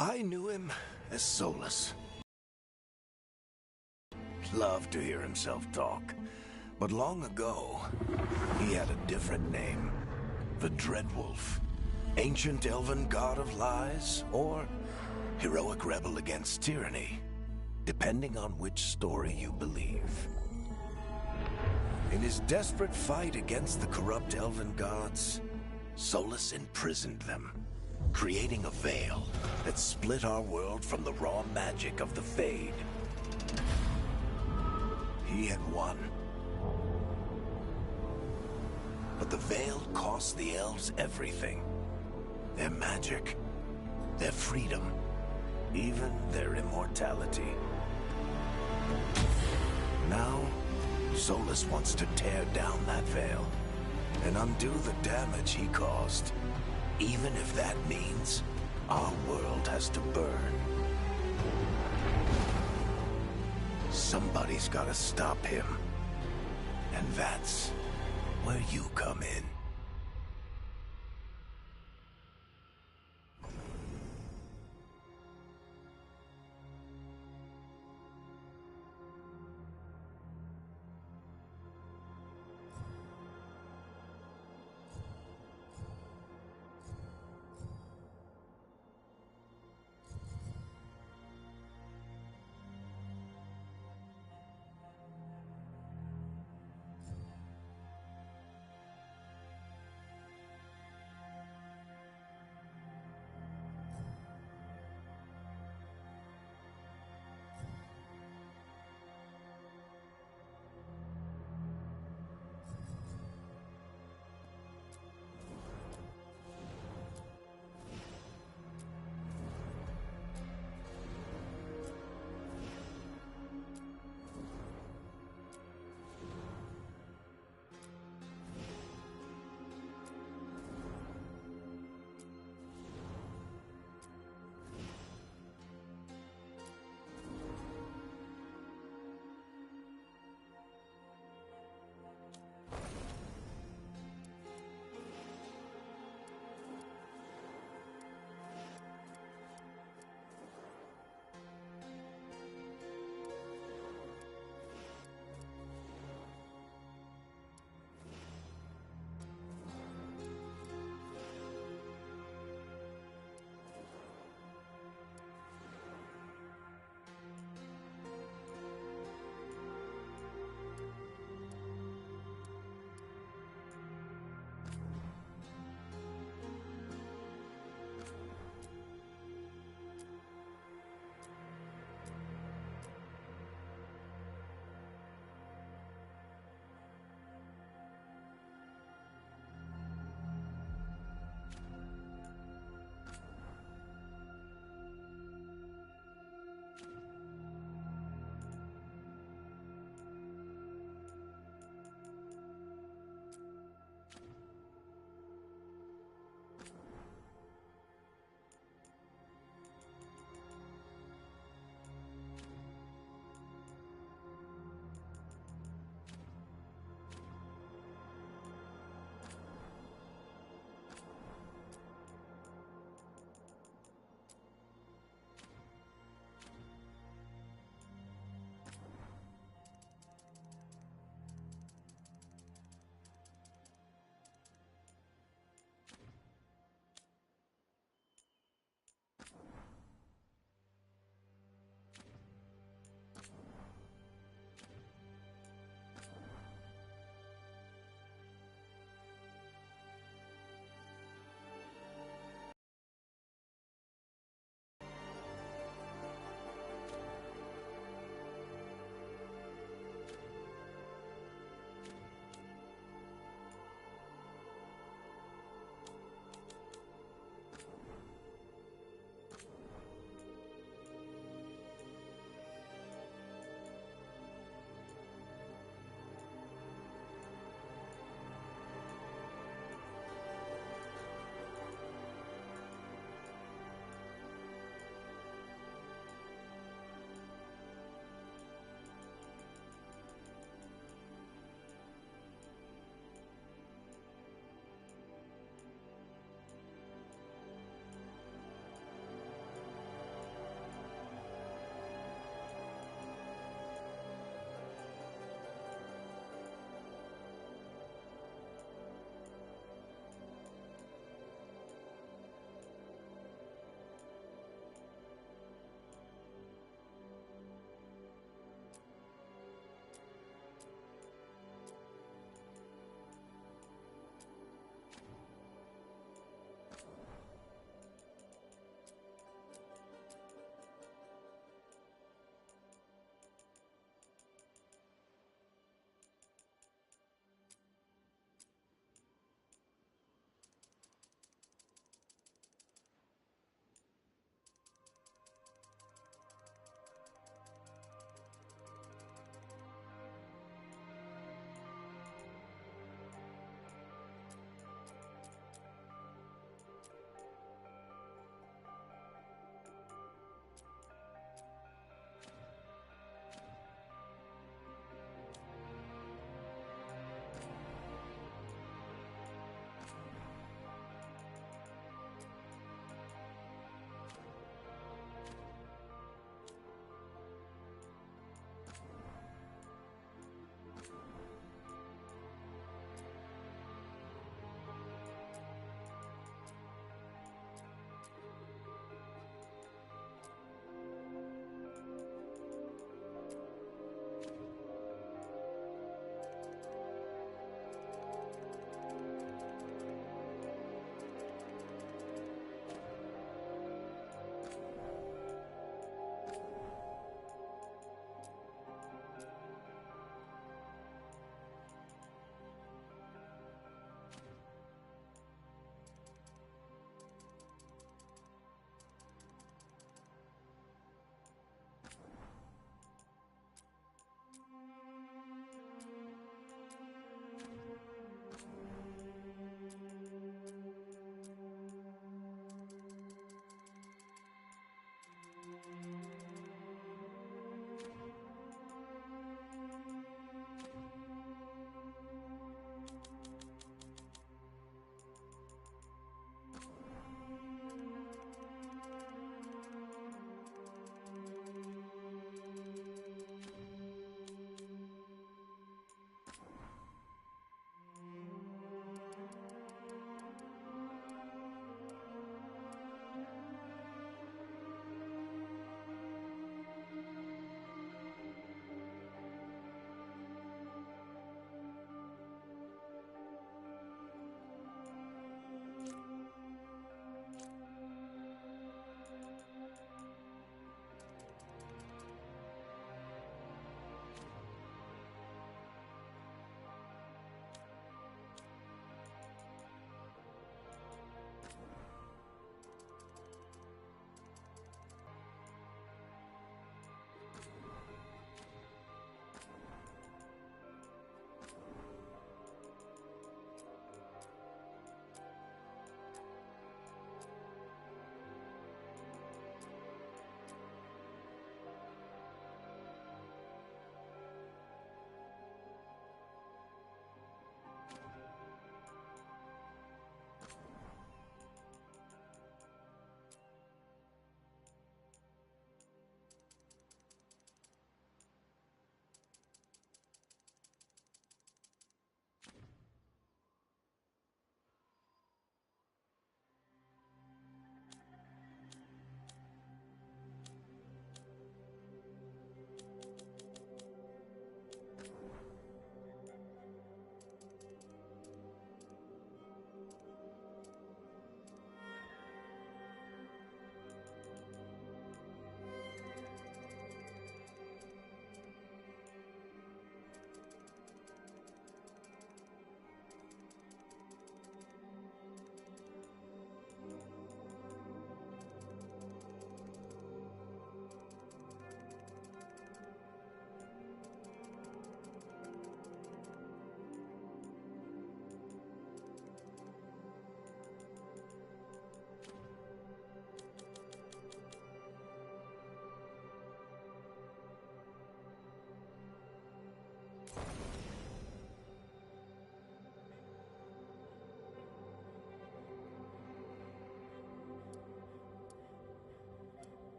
I knew him as Solus. Loved to hear himself talk. But long ago, he had a different name. The Dreadwolf. Ancient elven god of lies, or heroic rebel against tyranny, depending on which story you believe. In his desperate fight against the corrupt elven gods, Solus imprisoned them, creating a veil that split our world from the raw magic of the Fade. He had won. But the veil cost the elves everything. Their magic, their freedom, even their immortality. Now, Solus wants to tear down that veil and undo the damage he caused, even if that means our world has to burn. Somebody's gotta stop him, and that's where you come in.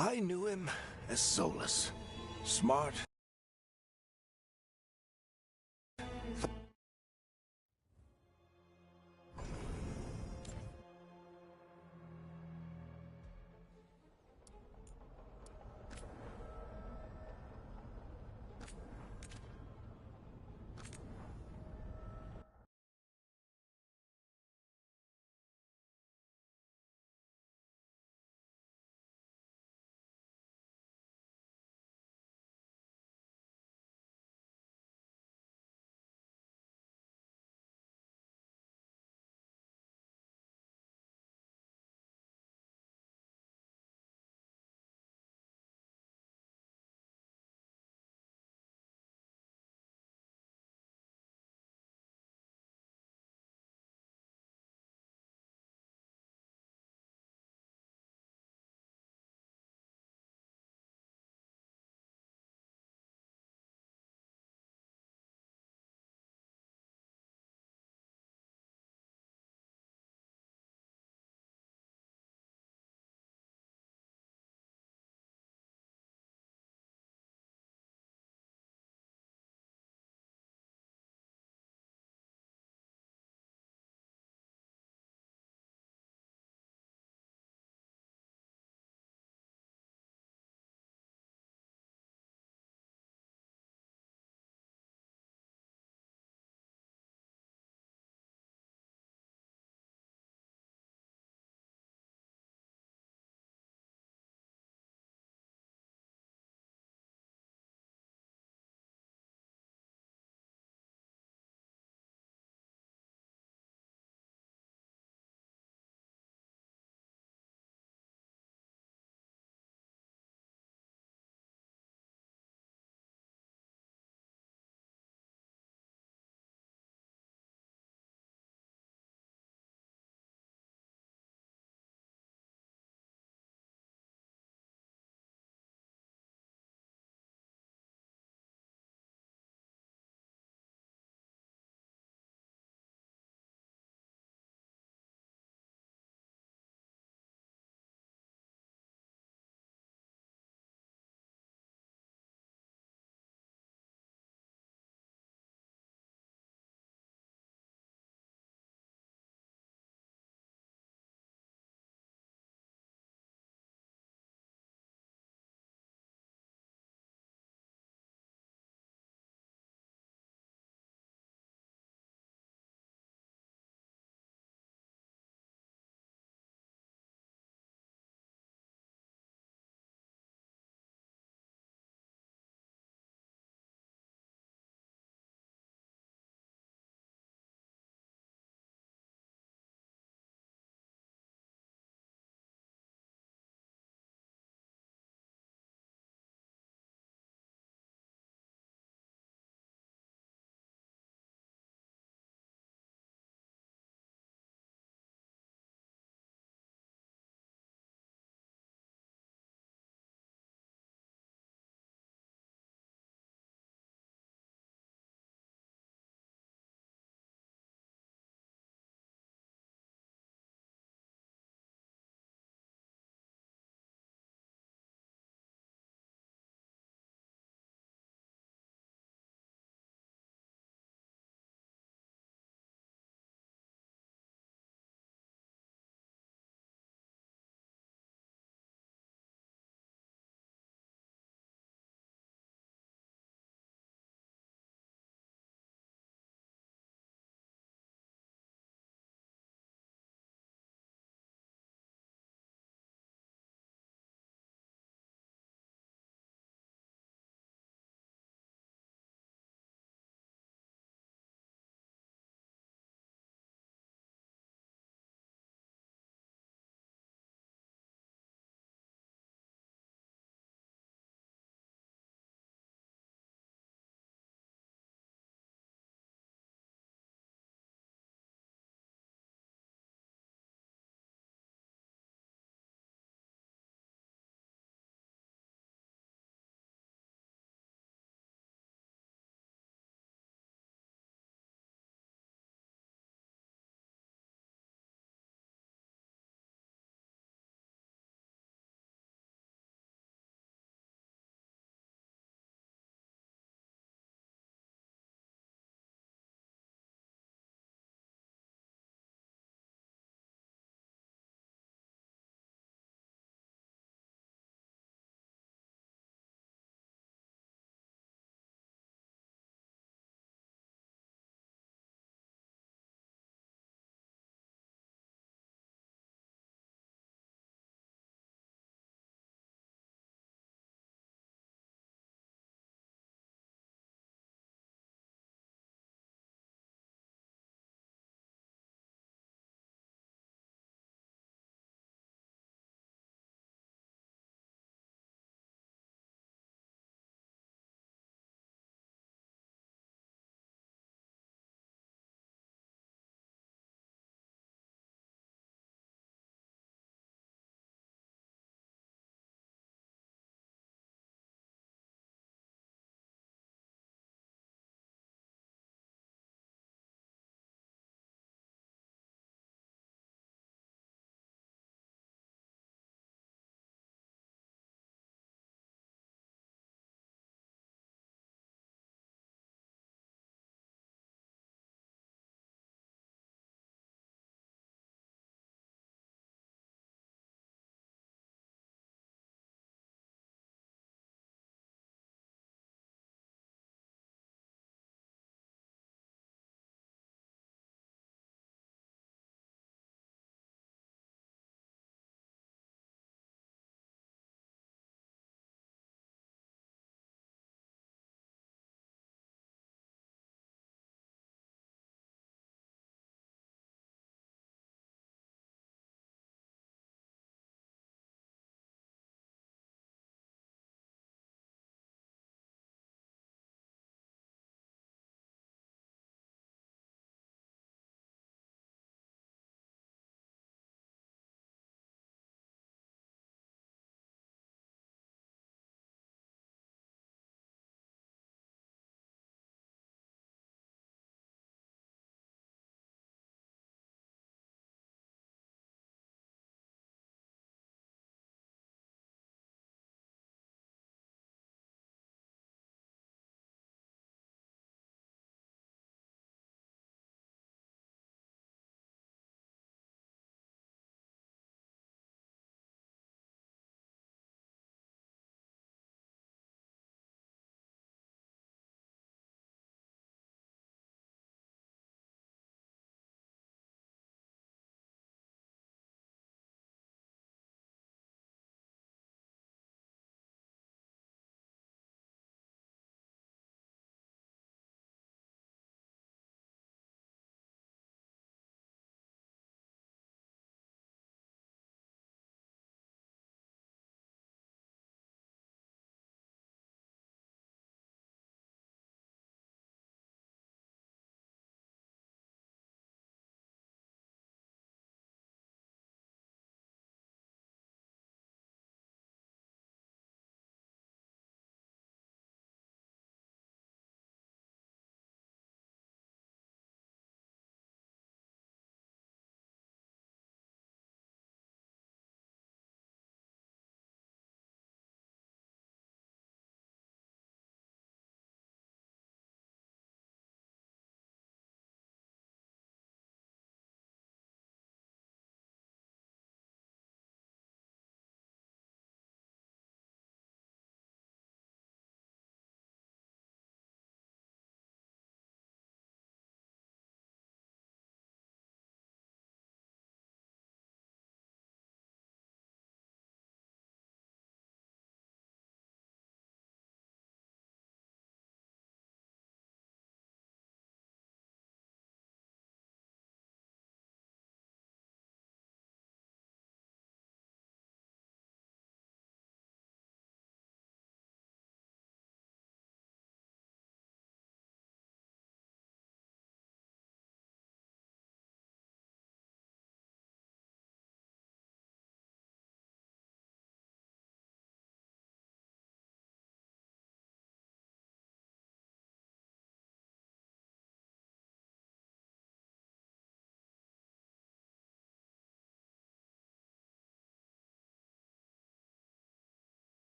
I knew him as Solus. Smart,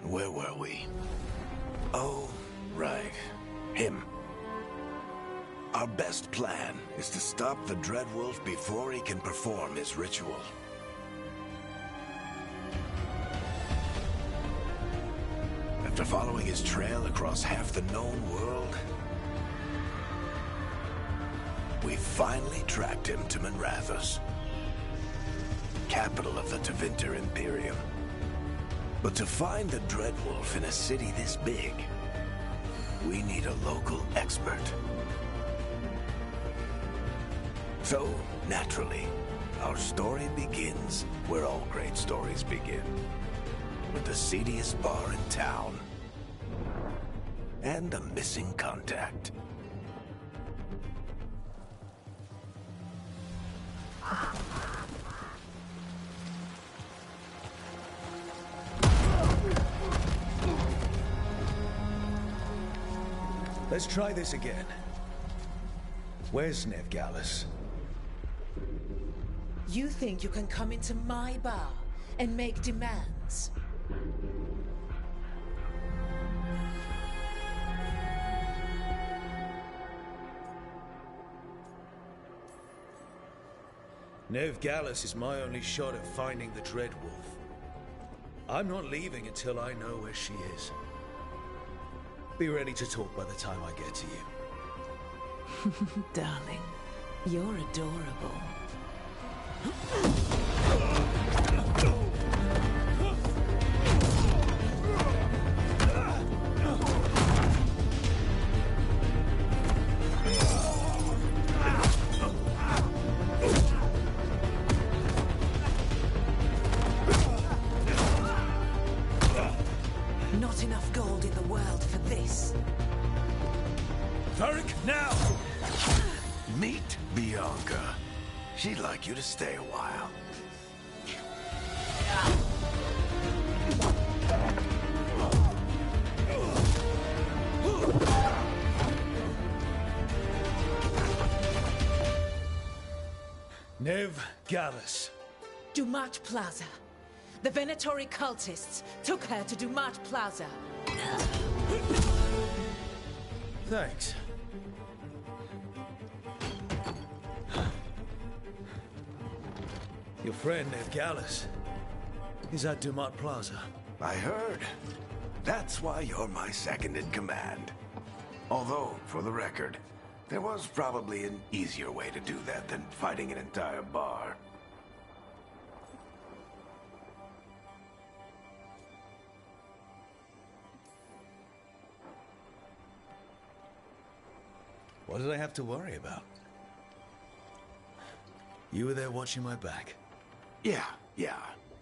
Where were we? Oh, right. Him. Our best plan is to stop the Dreadwolf before he can perform his ritual. After following his trail across half the known world, we finally tracked him to Manrathus, capital of the Tevinter Imperium. But to find the Dreadwolf in a city this big, we need a local expert. So, naturally, our story begins where all great stories begin. With the seediest bar in town. And a missing contact. Let's try this again. Where's Nevgalis? You think you can come into my bar and make demands? Nevgalis is my only shot at finding the Dreadwolf. I'm not leaving until I know where she is. Be ready to talk by the time I get to you. Darling, you're adorable. Not enough gold in the world for this. Varric, now! Meet Bianca. She'd like you to stay a while. Nevgalis. Dumat Plaza. The Venatori cultists took her to Dumat Plaza. Thanks. Your friend Nevgalis is at Dumat Plaza. I heard. That's why you're my second in command. Although, for the record, there was probably an easier way to do that than fighting an entire bar. What did I have to worry about? You were there watching my back. Yeah.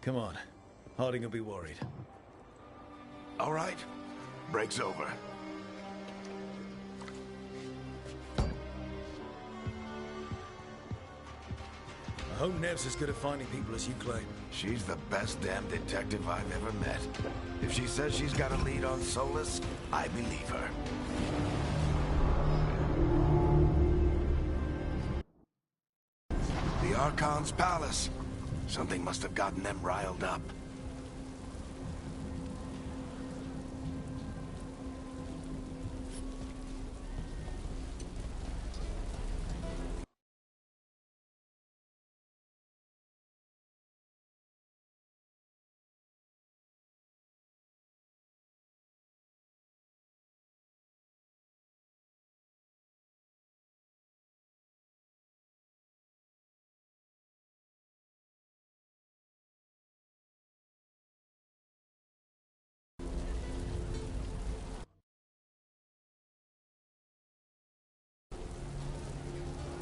Come on. Harding will be worried. All right. Break's over. I hope Nev's as good at finding people as you claim. She's the best damn detective I've ever met. If she says she's got a lead on Solus, I believe her. The Archon's palace. Something must have gotten them riled up.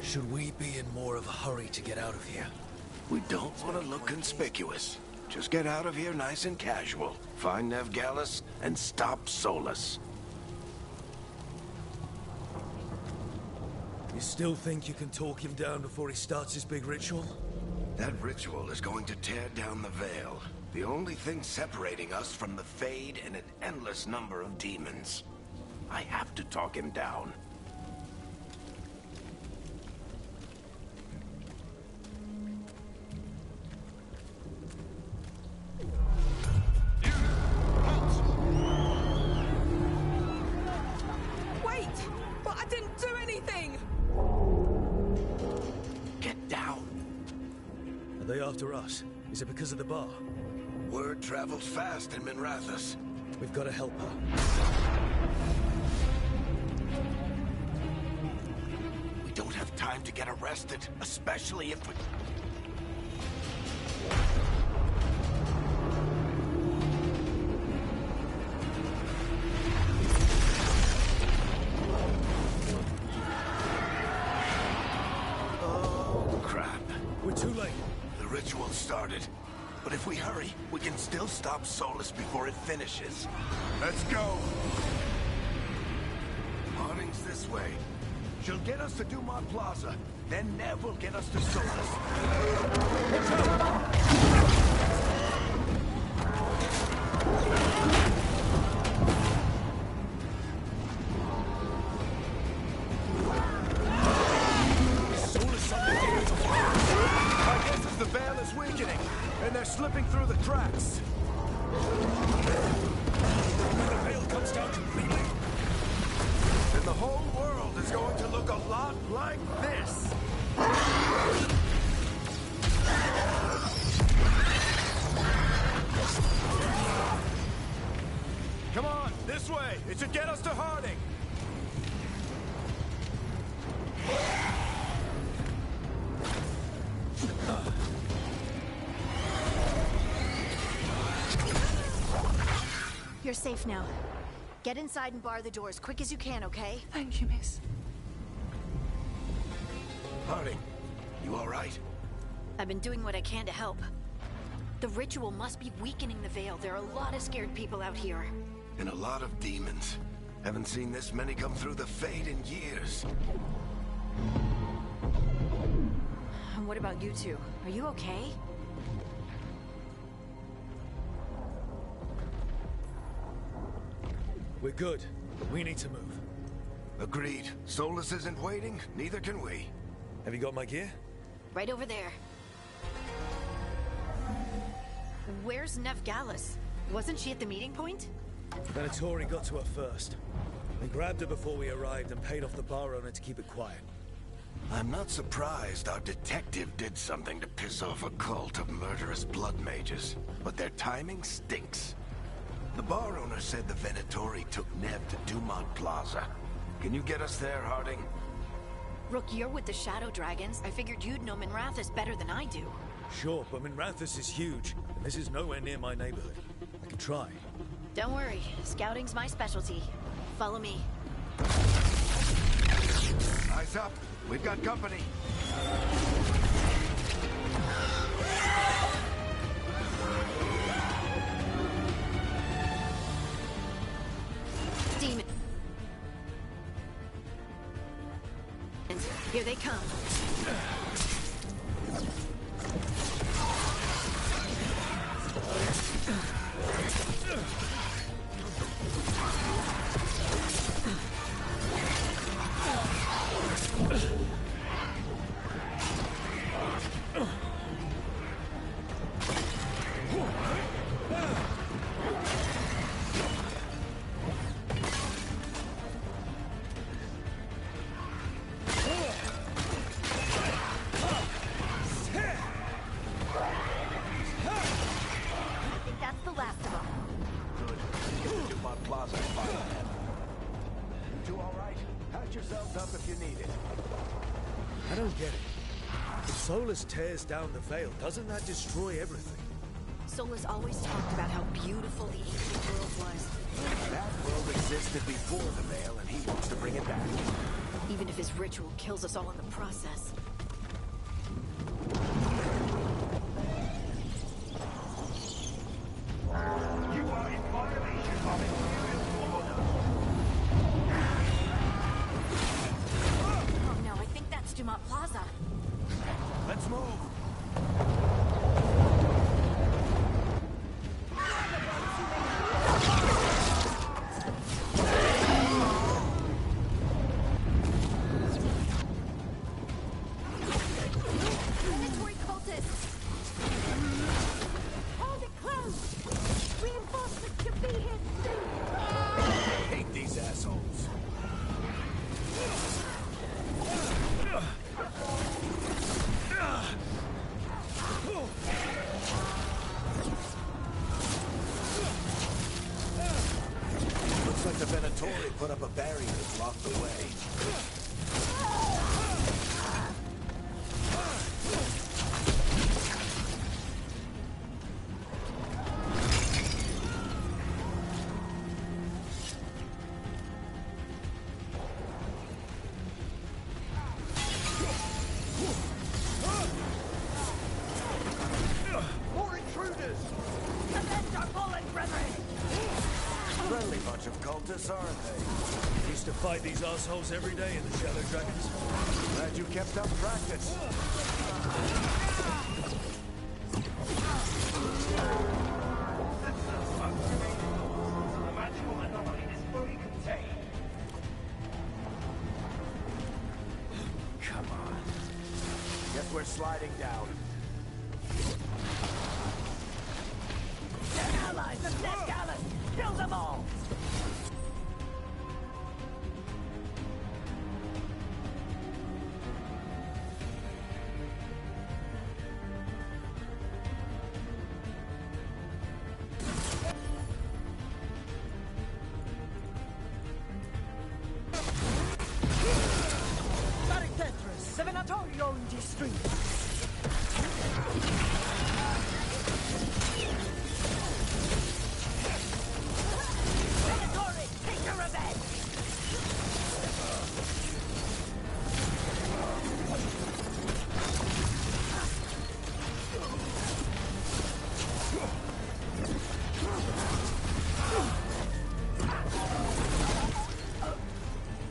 Should we be in more of a hurry to get out of here? We don't want to look conspicuous. Just get out of here nice and casual. Find Nevgalis and stop Solus. You still think you can talk him down before he starts his big ritual? That ritual is going to tear down the veil. The only thing separating us from the Fade and an endless number of demons. I have to talk him down. after us? Is it because of the bar? Word travels fast in Minrathous. We've got to help her. We don't have time to get arrested, especially if we... Oh, crap. We're too late. The ritual started. But if we hurry, we can still stop Solus before it finishes. Let's go! Harding's this way. She'll get us to Dumont Plaza. Then Nev will get us to Solus. Watch out! Solus suddenly gets I guess as the veil is weakening, and they're slipping through the cracks. When the veil comes down completely, Then the whole world is going to look a lot like this. Come on, this way. It should get us to Harding. You're safe now. Get inside and bar the door as quick as you can, okay? Thank you, miss. Harding, you all right? I've been doing what I can to help. The ritual must be weakening the veil. There are a lot of scared people out here. And a lot of demons. Haven't seen this many come through the Fade in years. And what about you two? Are you okay? we're good. We need to move. Agreed. Solus isn't waiting, neither can we. Have you got my gear? Right over there. Where's Nev Gallus? Wasn't she at the meeting point? Venatori got to her first. They grabbed her before we arrived and paid off the bar owner to keep it quiet. I'm not surprised our detective did something to piss off a cult of murderous blood mages, but their timing stinks. The bar owner said the Venatori took Nev to Dumont Plaza. Can you get us there, Harding? Rook, you're with the Shadow Dragons. I figured you'd know Minrathous better than I do. Sure, but Minrathous is huge, and this is nowhere near my neighborhood. I can try. Don't worry, scouting's my specialty. Follow me. Eyes up. We've got company. Demons. Here they come. I don't get it. If Solus tears down the veil, doesn't that destroy everything? Solus always talked about how beautiful the ancient world was. That world existed before the veil, and he wants to bring it back. Even if his ritual kills us all in the process. You are in violation of Imperial order. Oh no, I think that's Dumont Plaza. Let's move. Venatori put up a barrier to block the way. More intruders! Avenge our fallen brethren! Friendly bunch of cultists, aren't they? Used to fight these assholes every day in the Shadow Dragons. Glad you kept up practice. The magical anomaly is fully contained. Come on. Guess we're sliding down. They're allies of Ned Gallus! Kill them all! Very Tetris, the Venatorio in the street. Venatori, take your revenge!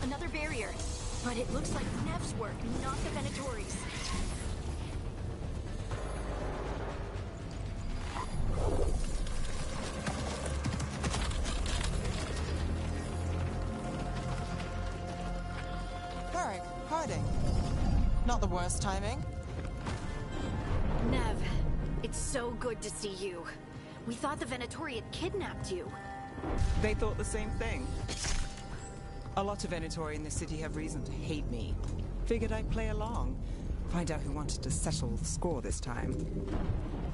Another barrier. But it looks like Nev's work, not the Venatori's. Varric, hiding. Not the worst timing. Nev, it's so good to see you. We thought the Venatori had kidnapped you. They thought the same thing. A lot of Venatori in this city have reason to hate me. Figured I'd play along. Find out who wanted to settle the score this time.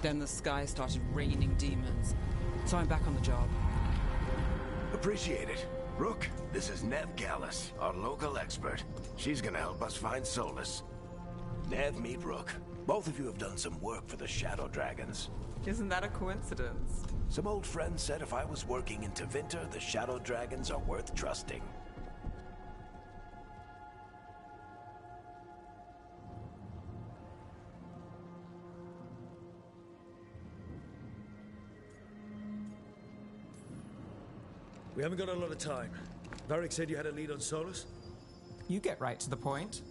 Then the sky started raining demons. So I'm back on the job. Appreciate it. Rook, this is Nev Gallus, our local expert. She's gonna help us find Solus. Nev, meet Rook. Both of you have done some work for the Shadow Dragons. Isn't that a coincidence? Some old friends said if I was working in Tevinter, the Shadow Dragons are worth trusting. We haven't got a lot of time. Varric said you had a lead on Solus? You get right to the point.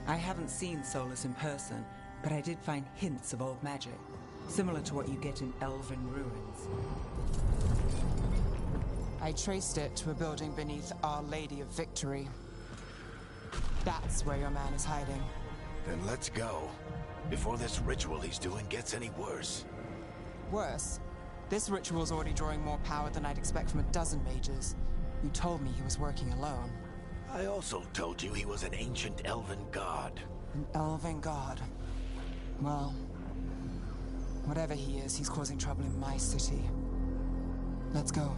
I haven't seen Solus in person, but I did find hints of old magic, similar to what you get in elven ruins. I traced it to a building beneath Our Lady of Victory. That's where your man is hiding. Then let's go. Before this ritual he's doing gets any worse. Worse, this ritual's already drawing more power than I'd expect from a dozen mages. You told me he was working alone. I also told you he was an ancient elven god. An elven god. Well, whatever he is, he's causing trouble in my city. Let's go.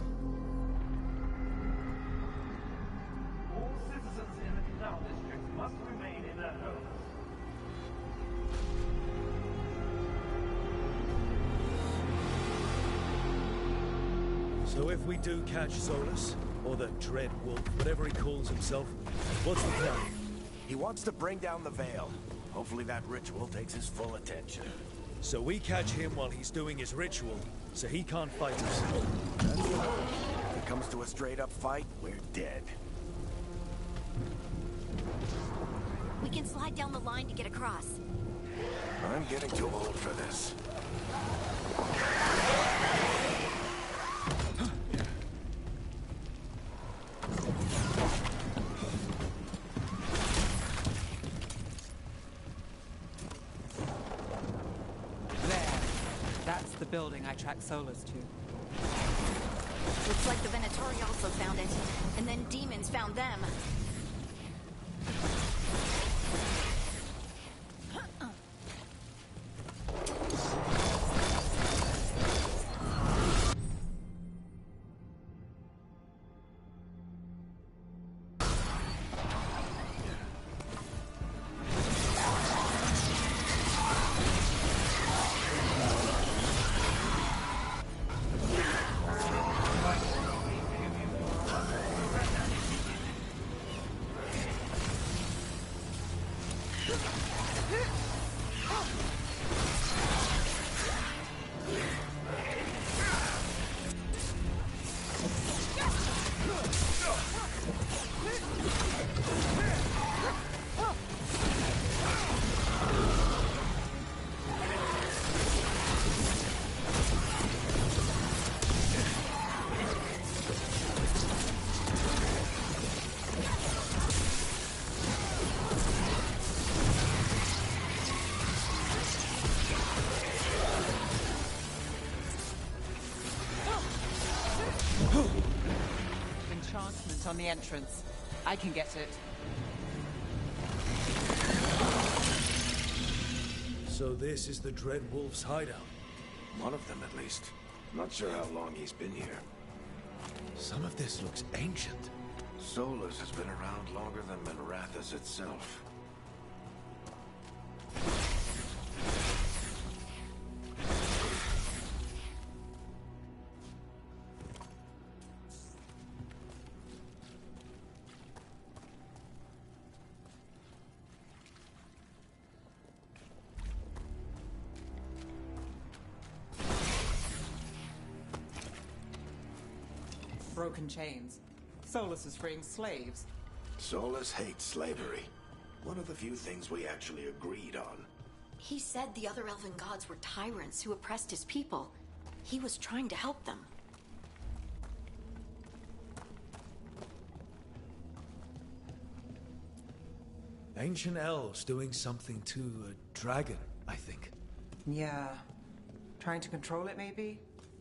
All citizens in the canal district must remain in their homes. So if we do catch Solus, or the Dread Wolf, whatever he calls himself, what's the plan? He wants to bring down the veil. Hopefully that ritual takes his full attention. So we catch him while he's doing his ritual, so he can't fight us. That's the hope. If it comes to a straight-up fight, we're dead. We can slide down the line to get across. I'm getting too old for this. That's the building I tracked Solus to. Looks like the Venatori also found it, and then demons found them. Enchantment on the entrance. I can get it. So this is the Dreadwolf's hideout. One of them, at least. Not sure how long he's been here. Some of this looks ancient. Solus has been around longer than Minrathous itself. Broken chains. Solus is freeing slaves. Solus hates slavery. One of the few things we actually agreed on. He said the other elven gods were tyrants who oppressed his people. He was trying to help them. Ancient elves doing something to a dragon, I think. Yeah. Trying to control it, maybe?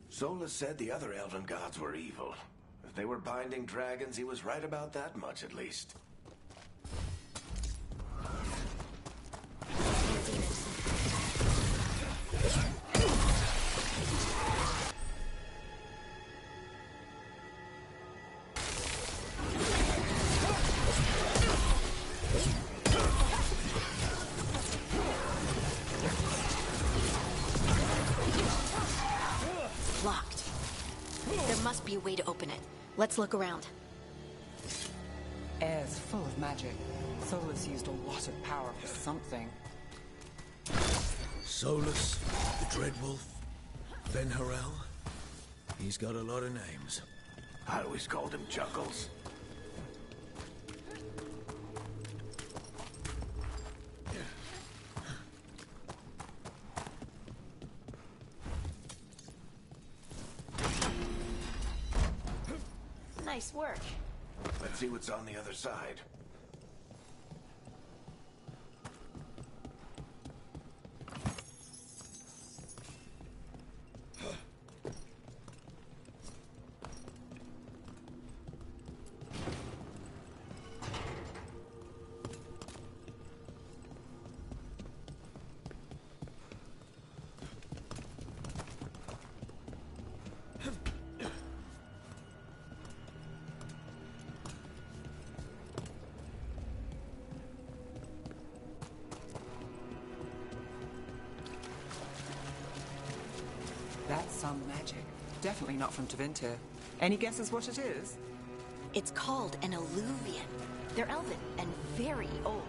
Solus said the other elven gods were evil. If they were binding dragons, he was right about that much, at least. Locked. There must be a way to open it. Let's look around. Air's full of magic. Solus used a lot of power for something. Solus, the Dreadwolf, Venharel. He's got a lot of names. I always called him Chuckles. Nice work. Let's see what's on the other side. That's some magic. Definitely not from Tevinter. Any guesses what it is? It's called an alluvian. They're elven and very old.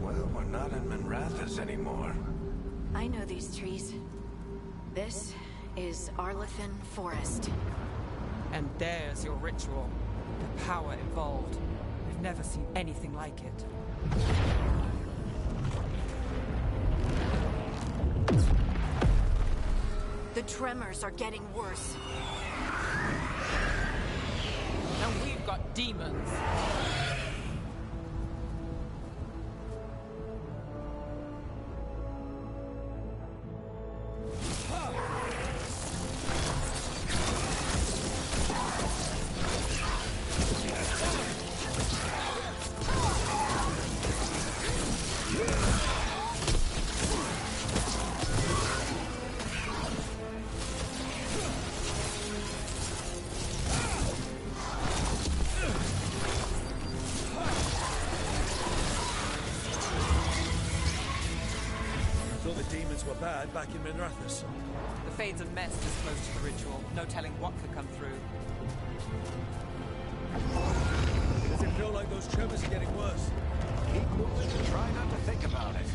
Well, we're not in Minrathous anymore. I know these trees. This is Arlethan Forest. And there's your ritual. The power involved. We've never seen anything like it. The tremors are getting worse. And we've got demons. Thought the demons were bad back in Minrathous. The Fade's a mess this close to the ritual. No telling what could come through. Does it feel like those tremors are getting worse? Keep moving and try not to think about it.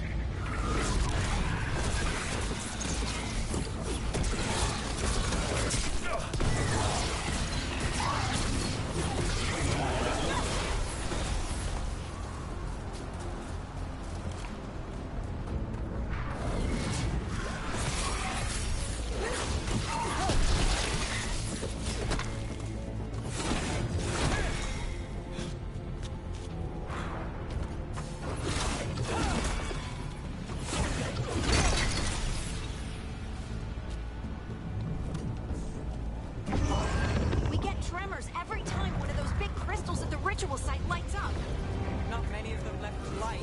Site lights up. Not many of them left to light.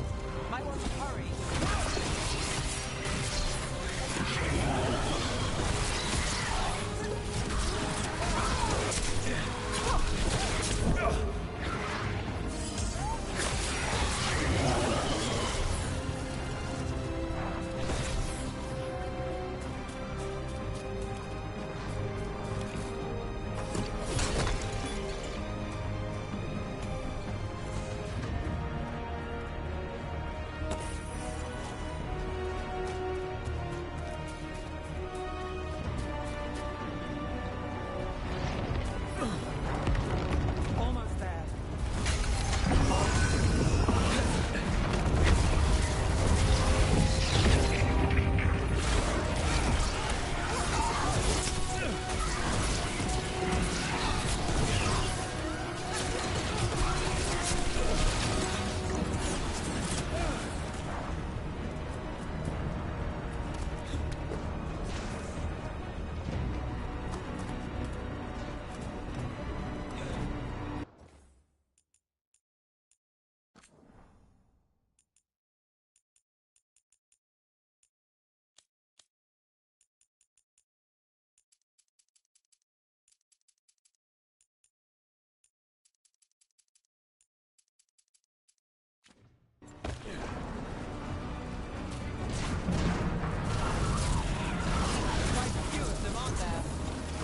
Might want to hurry.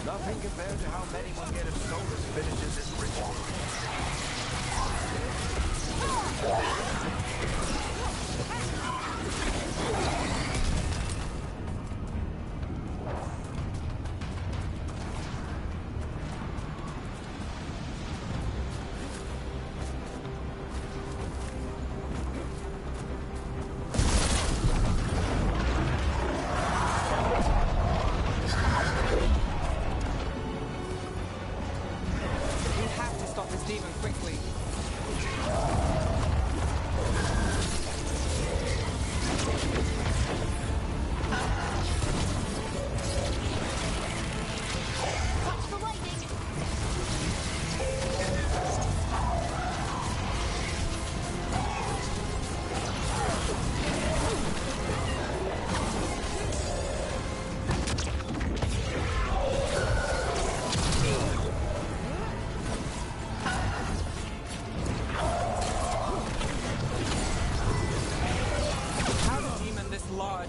Nothing compared to how many will get if Solus finishes his ritual.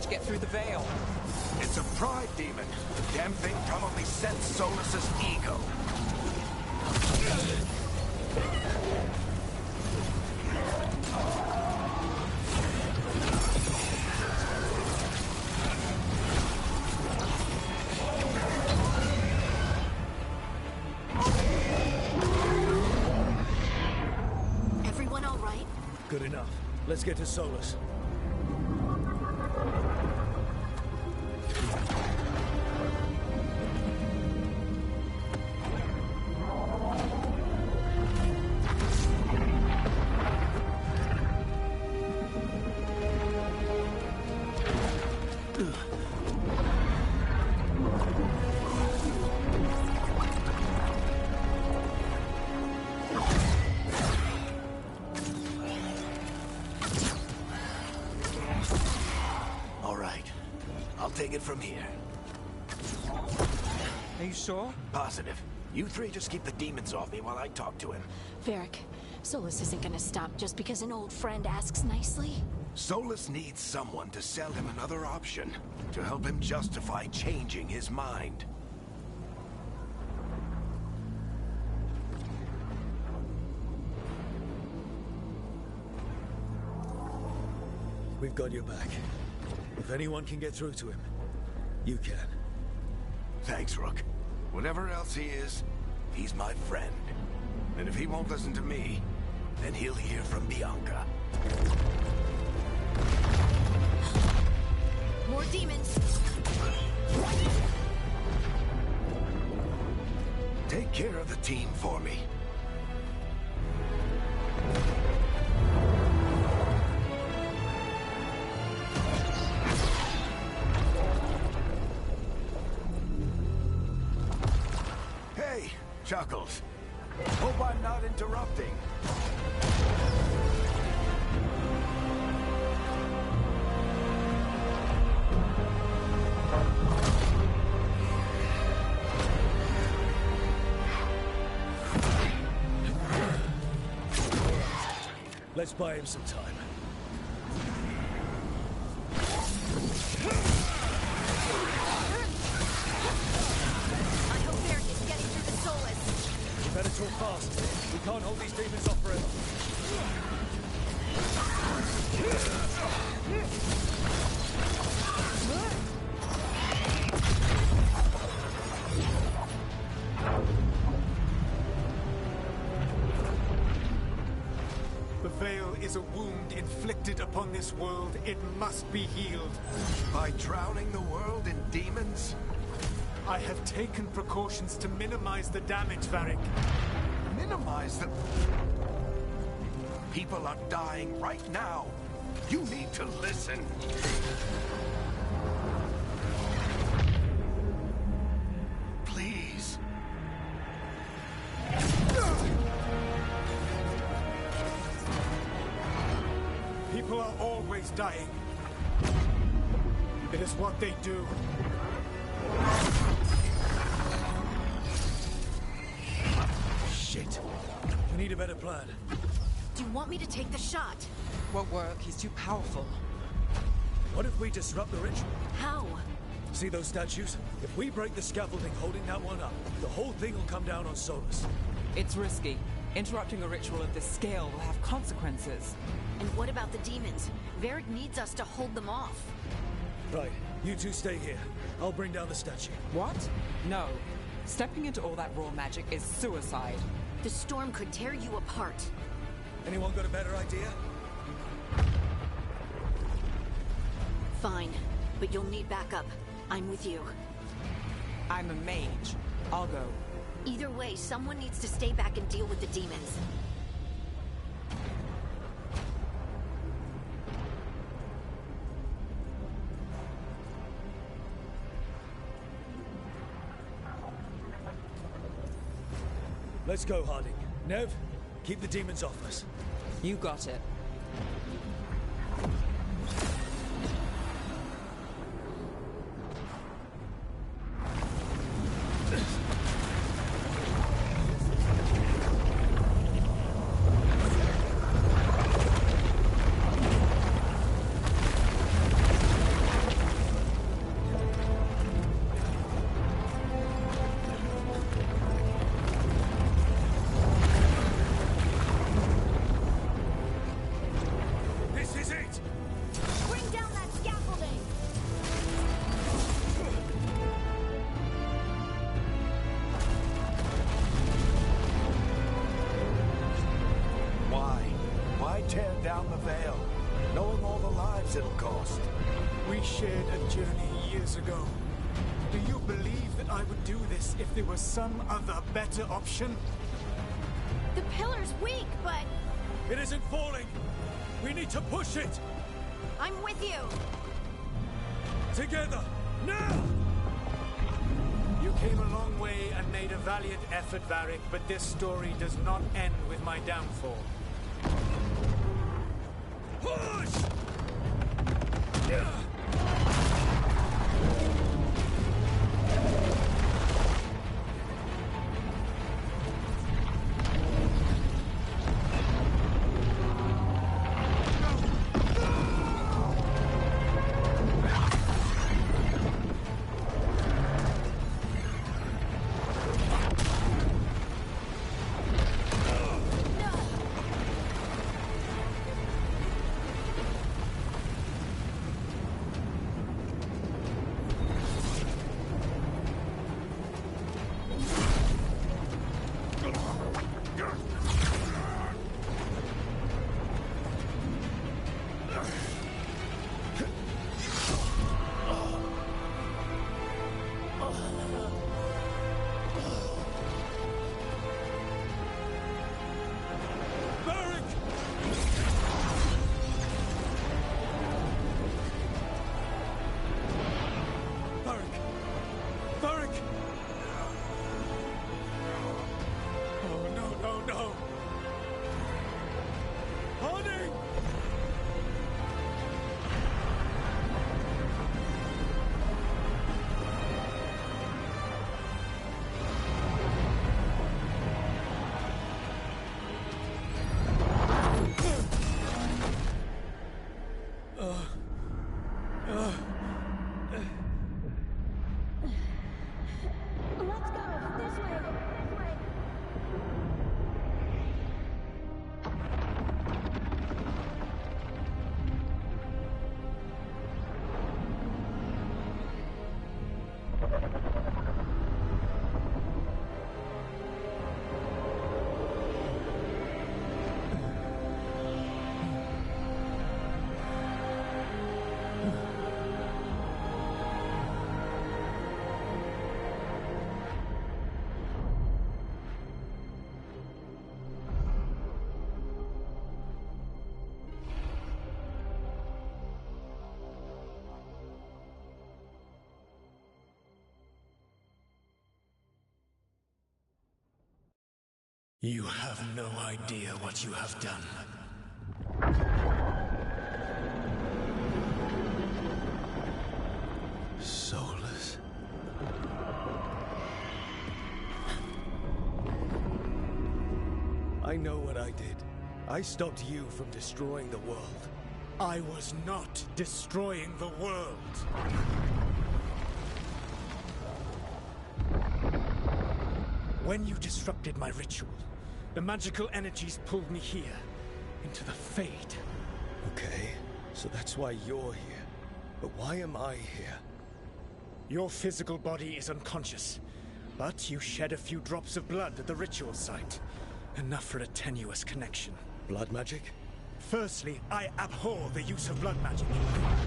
Get through the veil. It's a pride demon. The damn thing probably sensed Solus's ego. Everyone all right? Good enough. Let's get to Solus. Take it from here. Are you sure? Positive. You three just keep the demons off me while I talk to him. Varric, Solus isn't gonna stop just because an old friend asks nicely. Solus needs someone to sell him another option, to help him justify changing his mind. We've got your back. If anyone can get through to him, you can. Thanks, Rook. Whatever else he is, he's my friend. And if he won't listen to me, then he'll hear from Bianca. More demons! Take care of the team for me. Hey, Chuckles. Hope I'm not interrupting. Let's buy him some time. I hope Eric is getting through the Solus. We better talk fast. We can't hold these demons off forever. The Veil is a wound inflicted upon this world. It must be healed. By drowning the world in demons? I have taken precautions to minimize the damage, Varric. Minimize the... People are dying right now. You need to listen. Please. People are always dying. It is what they do. Shit. We need a better plan. Do you want me to take the shot? Won't work. He's too powerful. What if we disrupt the ritual? How? See those statues? If we break the scaffolding holding that one up, the whole thing will come down on Solus. It's risky. Interrupting a ritual of this scale will have consequences. And what about the demons? Varric needs us to hold them off. Right, you two stay here. I'll bring down the statue. What? No. Stepping into all that raw magic is suicide. The storm could tear you apart. Anyone got a better idea? Fine, but you'll need backup. I'm with you. I'm a mage. I'll go. Either way, someone needs to stay back and deal with the demons. Let's go, Harding. Nev, keep the demons off us. You got it. Tear down the Veil, knowing all the lives it'll cost. We shared a journey years ago. Do you believe that I would do this if there was some other better option? The pillar's weak, but It isn't falling! We need to push it! I'm with you! Together! Now! You came a long way and made a valiant effort, Varric, but this story does not end with my downfall. Push! You have no idea what you have done. Soulless? I know what I did. I stopped you from destroying the world. I was not destroying the world. When you disrupted my ritual, the magical energies pulled me here, into the Fade. Okay, so that's why you're here. But why am I here? Your physical body is unconscious, but you shed a few drops of blood at the ritual site. Enough for a tenuous connection. Blood magic? Firstly, I abhor the use of blood magic.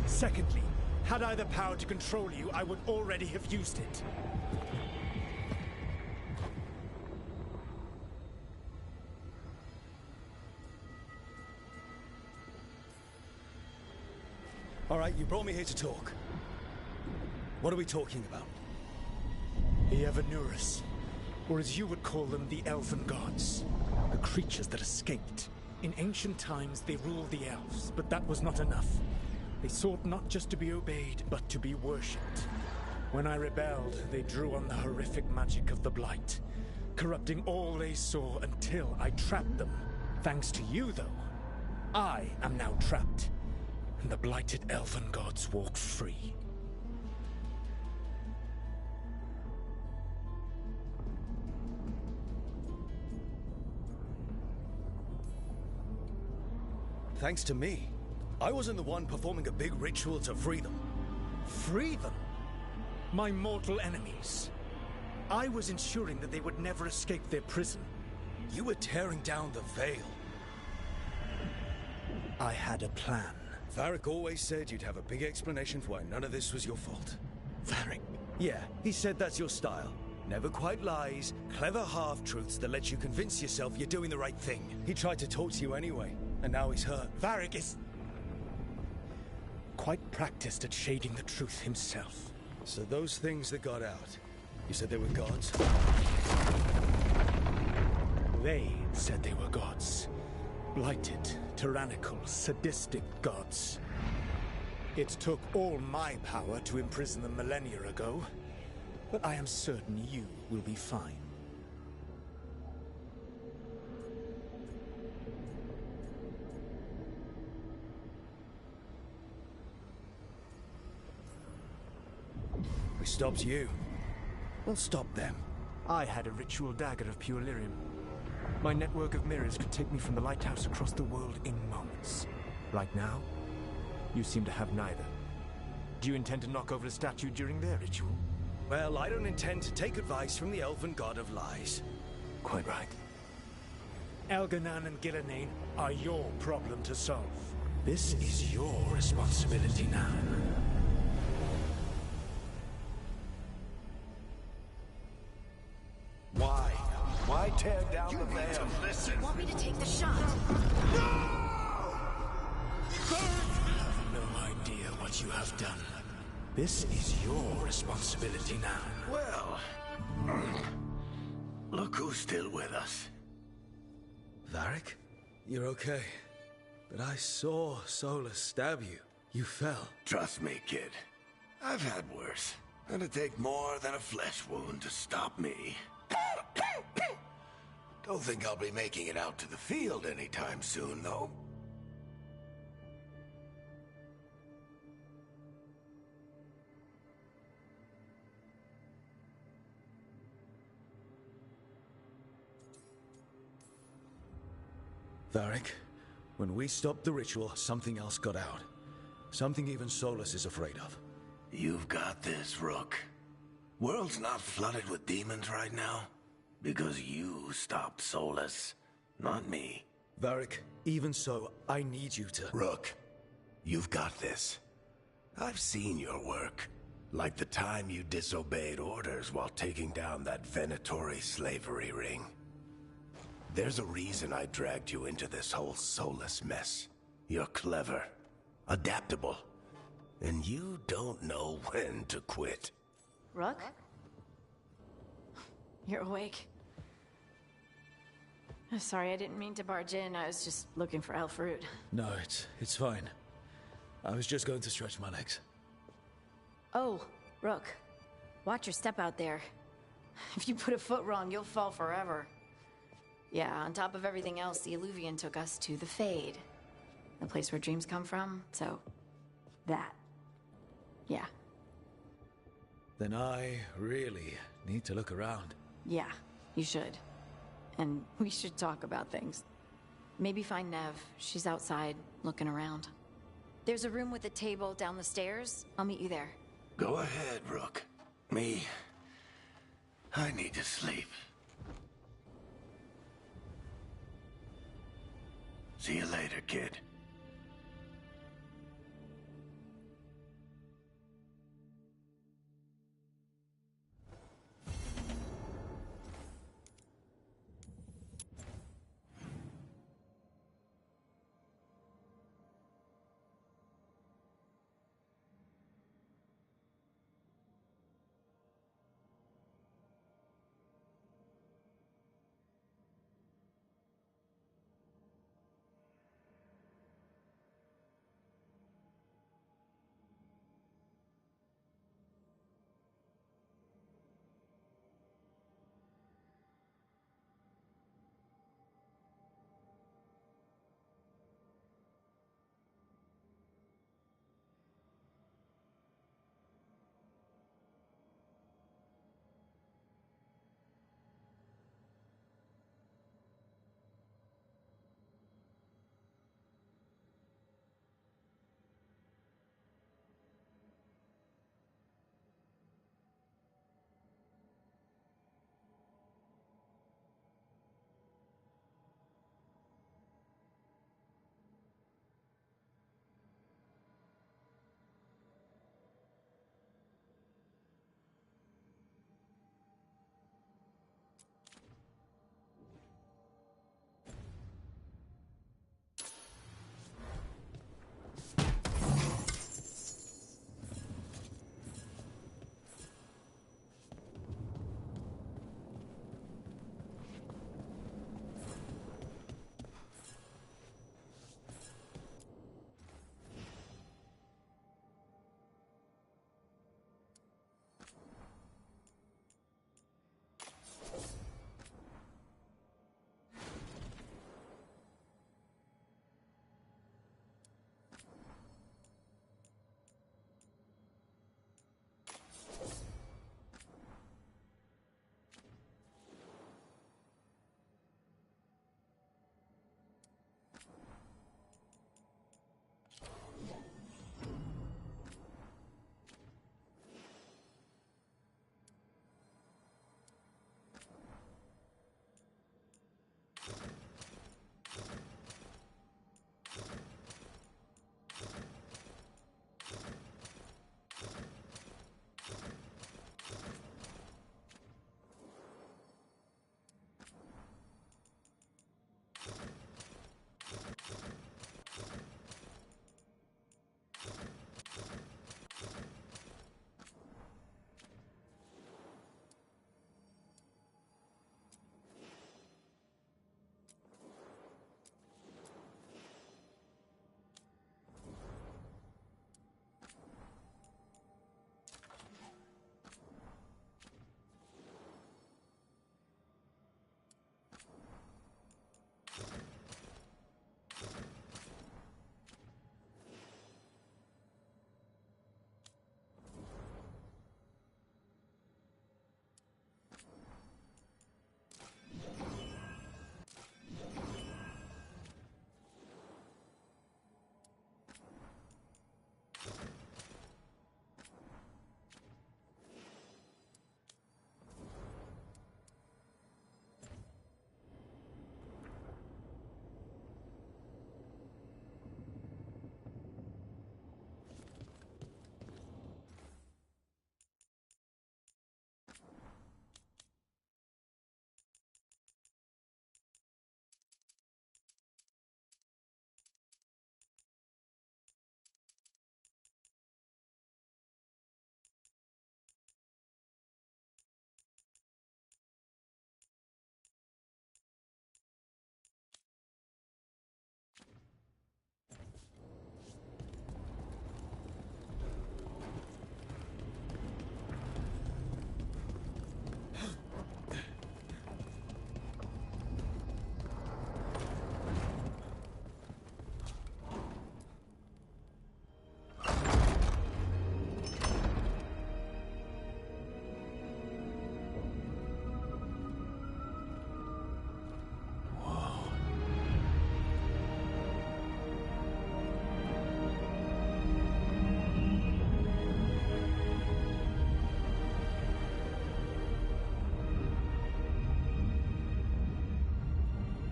Secondly, had I the power to control you, I would already have used it. All right, you brought me here to talk. What are we talking about? The Evanurus, or as you would call them, the Elven Gods. The creatures that escaped. In ancient times, they ruled the elves, but that was not enough. They sought not just to be obeyed, but to be worshipped. When I rebelled, they drew on the horrific magic of the Blight, corrupting all they saw until I trapped them. Thanks to you, though, I am now trapped, and the blighted Elven Gods walk free. Thanks to me. I wasn't the one performing a big ritual to free them. Free them? My mortal enemies. I was ensuring that they would never escape their prison. You were tearing down the veil. I had a plan. Varric always said you'd have a big explanation for why none of this was your fault. Varric? Yeah, he said that's your style. Never quite lies, clever half-truths that let you convince yourself you're doing the right thing. He tried to talk to you anyway, and now he's hurt. Varric is quite practiced at shading the truth himself. So those things that got out, you said they were gods? They said they were gods. Blighted, tyrannical, sadistic gods. It took all my power to imprison them millennia ago, but I am certain you will be fine. We stopped you. We'll stop them. I had a ritual dagger of pure lyrium. My network of mirrors could take me from the lighthouse across the world in moments. Right now, you seem to have neither. Do you intend to knock over a statue during their ritual? Well, I don't intend to take advice from the elven god of lies. Quite right. Elganan and Gillenane are your problem to solve. This is your responsibility now. Why? Why tear down the veil? You want me to take the shot? You have no idea what you have done. This is your responsibility now. Well, look who's still with us. Varric? You're okay. But I saw Solus stab you. You fell. Trust me, kid. I've had worse. It'd take more than a flesh wound to stop me. Don't think I'll be making it out to the field anytime soon, though. Varric, when we stopped the ritual, something else got out. Something even Solus is afraid of. You've got this, Rook. World's not flooded with demons right now. Because you stopped Solus, not me. Varric, even so, I need you to... Rook, you've got this. I've seen your work. Like the time you disobeyed orders while taking down that Venatori slavery ring. There's a reason I dragged you into this whole Solus mess. You're clever, adaptable, and you don't know when to quit. Rook? You're awake. Sorry, I didn't mean to barge in. I was just looking for Alfred. No, it's fine. I was just going to stretch my legs. Oh, Rook. Watch your step out there. If you put a foot wrong, you'll fall forever. Yeah, on top of everything else, the Illuvian took us to the Fade. The place where dreams come from, so... that. Yeah. Then I really need to look around. Yeah, you should. And we should talk about things. Maybe find Nev. She's outside, looking around. There's a room with a table down the stairs. I'll meet you there. Go ahead, Rook. Me, I need to sleep. See you later, kid.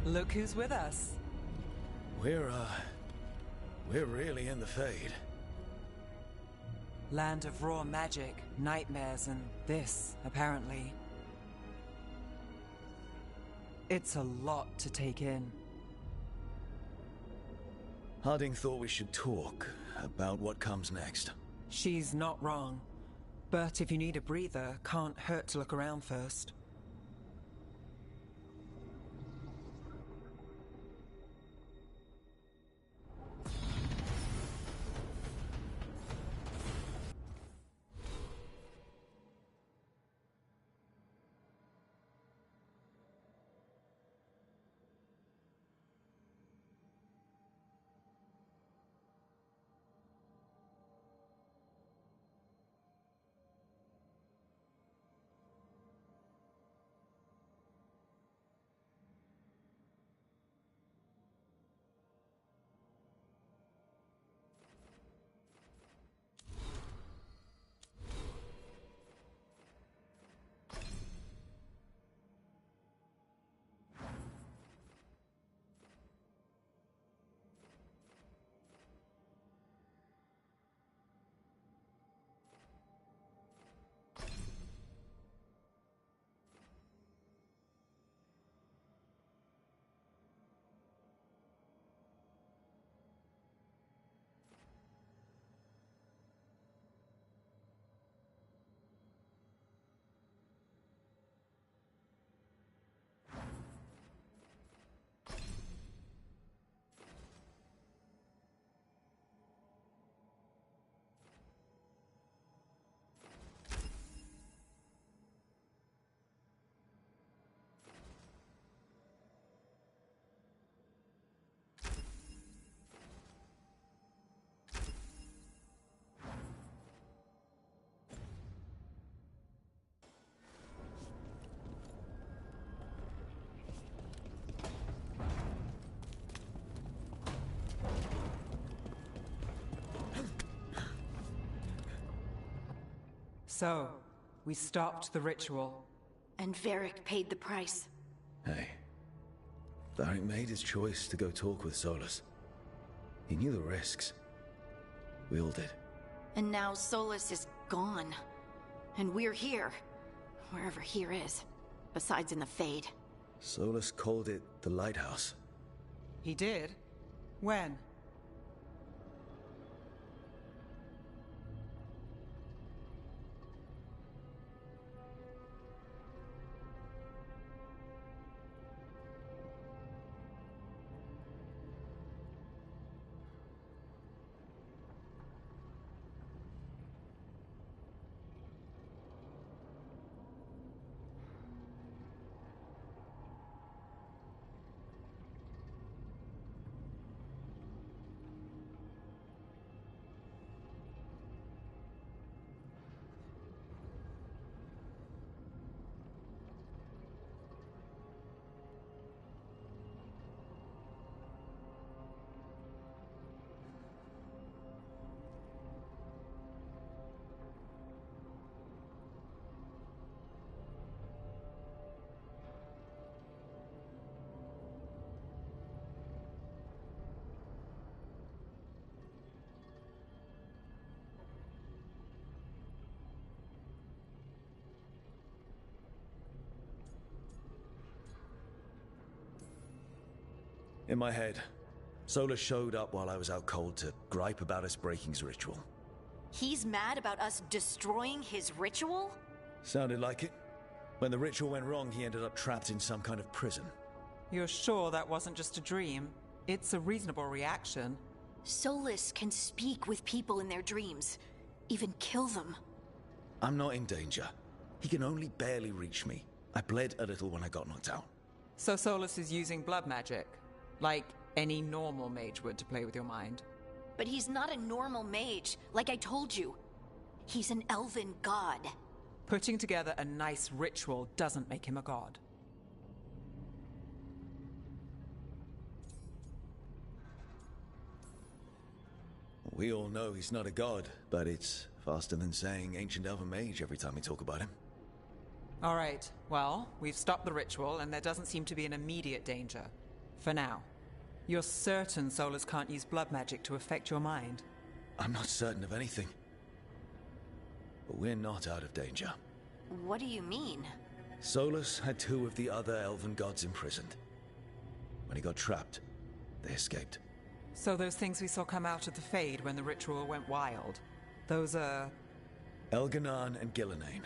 Look who's with us. We're really in the Fade. Land of raw magic, nightmares, and this, apparently. It's a lot to take in. Harding thought we should talk about what comes next. She's not wrong. But if you need a breather, can't hurt to look around first. So, we stopped the ritual. And Varric paid the price. Hey, Varric made his choice to go talk with Solus. He knew the risks. We all did. And now Solus is gone. And we're here. Wherever here is. Besides in the Fade. Solus called it the Lighthouse. He did? When? In my head, Solus showed up while I was out cold to gripe about us breaking his ritual. He's mad about us destroying his ritual? Sounded like it. When the ritual went wrong, he ended up trapped in some kind of prison. You're sure that wasn't just a dream? It's a reasonable reaction. Solus can speak with people in their dreams. Even kill them. I'm not in danger. He can only barely reach me. I bled a little when I got knocked out. So Solus is using blood magic? Like any normal mage would to play with your mind? But he's not a normal mage, like I told you. He's an elven god. Putting together a nice ritual doesn't make him a god. We all know he's not a god, but it's faster than saying ancient elven mage every time we talk about him. All right, well, we've stopped the ritual and there doesn't seem to be an immediate danger. For now. You're certain Solus can't use blood magic to affect your mind? I'm not certain of anything. But we're not out of danger. What do you mean? Solus had 2 of the other elven gods imprisoned. When he got trapped, they escaped. So those things we saw come out of the Fade when the ritual went wild, those are... Elganon and Gillenane.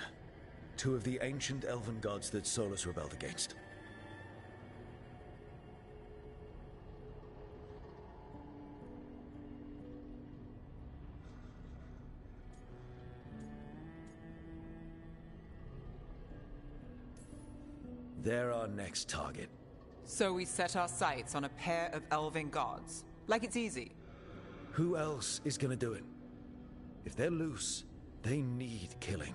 2 of the ancient elven gods that Solus rebelled against. They're our next target. So we set our sights on a pair of elven gods. Like it's easy. Who else is gonna do it? If they're loose, they need killing.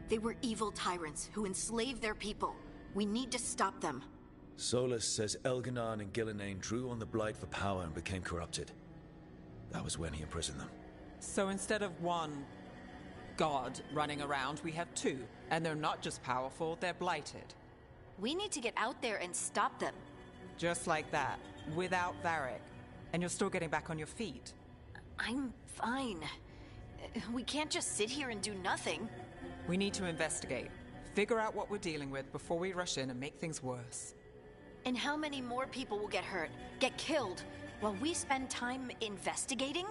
They were evil tyrants who enslaved their people. We need to stop them. Solus says Elganon and Gillenane drew on the Blight for power and became corrupted. That was when he imprisoned them. So instead of 1 god running around, we have 2. And they're not just powerful, they're blighted. We need to get out there and stop them. Just like that, without Varric. And you're still getting back on your feet. I'm fine. We can't just sit here and do nothing. We need to investigate. Figure out what we're dealing with before we rush in and make things worse. And how many more people will get hurt, get killed, while we spend time investigating?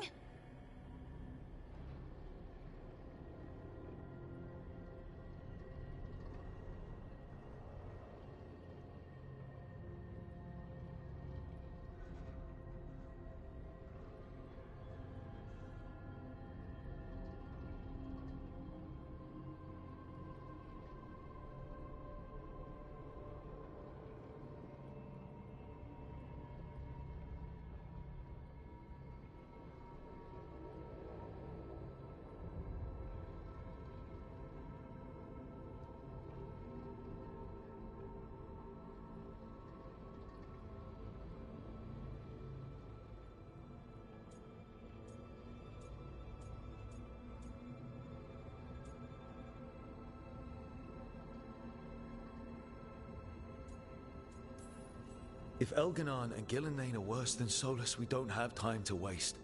If Elganon and Gillenane are worse than Solus, we don't have time to waste.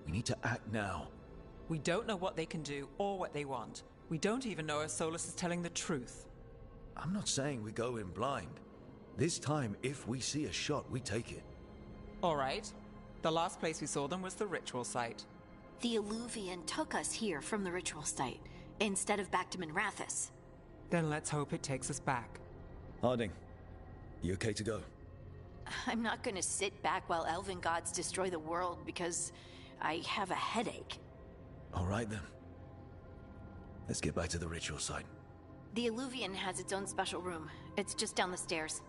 We need to act now. We don't know what they can do or what they want. We don't even know if Solus is telling the truth. I'm not saying we go in blind. This time, if we see a shot, we take it. All right. The last place we saw them was the ritual site. The Illuvian took us here from the ritual site, instead of back to Minrathous. Then let's hope it takes us back. Harding, you okay to go? I'm not gonna sit back while elven gods destroy the world because I have a headache. All right then. Let's get back to the ritual site. The Illuvian has its own special room. It's just down the stairs.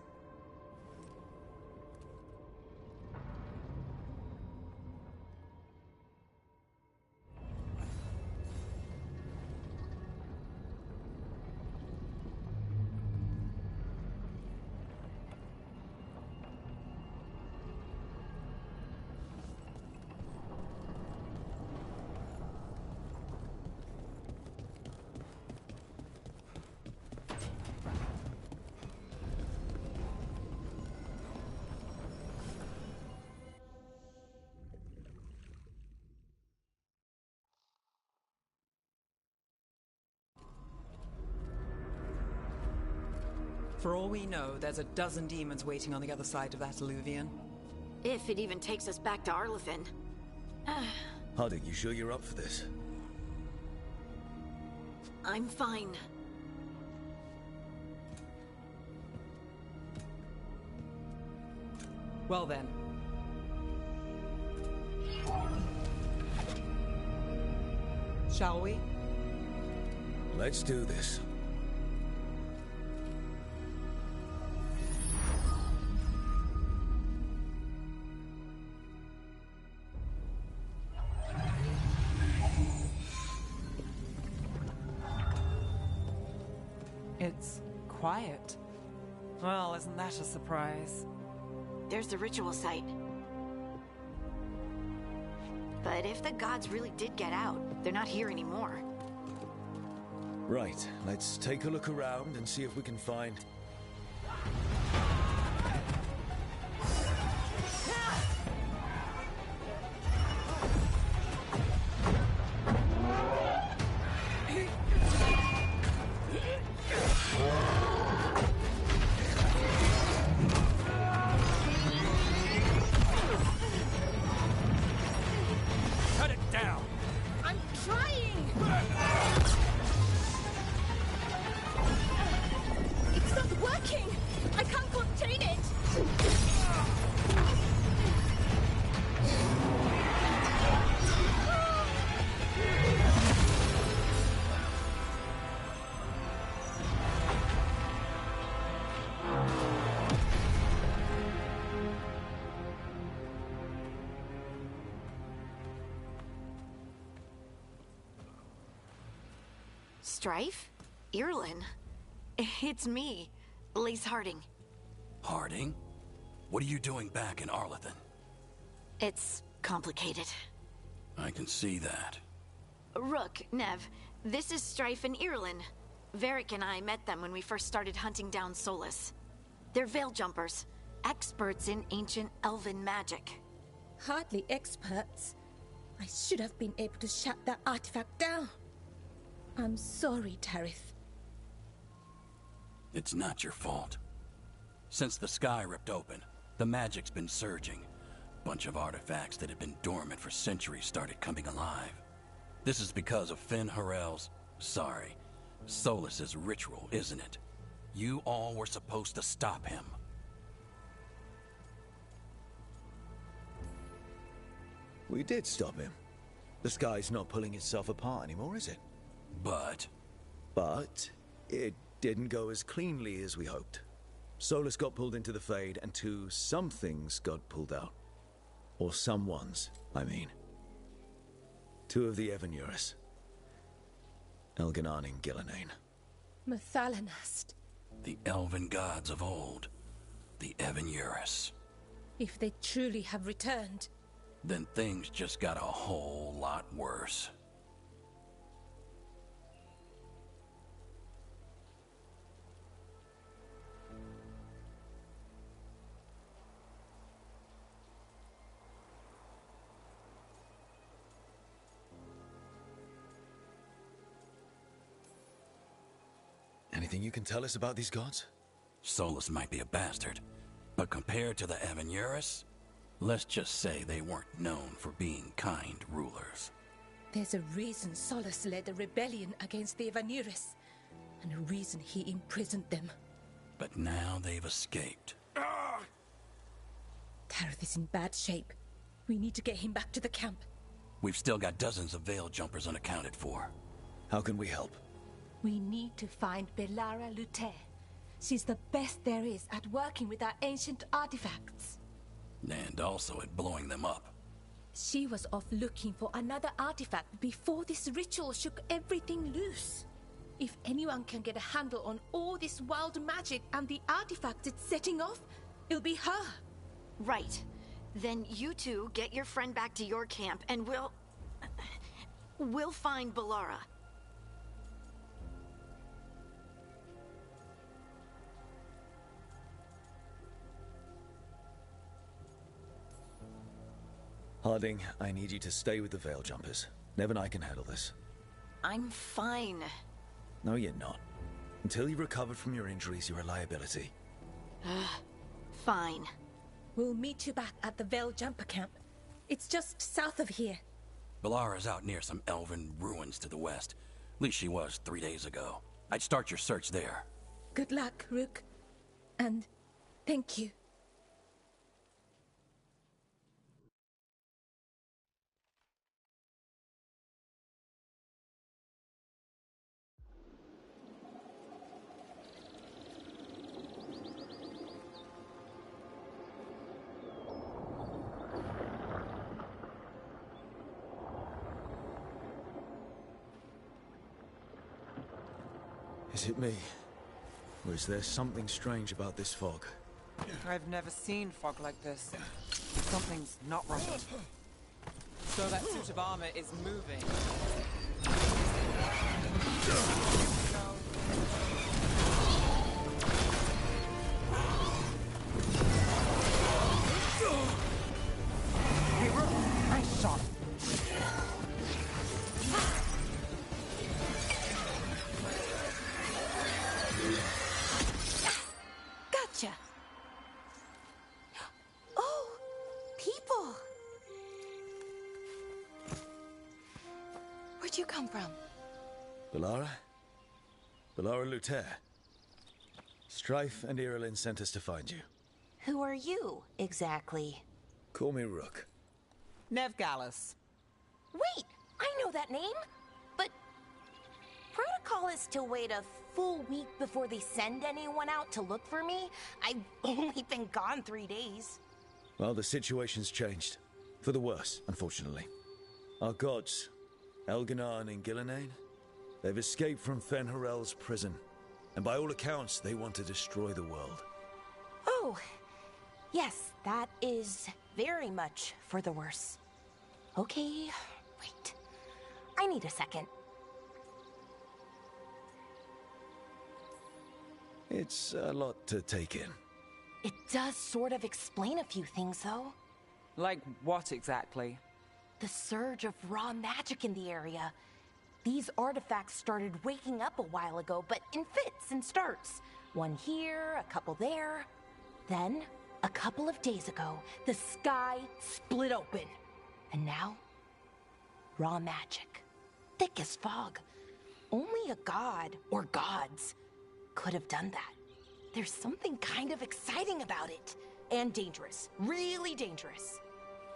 For all we know, there's a dozen demons waiting on the other side of that Illuvian. If it even takes us back to Arlefin. Harding, you sure you're up for this? I'm fine. Well then. Shall we? Let's do this. It's quiet. Well, isn't that a surprise? There's the ritual site. But if the gods really did get out, they're not here anymore. Right, let's take a look around and see if we can find... Strife? Irlin? It's me, Lace Harding. Harding? What are you doing back in Arlington? It's complicated. I can see that. Rook, Nev, this is Strife and Irlin. Varric and I met them when we first started hunting down Solus. They're veil jumpers, experts in ancient elven magic. Hardly experts. I should have been able to shut that artifact down. I'm sorry, Tarith. It's not your fault. Since the sky ripped open, the magic's been surging. Bunch of artifacts that had been dormant for centuries started coming alive. This is because of Finn Harel's... sorry, Solus's ritual, isn't it? You all were supposed to stop him. We did stop him. The sky's not pulling itself apart anymore, is it? But it didn't go as cleanly as we hoped. Solus got pulled into the Fade, and some things got pulled out. Or someone's, I mean. Two of the Evanurus. Elganan and Gillenane. Mathalanast. the elven gods of old, the Evanurus. If they truly have returned, Then things just got a whole lot worse. Anything you can tell us about these gods? Solus might be a bastard, but compared to the Evanurus, let's just say they weren't known for being kind rulers. there's a reason Solus led a rebellion against the Evanurus, and a reason he imprisoned them. But now they've escaped. Tareth is in bad shape. We need to get him back to the camp. We've still got dozens of veil jumpers unaccounted for. How can we help? We need to find Belara Luther. She's the best there is at working with our ancient artifacts. And also at blowing them up. She was off looking for another artifact before this ritual shook everything loose. If anyone can get a handle on all this wild magic and the artifacts it's setting off, it'll be her. Right. Then you two get your friend back to your camp and we'll find Belara. Harding, I need you to stay with the Veil Jumpers. Nev and I can handle this. I'm fine. No, you're not. Until you recover from your injuries, you're a liability. Fine. We'll meet you back at the Veil Jumper camp. It's just south of here. Belara's out near some elven ruins to the west. At least she was 3 days ago. I'd start your search there. Good luck, Rook. And thank you. Is it me? Or is there something strange about this fog? I've never seen fog like this. Something's not right. So that suit of armor is moving. Hey, Rook, nice shot. Gotcha. Oh, people. Where'd you come from? Belara? Belara Luther. Strife and Irilyn sent us to find you. Who are you, exactly? Call me Rook. Nev Gallus. Wait, I know that name! But protocol is to wait a full week before they send anyone out to look for me. I've only been gone 3 days. Well, the situation's changed. For the worse, unfortunately. Our gods, Elganan and Gillenane, They've escaped from Fen'Harel's prison, and by all accounts, they want to destroy the world. Oh, yes, that is very much for the worse. Okay, wait. I need a second. It's a lot to take in. It does sort of explain a few things, though. Like what exactly? The surge of raw magic in the area. These artifacts started waking up a while ago, but in fits and starts. One here, a couple there. Then, a couple of days ago, the sky split open. And now, raw magic. Thick as fog. Only a god, or gods, could have done that. There's something kind of exciting about it. And dangerous. Really dangerous.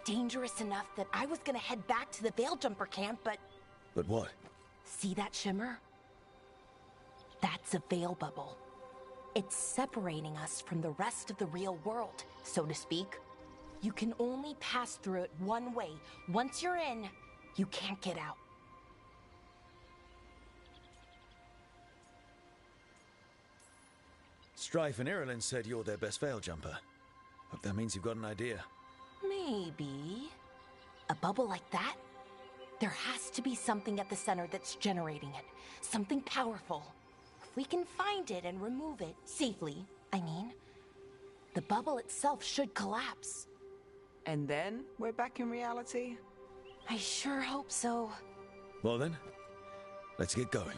Dangerous enough that I was gonna head back to the Veil Jumper camp, but... But what? See that shimmer? That's a veil bubble. It's separating us from the rest of the real world, so to speak. You can only pass through it one way. Once you're in, you can't get out. Strife and Irilyn said you're their best Veil Jumper. Hope that means you've got an idea. Maybe. A bubble like that? There has to be something at the center that's generating it. Something powerful. If we can find it and remove it, safely, I mean, the bubble itself should collapse. And then we're back in reality? I sure hope so. Well then, let's get going.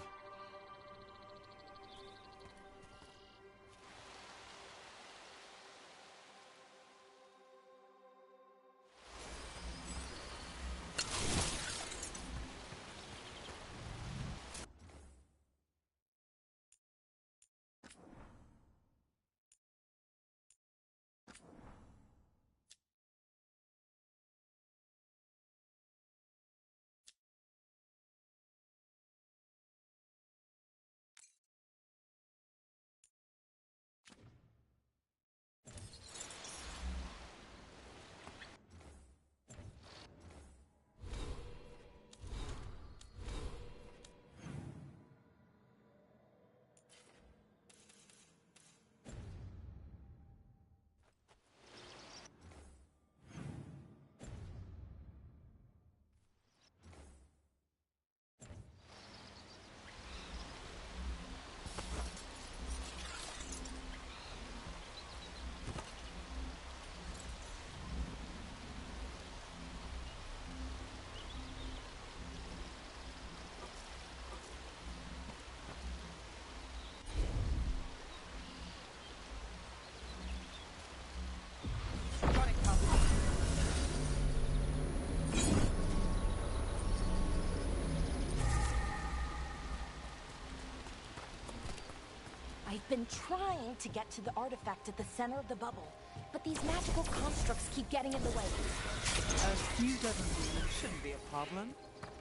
I've been trying to get to the artifact at the center of the bubble, but these magical constructs keep getting in the way. A few dozen demons shouldn't be a problem.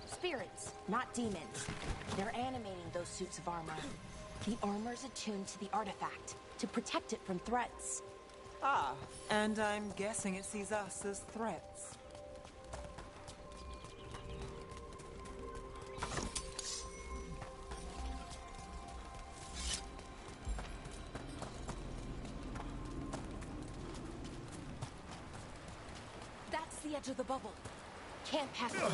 Spirits, not demons. They're animating those suits of armor. The armor's attuned to the artifact, to protect it from threats. Ah, and I'm guessing it sees us as threats. That's the edge of the bubble. Can't pass through.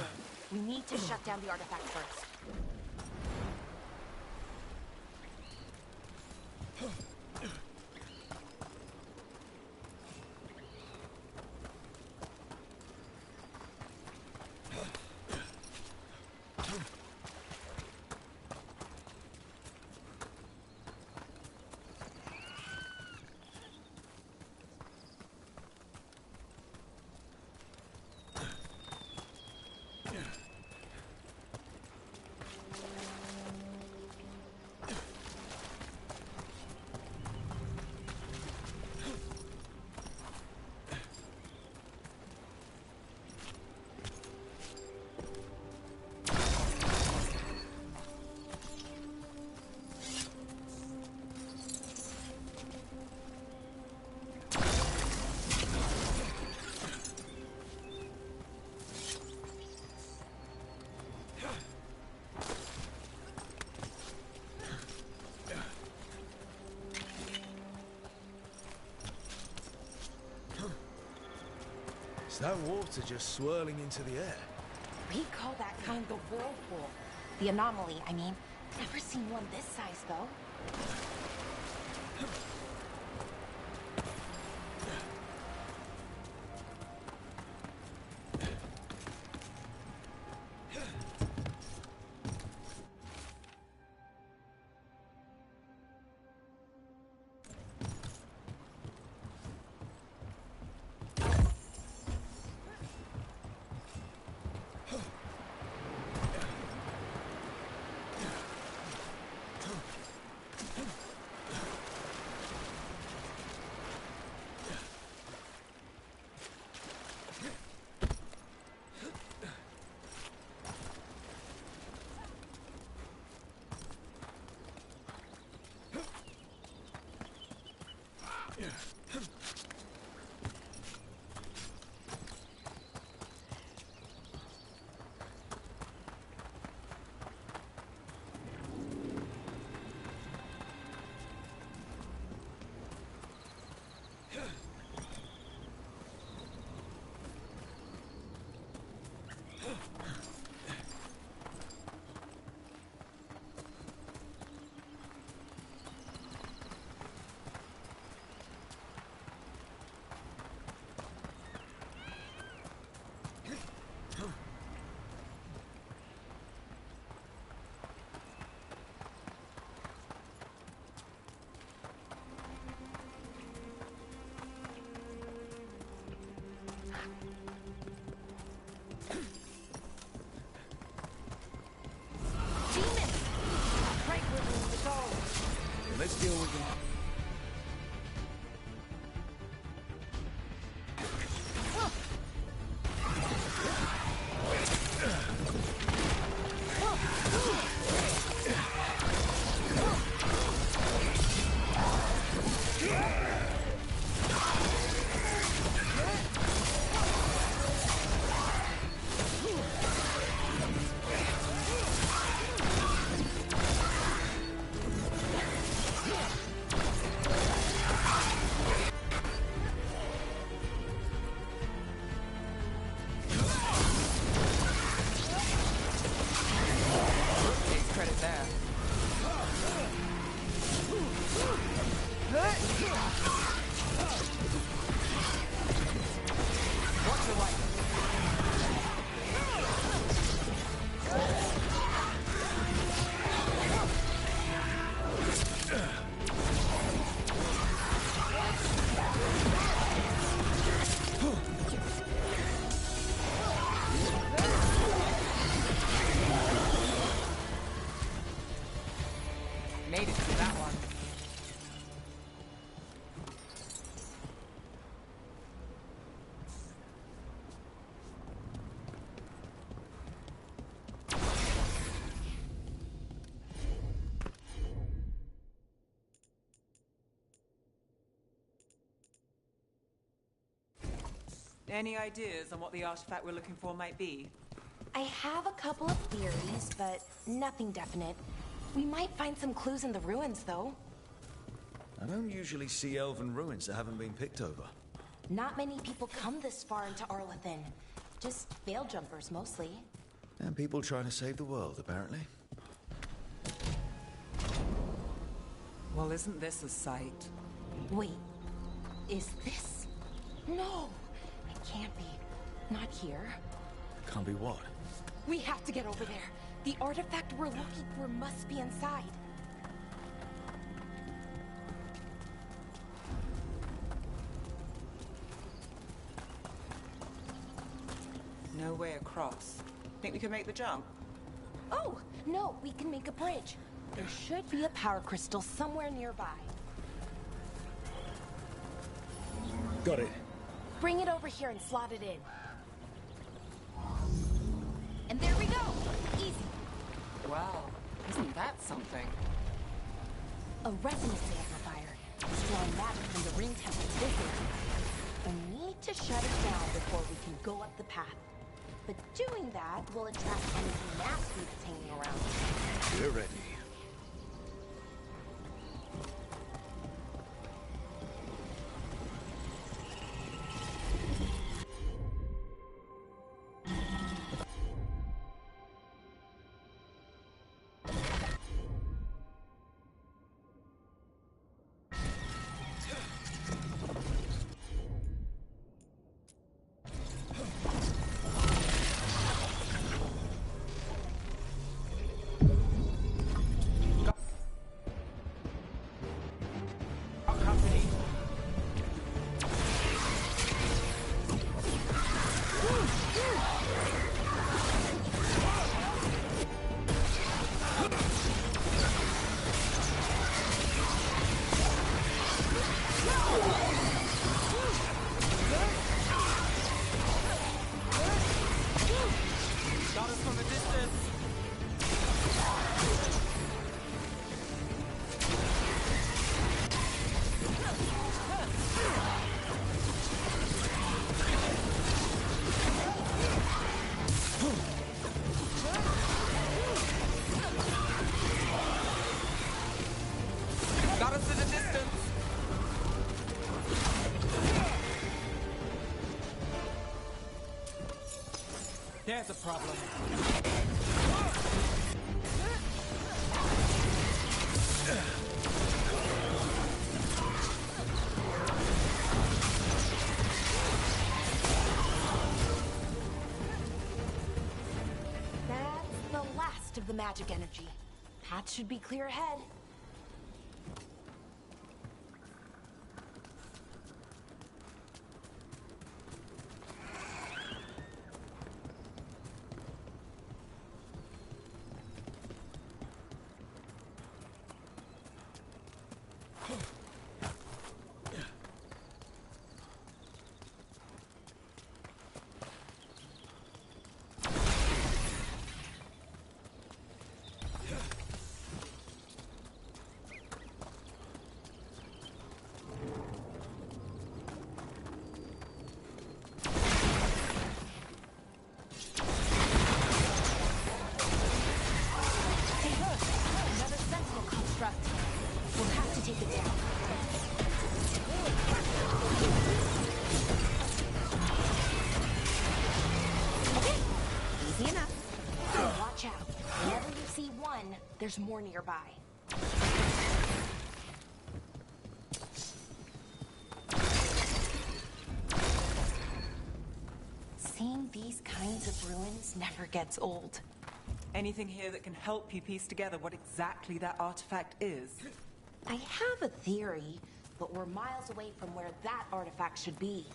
We need to shut down the artifact first. Is that water just swirling into the air? We call that kind the whirlpool. The anomaly, I mean. Never seen one this size, though. Let's deal with them. Made it through that one. Any ideas on what the artifact we're looking for might be? I have a couple of theories, but nothing definite. We might find some clues in the ruins, though. I don't usually see elven ruins that haven't been picked over. Not many people come this far into Arlathan. Just veil jumpers, mostly. And people trying to save the world, apparently. Well, isn't this a sight? Wait, is this? No, it can't be. Not here. Can't be what? We have to get over there. The artifact we're looking for must be inside. No way across. Think we could make the jump? Oh, no, we can make a bridge. There should be a power crystal somewhere nearby. Got it. Bring it over here and slot it in. And there we go! Easy. Wow, isn't that something? A resonance amplifier. Drawing magic from the ring temple to this area. We need to shut it down before we can go up the path. But doing that will attract anything nasty that's hanging around. We're ready. There's a problem. That's the last of the magic energy. Path should be clear ahead. We'll have to take it down. Okay, easy enough. So watch out. Whenever you see one, there's more nearby. Seeing these kinds of ruins never gets old. Anything here that can help you piece together what exactly that artifact is? I have a theory, but we're miles away from where that artifact should be.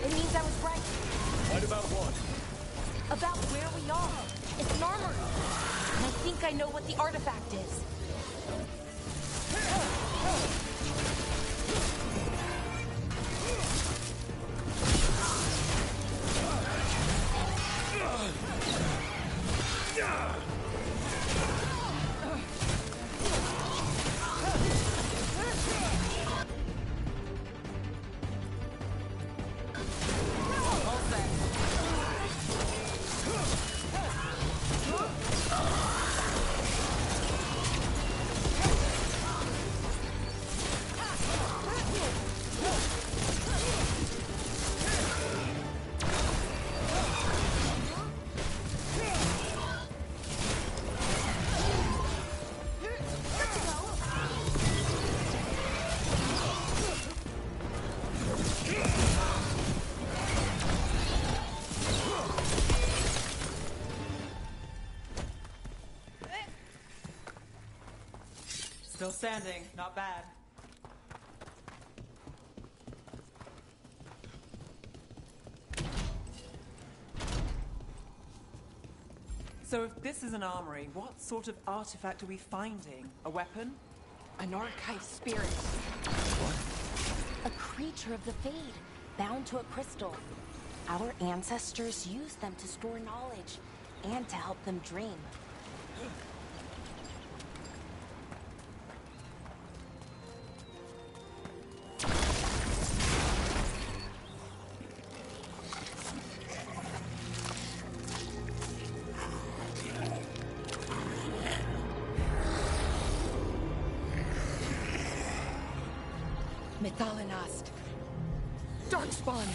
It means I was right. Right about what? About where we are. It's an armory. And I think I know what the artifact is. Still standing, not bad. So if this is an armory, what sort of artifact are we finding? A weapon? An archive spirit. A creature of the Fade, bound to a crystal. Our ancestors used them to store knowledge and to help them dream. Methalinast. Darkspawn.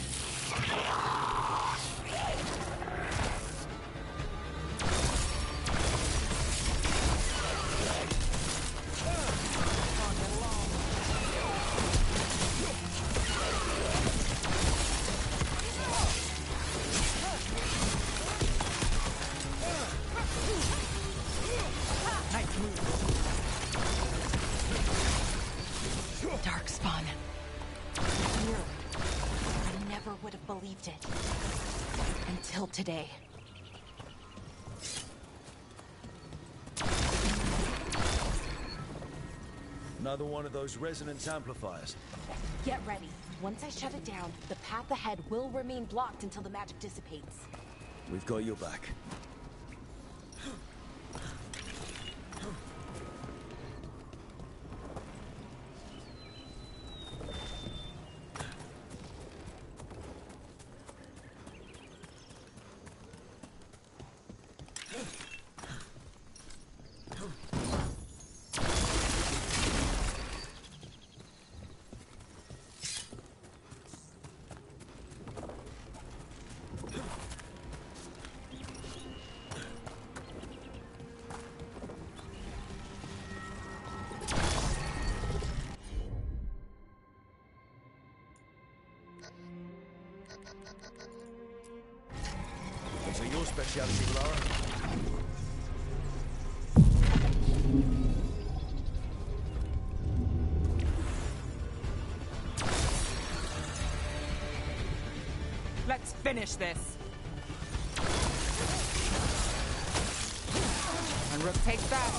would have believed it. Until today. Another one of those resonance amplifiers. Get ready. Once I shut it down, the path ahead will remain blocked until the magic dissipates. We've got your back. So your specialty, Lara? Let's finish this. And Rook takes that.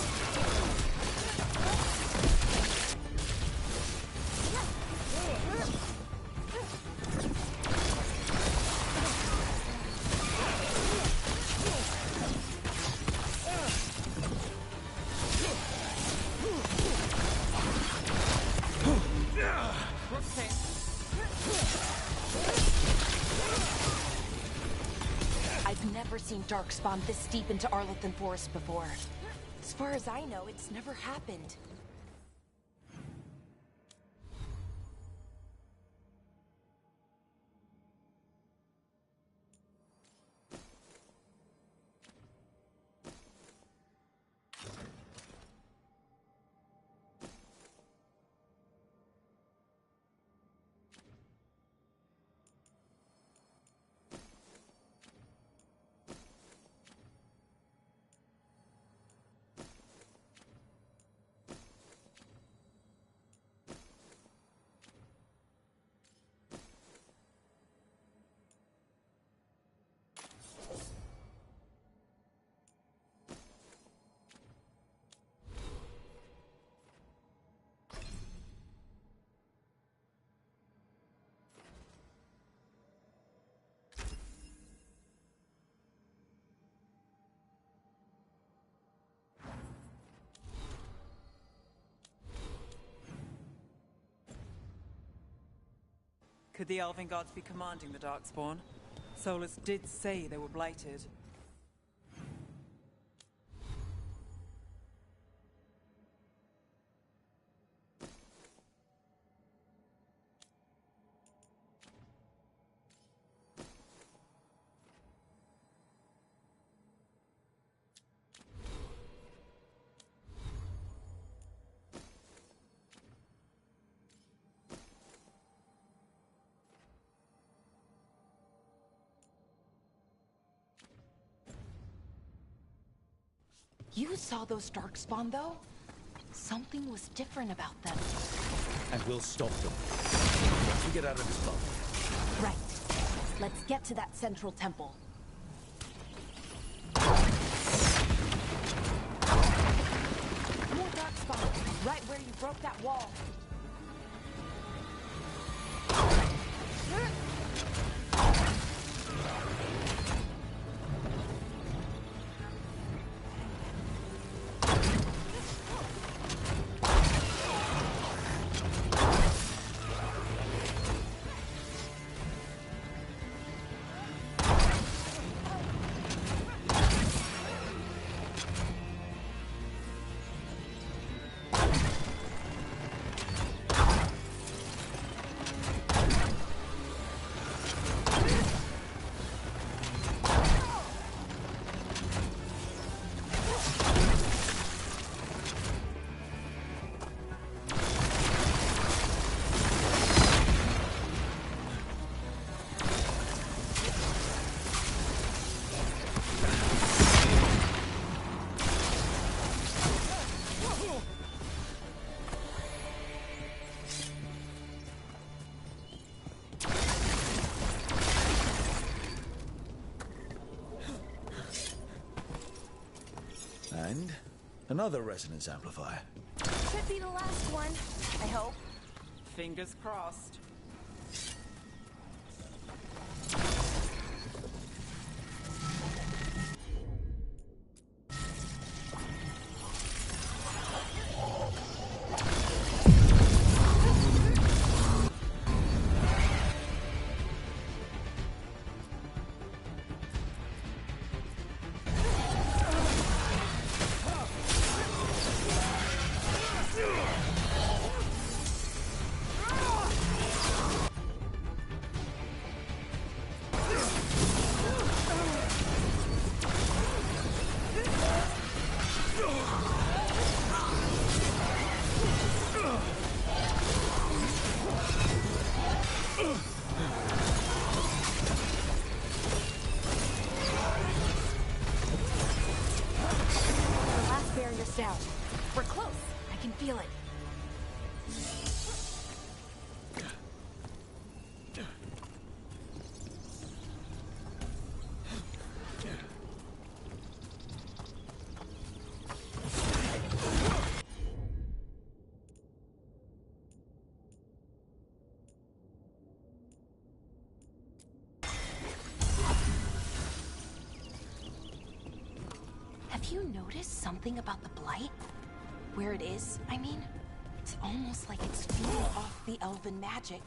I've never seen Darkspawn this deep into Arlington Forest before. As far as I know, it's never happened. Could the Elven Gods be commanding the Darkspawn? Solus did say they were blighted. You saw those Darkspawn, though? Something was different about them. And we'll stop them. Once we get out of this bubble. Right. Let's get to that central temple. More Darkspawn, right where you broke that wall. find another resonance amplifier. Should be the last one, I hope. Fingers crossed. Down. We're close. I can feel it. Have you noticed something about the Blight? Where it is, I mean? It's almost like it's feeding off the elven magic.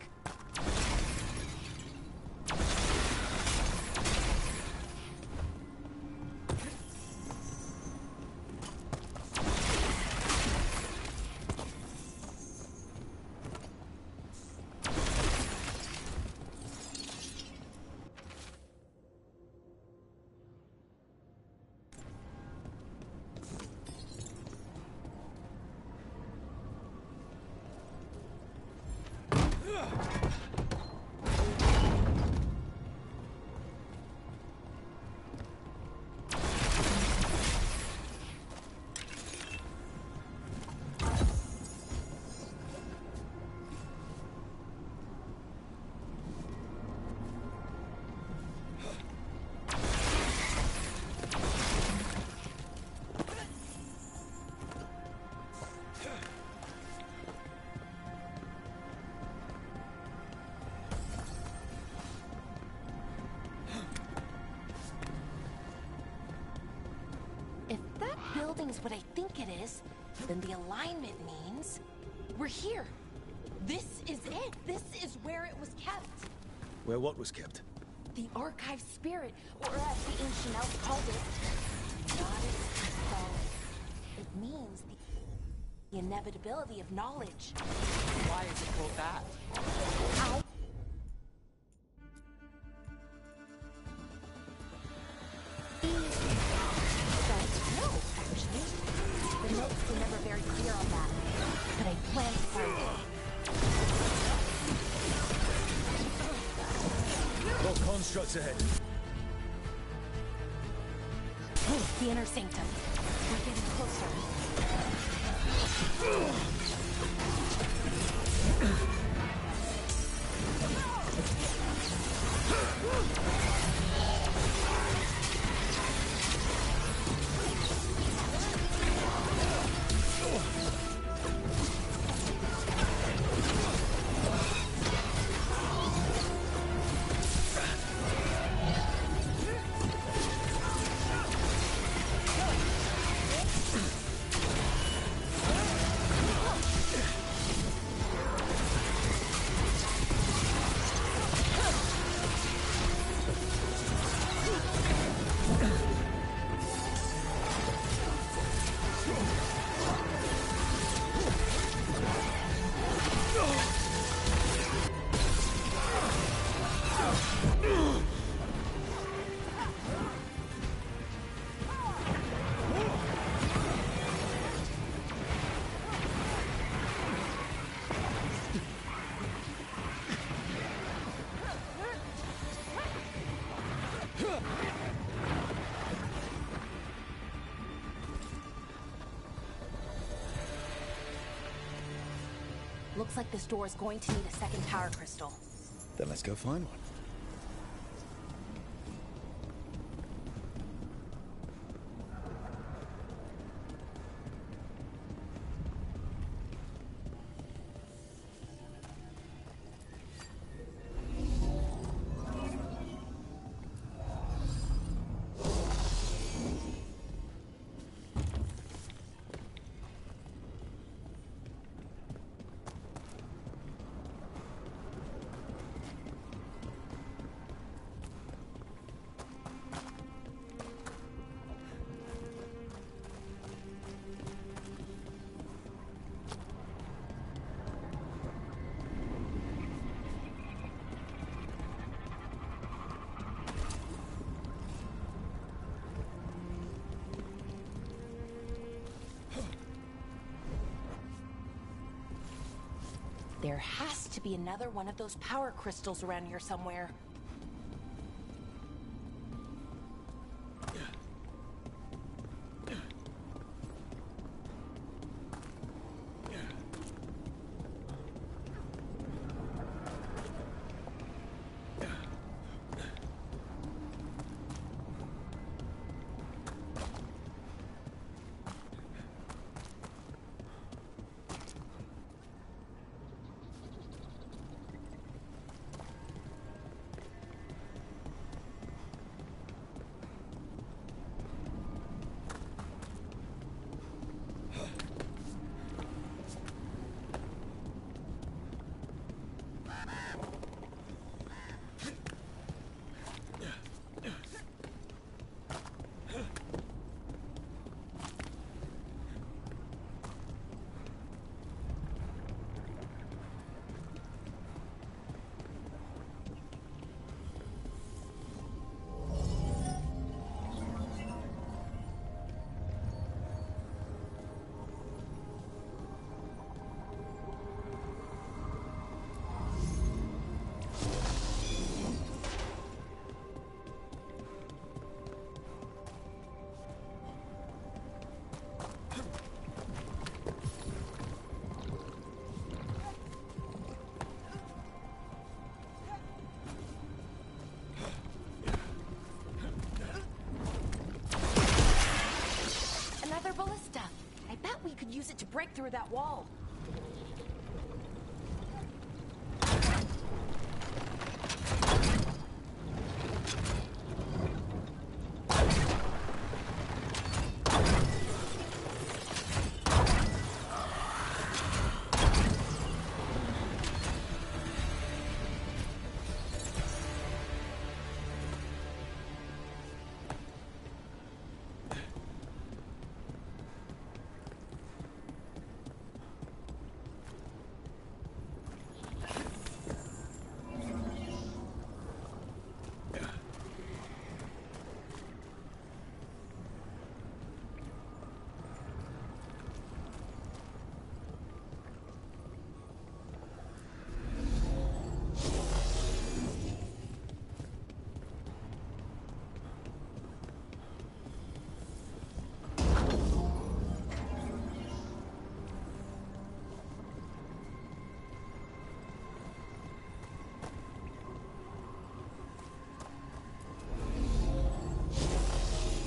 Building's what I think it is, then the alignment means we're here. This is it. This is where it was kept. Where what was kept? The archive spirit, or as the ancient elf called it, goddess fallen. It means the inevitability of knowledge. Why is it called that? How? The notes were never very clear on that, but I plan to find it. More constructs ahead. The inner sanctum. We're getting closer. Looks like this door is going to need a second power crystal. Then let's go find one. There has to be another one of those power crystals around here somewhere. Ballista. I bet we could use it to break through that wall.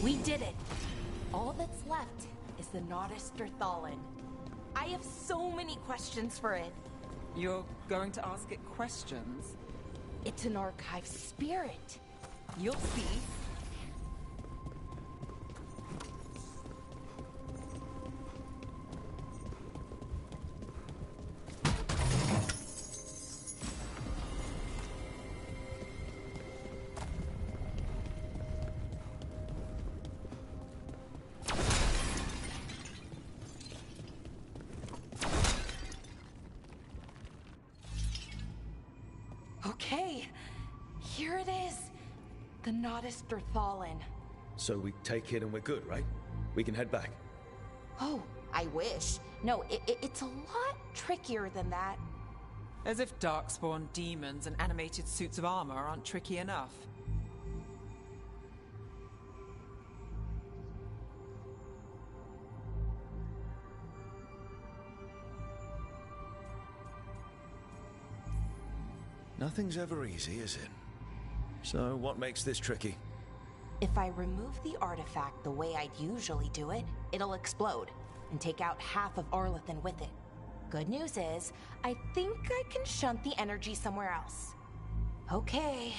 We did it! All that's left is the Nodus Thalin. I have so many questions for it. You're going to ask it questions? It's an archive spirit. You'll see. Okay, here it is. The Nodus Thalin. So we take it and we're good, right? We can head back. Oh, I wish. No, it's a lot trickier than that. As if darkspawn demons and animated suits of armor aren't tricky enough. Nothing's ever easy, is it? So what makes this tricky? If I remove the artifact the way I'd usually do it, it'll explode and take out half of Arlethan with it. Good news is, I think I can shunt the energy somewhere else. Okay,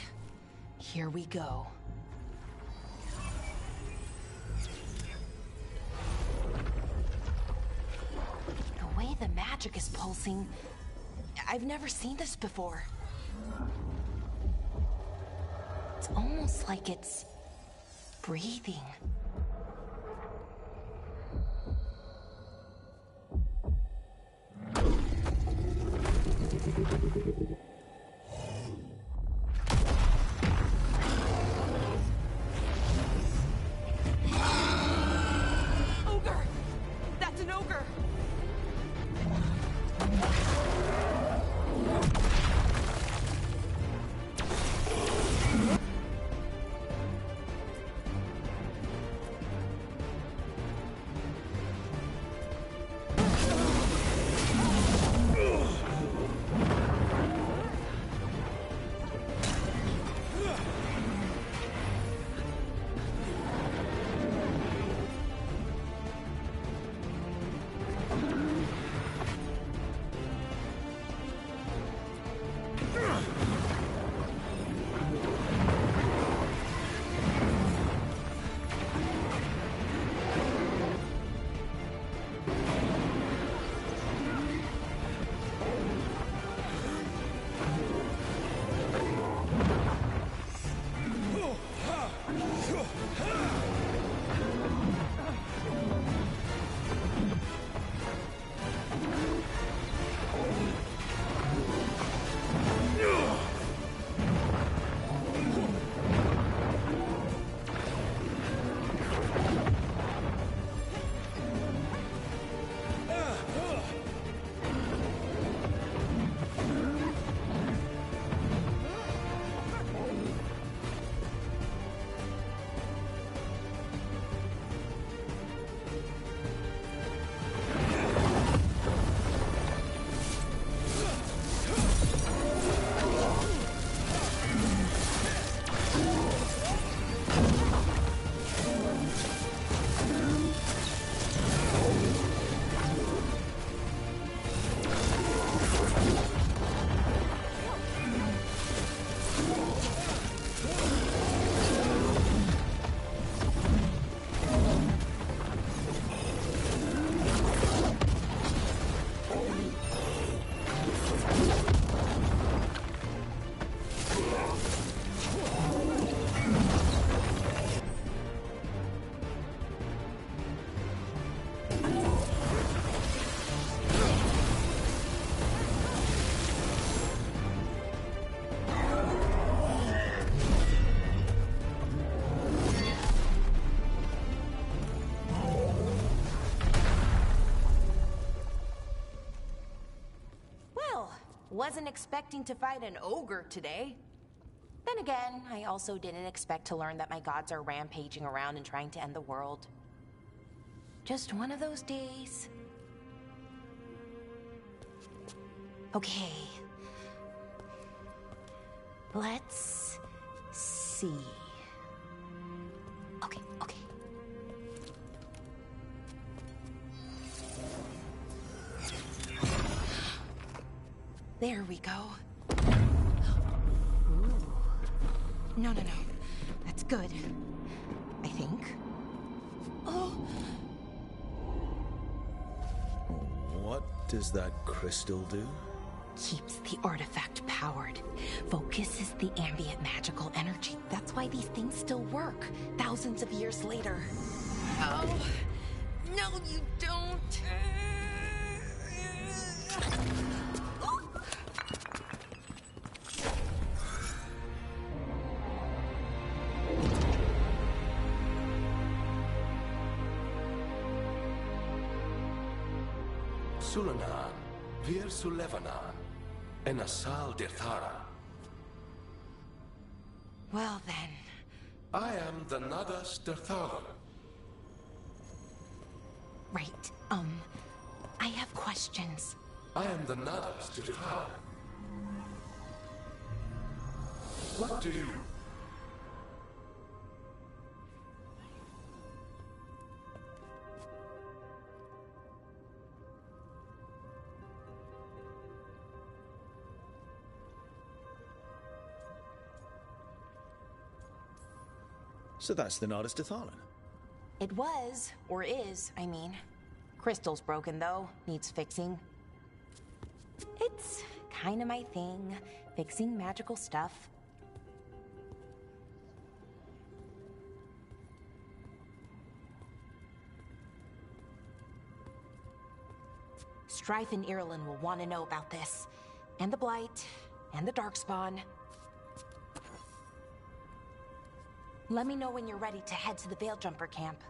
here we go. The way the magic is pulsing, I've never seen this before. It's almost like it's breathing. Ogre! That's an ogre! wasn't expecting to fight an ogre today. Then again, I also didn't expect to learn that my gods are rampaging around and trying to end the world. Just one of those days. Okay. Let's see. Okay. There we go. Ooh. No. That's good. I think. Oh. What does that crystal do? Keeps the artifact powered. Focuses the ambient magical energy. That's why these things still work, thousands of years later. Oh. No, you don't. Sulanan, Vir Sulevanan, and Asal Dirthara. Well then. I am the Nadas Dirthalan. Right, I have questions. I am the Nadas Dirthalan. What do you... So that's the Nardis Dathalan. It was, or is, I mean. Crystal's broken, though. Needs fixing. It's kinda my thing, fixing magical stuff. Strife and Irulan will want to know about this. And the Blight, and the Darkspawn. Let me know when you're ready to head to the Veil Jumper camp.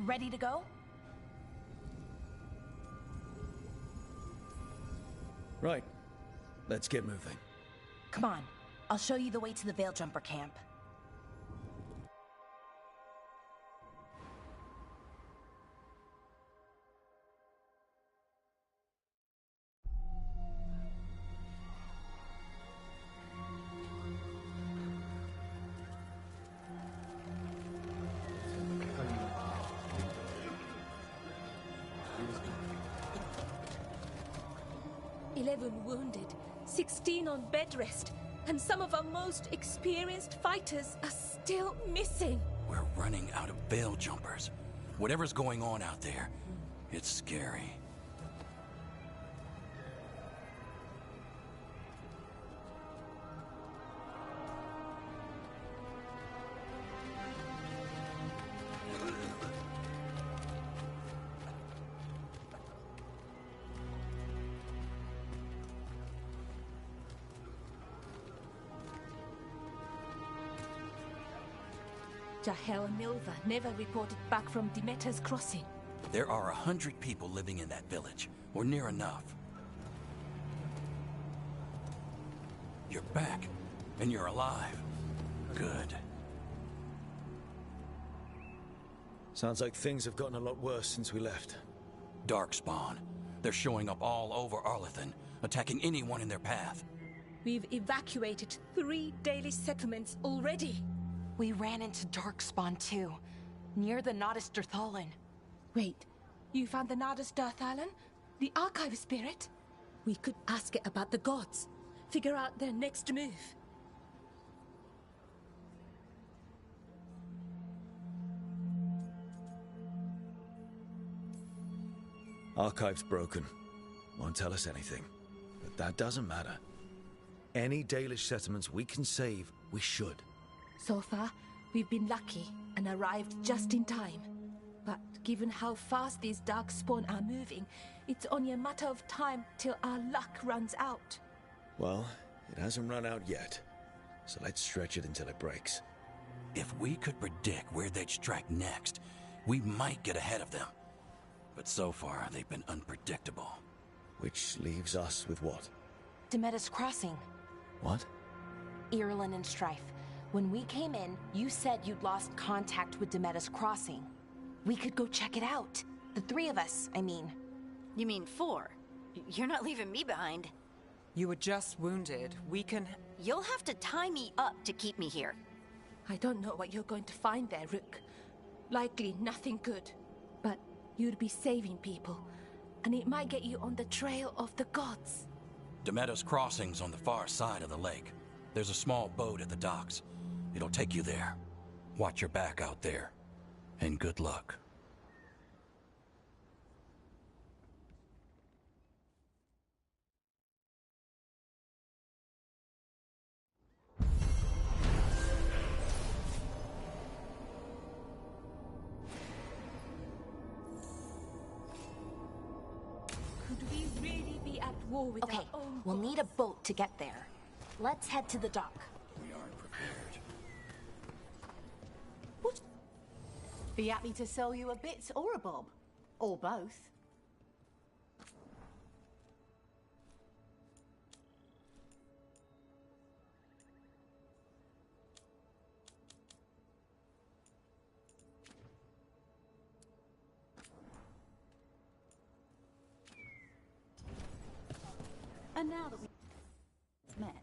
Ready to go? Right. Let's get moving. Come on. I'll show you the way to the Veil Jumper camp. Wounded, 16 on bed rest, and some of our most experienced fighters are still missing. We're running out of Veil Jumpers. Whatever's going on out there, it's scary. Jahel and Milva never reported back from Demeter's crossing. There are 100 people living in that village, or near enough. You're back, and you're alive. Good. Sounds like things have gotten a lot worse since we left. Darkspawn. They're showing up all over Arlethan, attacking anyone in their path. We've evacuated 3 daily settlements already. We ran into Darkspawn too, near the Nodus Dirthalan. Wait, you found the Nodus Dirthalan? The archive spirit? We could ask it about the gods. Figure out their next move. Archive's broken. Won't tell us anything. But that doesn't matter. Any Dalish settlements we can save, we should. So far, we've been lucky and arrived just in time. But given how fast these Darkspawn are moving, it's only a matter of time till our luck runs out. Well, it hasn't run out yet. So let's stretch it until it breaks. If we could predict where they'd strike next, we might get ahead of them. But so far, they've been unpredictable. Which leaves us with what? Demeter's crossing. What? Irulan and Strife. When we came in, you said you'd lost contact with Demeter's crossing. We could go check it out. The 3 of us, I mean. You mean 4? You're not leaving me behind. You were just wounded. We can... You'll have to tie me up to keep me here. I don't know what you're going to find there, Rook. Likely nothing good. But you'd be saving people, and it might get you on the trail of the gods. Demeter's crossing's on the far side of the lake. There's a small boat at the docks. It'll take you there. Watch your back out there. And good luck. Could we really be at war with Okay, our own we'll gods? need a boat to get there. Let's head to the dock. We aren't prepared. Be happy to sell you a bit or a bob. Or both. And now that we've met,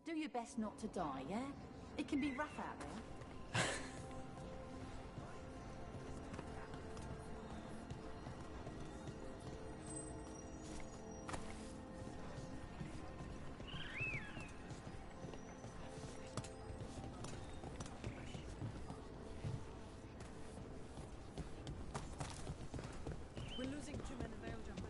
do your best not to die, yeah? It can be rough out there. We're losing too many veil jumpers.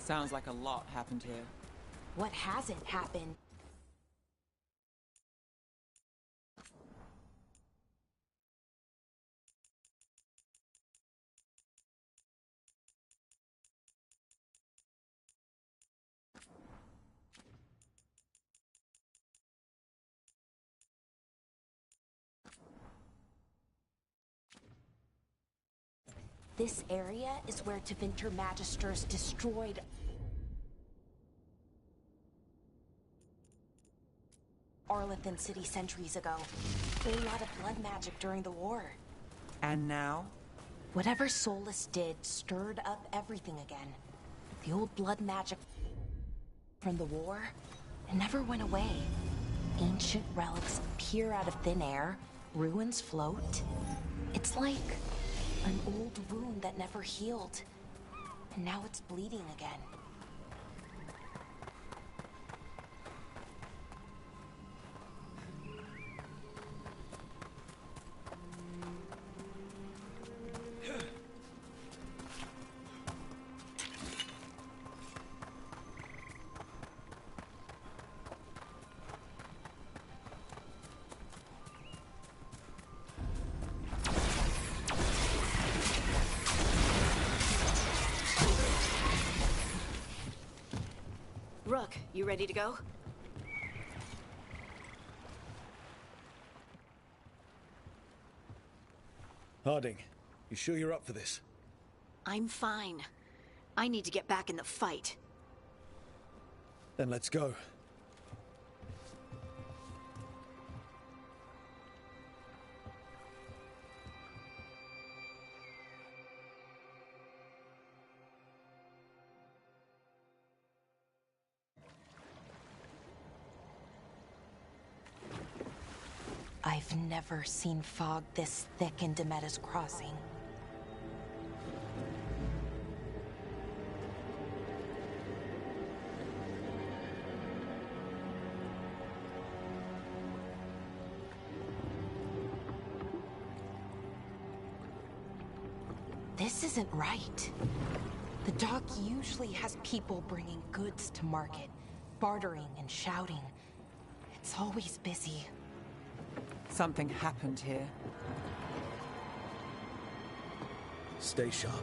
Sounds like a lot happened here. What hasn't happened? This area is where Tevinter Magisters destroyed Arlathan City centuries ago. A lot of blood magic during the war. And now? Whatever Solus did stirred up everything again. The old blood magic from the war, it never went away. Ancient relics appear out of thin air, ruins float. It's like an old wound that never healed. And now it's bleeding again. Rook, you ready to go? Harding, you sure you're up for this? I'm fine. I need to get back in the fight. Then let's go. I've never seen fog this thick in Demetta's Crossing. This isn't right. The dock usually has people bringing goods to market, bartering and shouting. It's always busy. Something happened here. Stay sharp.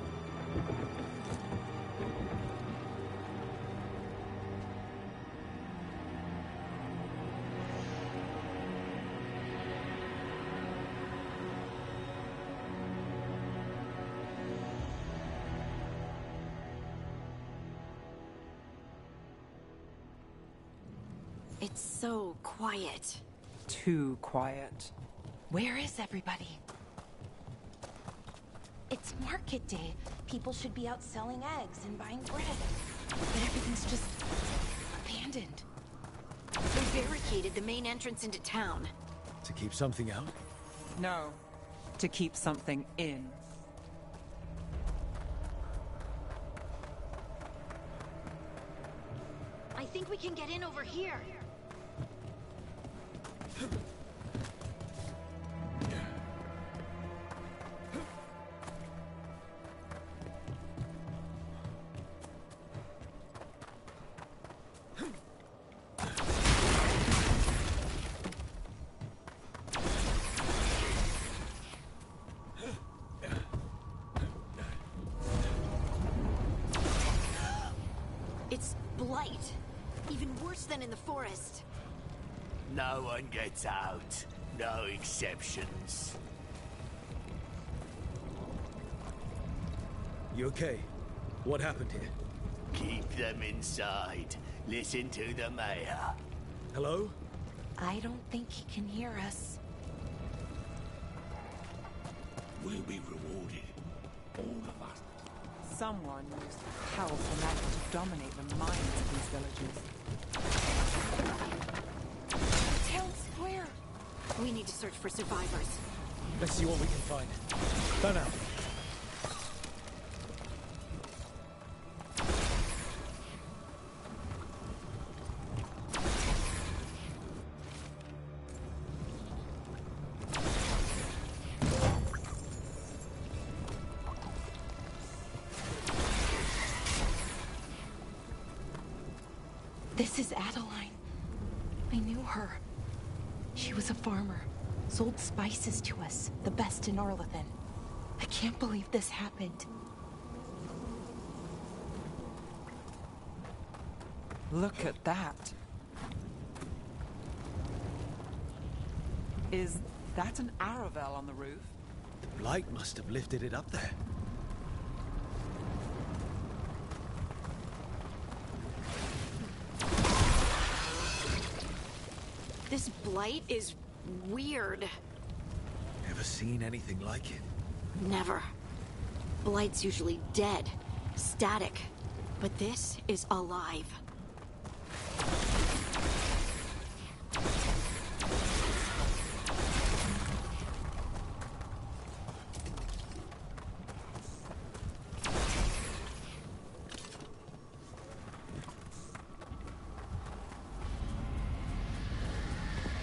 It's so quiet. Too quiet. Where is everybody? It's market day. People should be out selling eggs and buying bread. But everything's just abandoned. They barricaded the main entrance into town. To keep something out? No. To keep something in. I think we can get in over here. It's blight. Even worse than in the forest. No one gets out. No exceptions. You okay? What happened here? Keep them inside. Listen to the mayor. Hello? I don't think he can hear us. We'll be rewarded. All of us. Someone used powerful magic to dominate the minds of these villages. Town square! We need to search for survivors. Let's see what we can find. Go now. This is Adeline. I knew her. She was a farmer, sold spices to us, the best in Arlathan. I can't believe this happened. Look at that. Is that an Aravel on the roof? The Blight must have lifted it up there. This blight is weird. Ever seen anything like it? Never. Blight's usually dead, static. But this is alive.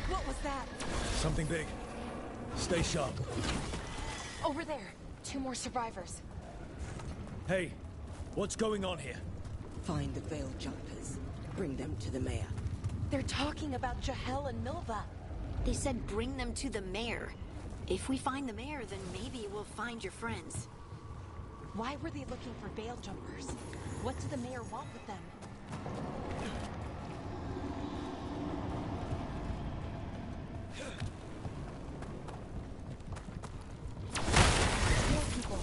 What was that? Something big. Stay sharp. Over there. 2 more survivors. Hey, what's going on here? Find the veil jumpers. Bring them to the mayor. They're talking about Jahel and Milva. They said bring them to the mayor. If we find the mayor, then maybe we'll find your friends. Why were they looking for veil jumpers? What did the mayor want with them? More people.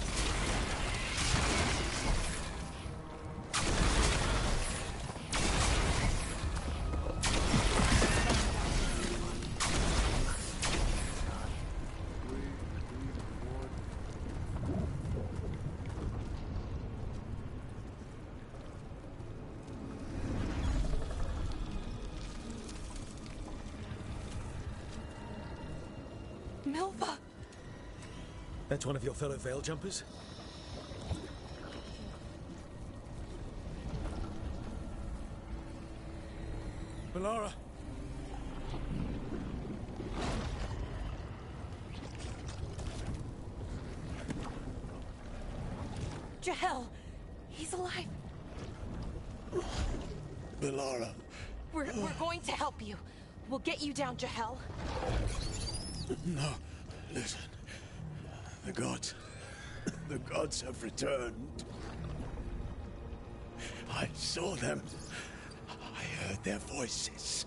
Milva! That's one of your fellow veil jumpers? Balara! Jahel! He's alive! Balara. We're going to help you. We'll get you down, Jahel. No, listen. The gods have returned. I saw them. I heard their voices.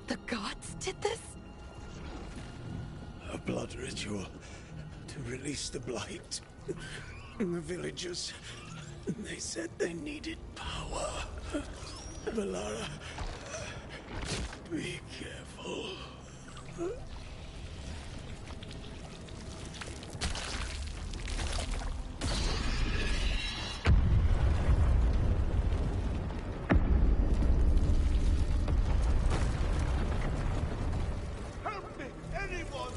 The gods did this? A blood ritual to release the blight. The villagers, they said they needed power. Balara, be careful. Help me, anyone!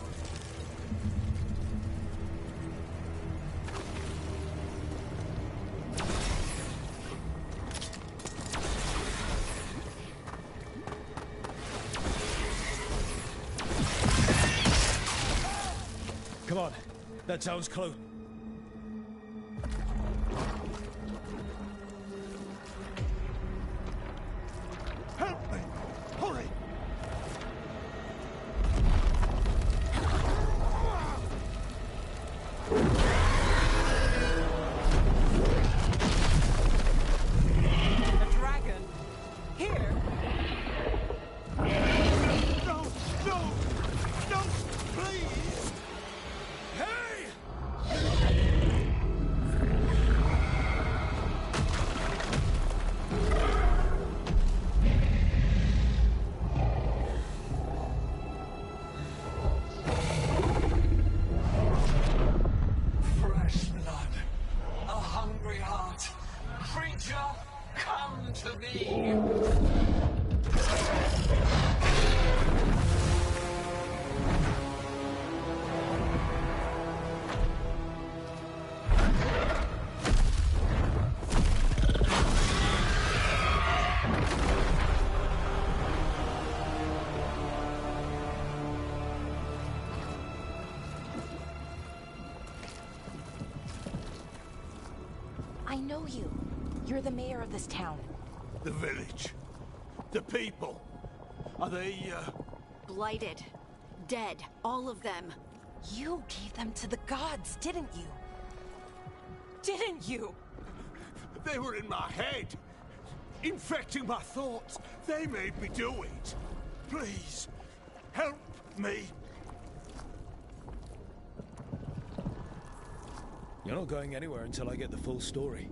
Come on. That sounds close. Help me! Hurry! A dragon? Here? No! No! No! Please! Hey! Fresh blood, a hungry heart. Creature, come to me. I know you. You're the mayor of this town. The village. The people. Are they, Blighted. Dead. All of them. You gave them to the gods, didn't you? Didn't you? They were in my head. Infecting my thoughts. They made me do it. Please, help me. You're not going anywhere until I get the full story.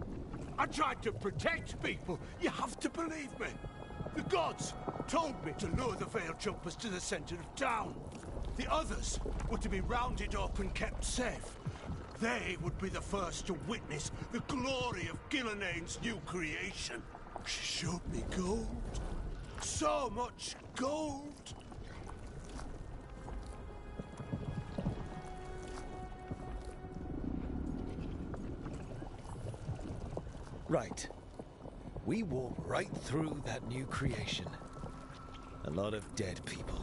I tried to protect people. You have to believe me. The gods told me to lure the Veil Jumpers to the center of town. The others were to be rounded up and kept safe. They would be the first to witness the glory of Gillenane's new creation. She showed me gold. So much gold. Right. We walk right through that new creation. A lot of dead people.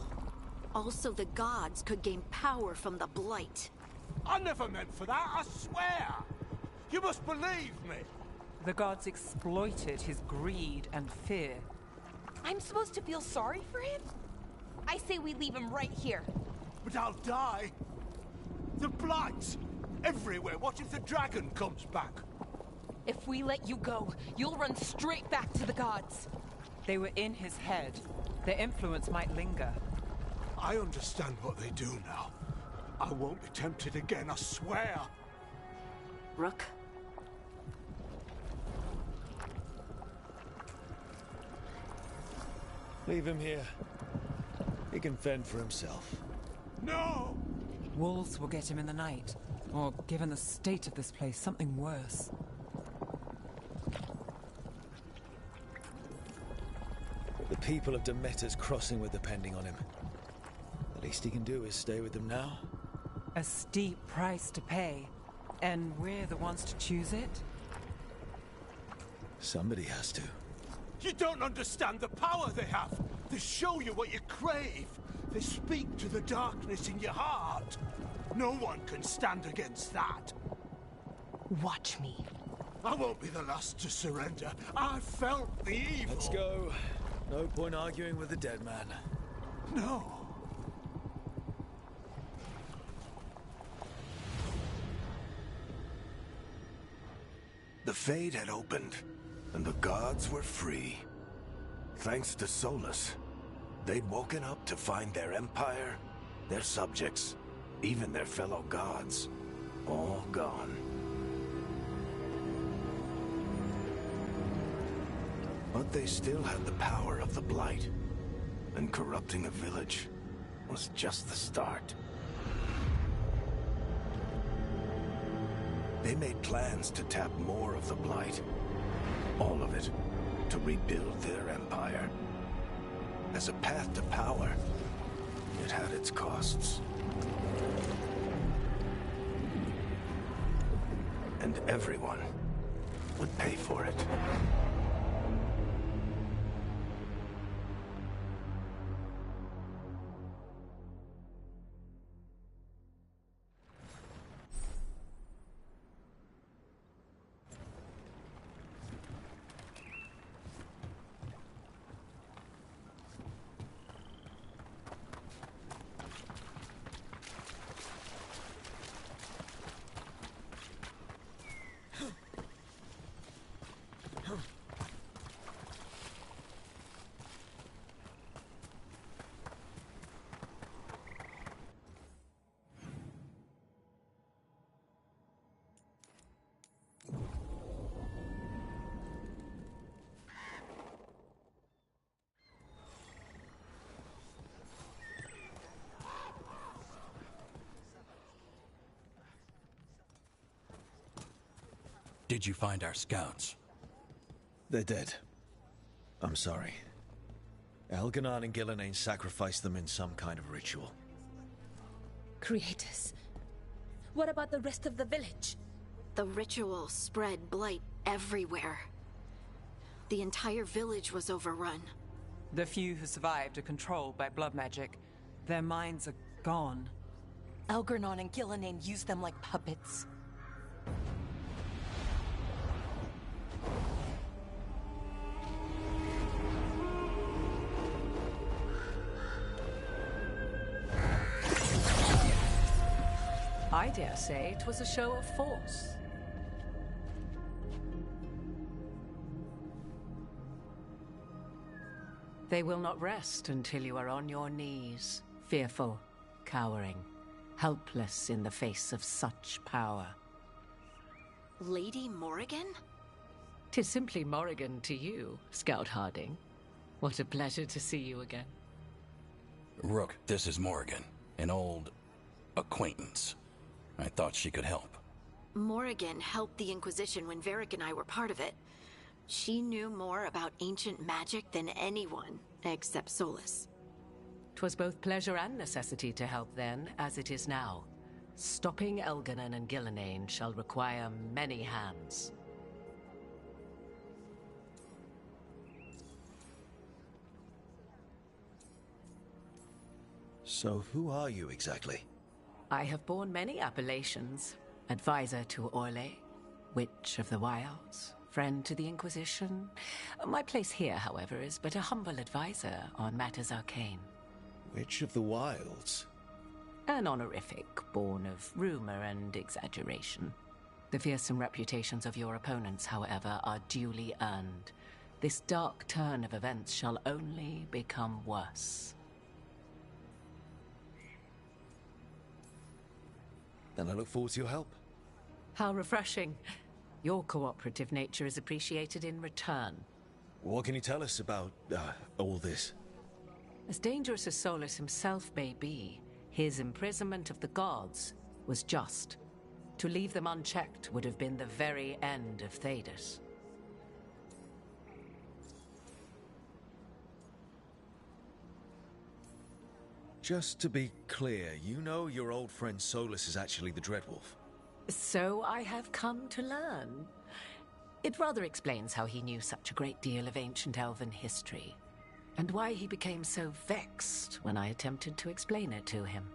Also, the gods could gain power from the Blight. I never meant for that, I swear! You must believe me! The gods exploited his greed and fear. I'm supposed to feel sorry for him? I say we leave him right here. But I'll die. The Blights! Everywhere. What if the dragon comes back? If we let you go, you'll run straight back to the gods. They were in his head. Their influence might linger. I understand what they do now. I won't be tempted again, I swear. Rook? Leave him here. He can fend for himself. No! Wolves will get him in the night. Or, given the state of this place, something worse. The people of Demeter's Crossing were depending on him. The least he can do is stay with them now. A steep price to pay. And we're the ones to choose it? Somebody has to. You don't understand the power they have. They show you what you crave. They speak to the darkness in your heart. No one can stand against that. Watch me. I won't be the last to surrender. I felt the evil. Let's go. No point arguing with the dead man. No. The Fade had opened, and the gods were free. Thanks to Solus, they'd woken up to find their empire, their subjects, even their fellow gods, all gone. But they still had the power of the Blight, and corrupting a village was just the start. They made plans to tap more of the Blight, all of it, to rebuild their empire. As a path to power, it had its costs. And everyone would pay for it. Did you find our scouts? They're dead. I'm sorry. Elganon and Gillenane sacrificed them in some kind of ritual. Creators. What about the rest of the village? The ritual spread blight everywhere. The entire village was overrun. The few who survived are controlled by blood magic. Their minds are gone. Elganon and Gillenane used them like puppets. I dare say it was a show of force. They will not rest until you are on your knees, fearful, cowering, helpless in the face of such power. Lady Morrigan? 'Tis simply Morrigan to you, Scout Harding. What a pleasure to see you again. Rook, this is Morrigan, an old acquaintance. I thought she could help. Morrigan helped the Inquisition when Varric and I were part of it. She knew more about ancient magic than anyone, except Solus. 'Twas both pleasure and necessity to help then, as it is now. Stopping Elganon and Gillenane shall require many hands. So who are you exactly? I have borne many appellations. Advisor to Orlais, Witch of the Wilds, friend to the Inquisition. My place here, however, is but a humble advisor on matters arcane. Witch of the Wilds? An honorific born of rumor and exaggeration. The fearsome reputations of your opponents, however, are duly earned. This dark turn of events shall only become worse. Then I look forward to your help. How refreshing. Your cooperative nature is appreciated in return. What can you tell us about, all this? As dangerous as Solus himself may be, his imprisonment of the gods was just. To leave them unchecked would have been the very end of Thedas. Just to be clear, you know your old friend Solus is actually the Dreadwolf. So I have come to learn. It rather explains how he knew such a great deal of ancient elven history, and why he became so vexed when I attempted to explain it to him.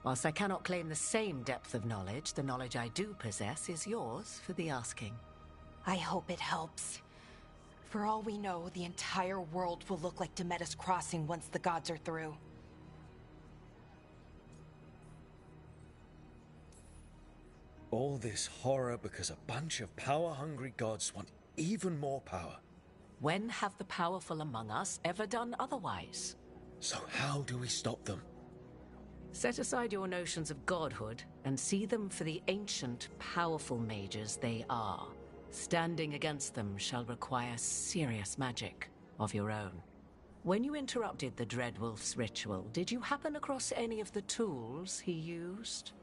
Whilst I cannot claim the same depth of knowledge, the knowledge I do possess is yours for the asking. I hope it helps. For all we know, the entire world will look like Demetus Crossing once the gods are through. All this horror because a bunch of power-hungry gods want even more power. When have the powerful among us ever done otherwise? So how do we stop them? Set aside your notions of godhood and see them for the ancient, powerful mages they are. Standing against them shall require serious magic of your own. When you interrupted the Dreadwolf's ritual, did you happen across any of the tools he used?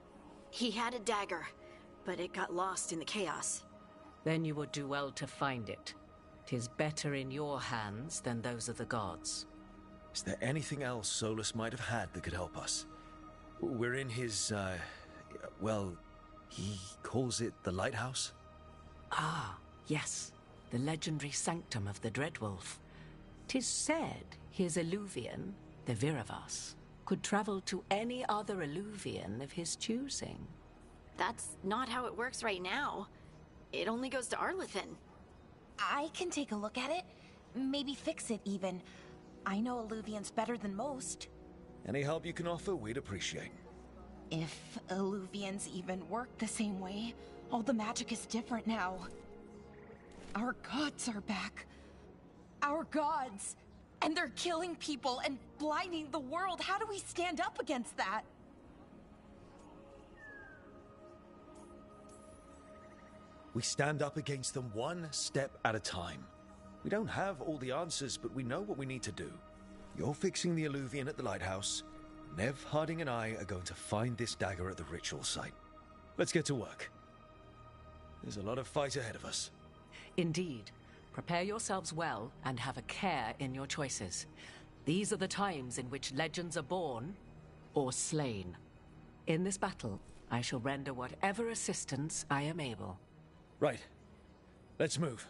He had a dagger, but it got lost in the chaos. Then you would do well to find it. 'Tis better in your hands than those of the gods. Is there anything else Solus might have had that could help us? We're in his, well, he calls it the lighthouse? Ah, yes. The legendary sanctum of the Dreadwolf. 'Tis said his Illuvian, the Viravas, could travel to any other Illuvian of his choosing. That's not how it works right now. It only goes to Arlethan. I can take a look at it. Maybe fix it, even. I know Illuvians better than most. Any help you can offer, we'd appreciate. If Illuvians even work the same way, all the magic is different now. Our gods are back. Our gods! And they're killing people and blinding the world. How do we stand up against that? We stand up against them one step at a time. We don't have all the answers, but we know what we need to do. You're fixing the Illuvian at the lighthouse. Nev, Harding, and I are going to find this dagger at the ritual site. Let's get to work. There's a lot of fight ahead of us. Indeed. Prepare yourselves well and have a care in your choices. These are the times in which legends are born or slain. In this battle, I shall render whatever assistance I am able. Right. Let's move.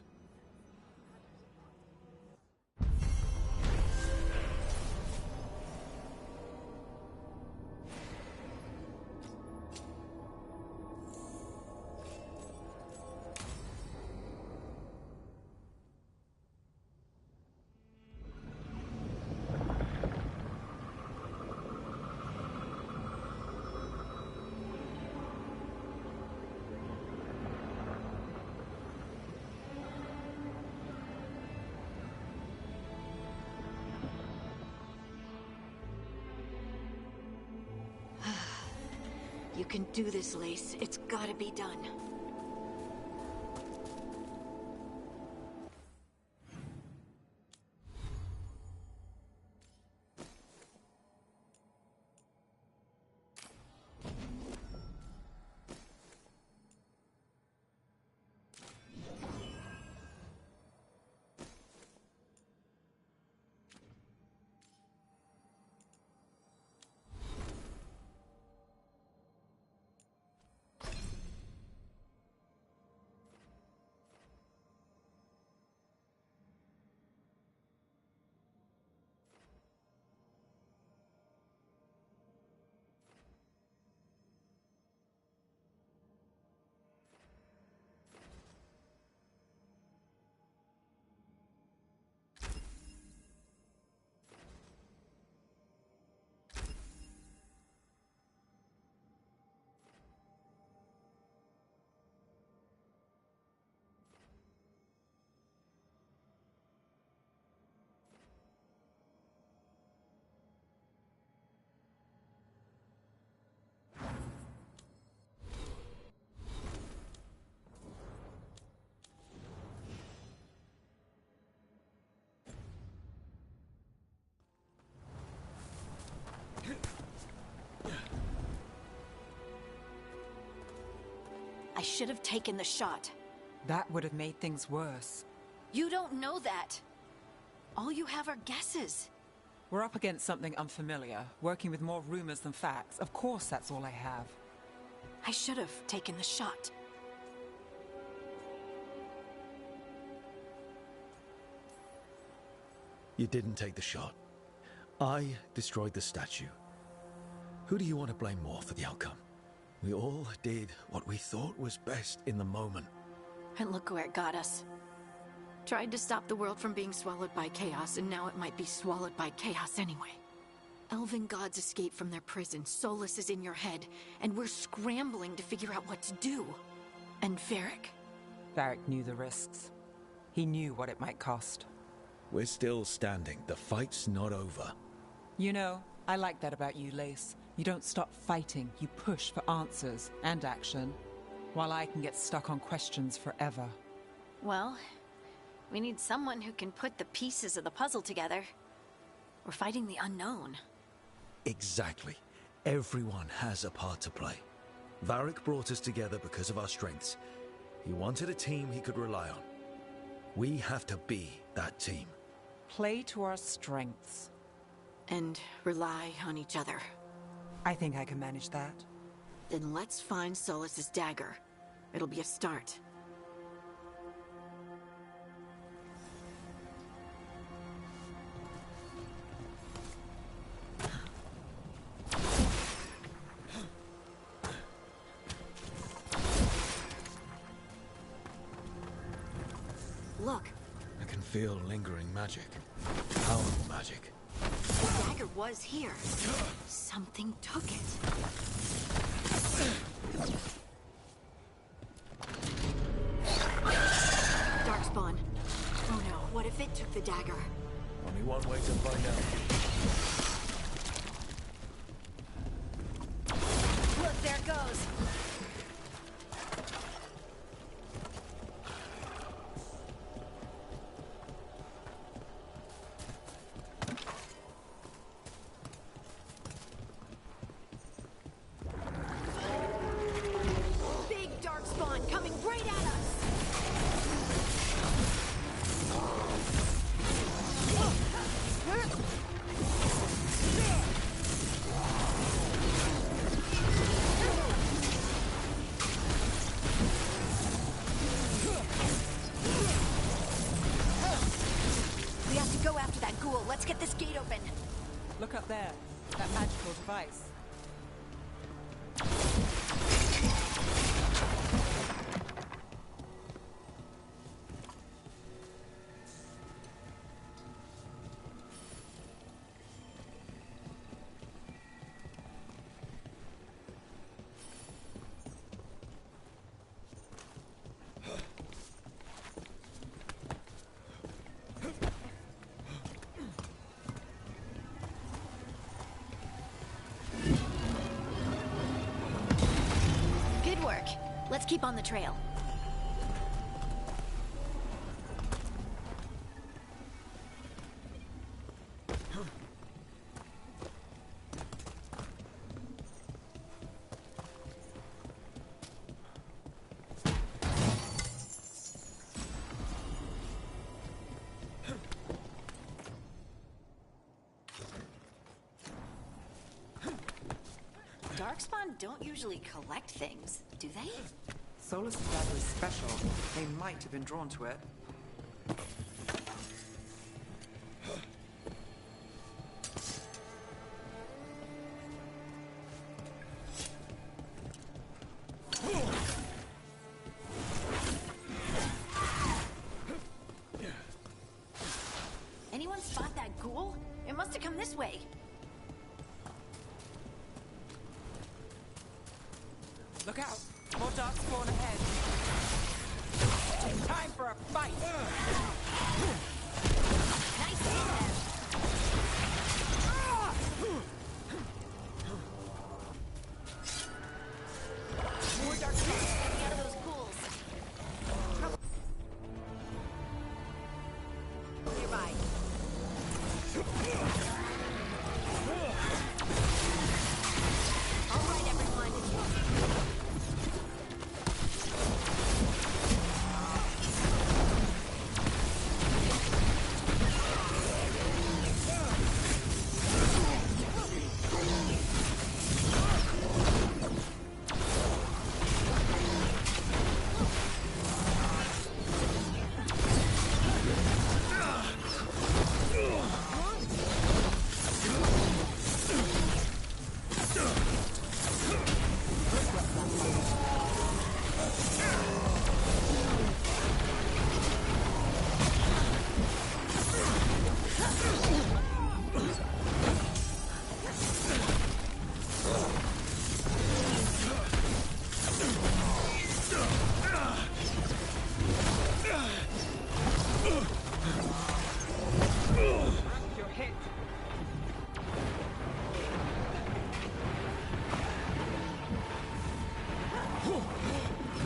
can do this, Lace. It's gotta be done. I should have taken the shot. That would have made things worse. You don't know that. All you have are guesses. We're up against something unfamiliar, working with more rumors than facts. Of course that's all I have. I should have taken the shot. You didn't take the shot. I destroyed the statue. Who do you want to blame more for the outcome? We all did what we thought was best in the moment. And look where it got us. Tried to stop the world from being swallowed by chaos, and now it might be swallowed by chaos anyway. Elven gods escaped from their prison, Solus is in your head, and we're scrambling to figure out what to do. And Varric? Varric knew the risks. He knew what it might cost. We're still standing. The fight's not over. You know, I like that about you, Lace. You don't stop fighting, you push for answers and action, while I can get stuck on questions forever. Well, we need someone who can put the pieces of the puzzle together. We're fighting the unknown. Exactly. Everyone has a part to play. Varric brought us together because of our strengths. He wanted a team he could rely on. We have to be that team. Play to our strengths. And rely on each other. I think I can manage that. Then let's find Solus's dagger. It'll be a start. Look. I can feel lingering magic. Powerful magic. The dagger was here. Something took it. Darkspawn. Oh no, what if it took the dagger? Only one way to find out. Look, there it goes. Let's get this gate open. Look up there. That magical device. Let's keep on the trail. Darkspawn don't usually collect things, do they? Solus' dagger is special. They might have been drawn to it. Anyone spot that ghoul? It must have come this way. Look out! More dark spawn ahead. Time for a fight! Nice hit. More dark spawn coming out of those ghouls. Nearby. All right, everyone. You're hit.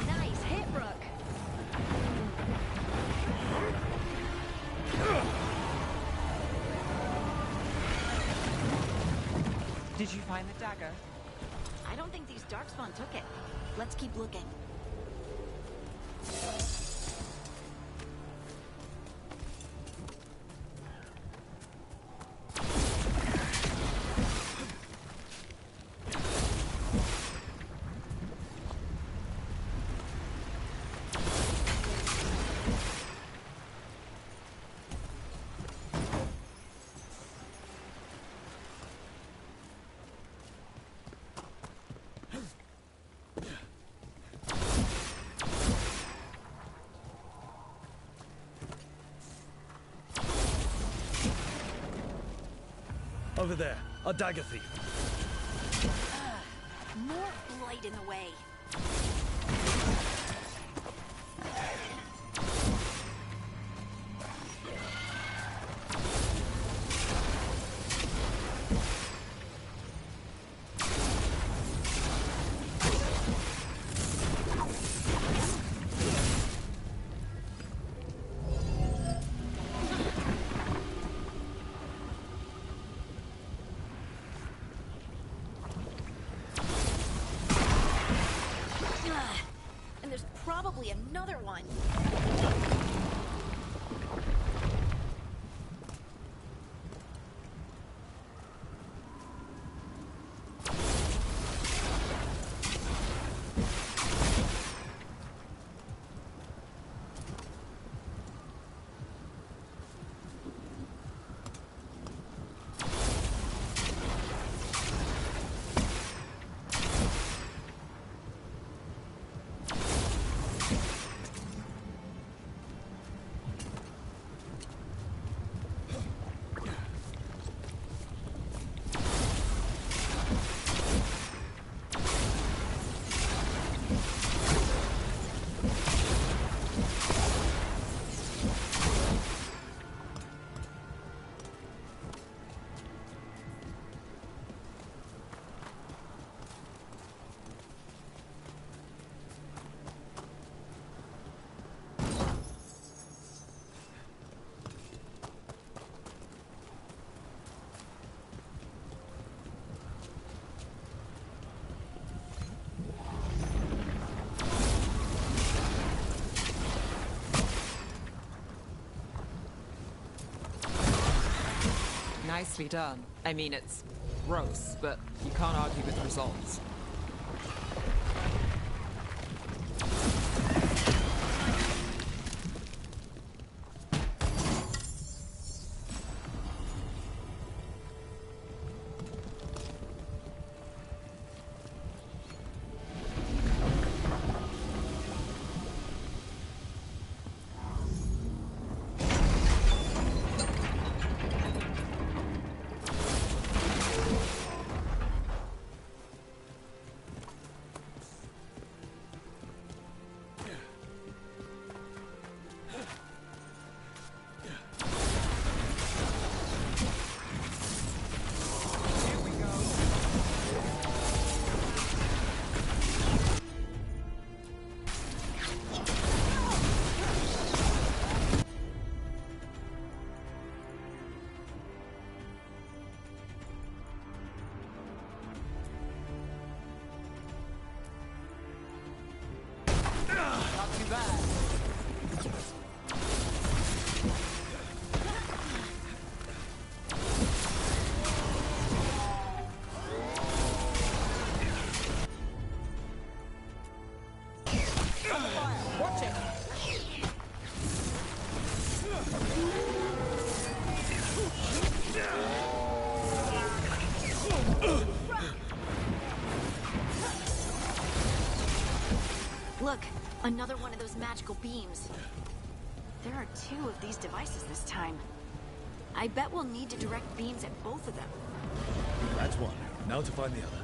Nice hit, Rook. Did you find the dagger? I don't think these Darkspawn took it. Let's keep looking. Over there, a dagger thief. More light in the way. And there's probably another one. Nicely done. I mean, it's gross, but you can't argue with the results. Not too bad. Watch it. Look, another one of those magical beams. There are 2 of these devices this time. I bet we'll need to direct beams at both of them. That's one. Now to find the other.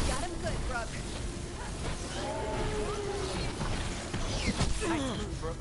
Got him good, Brooke. Nice move, Brooke.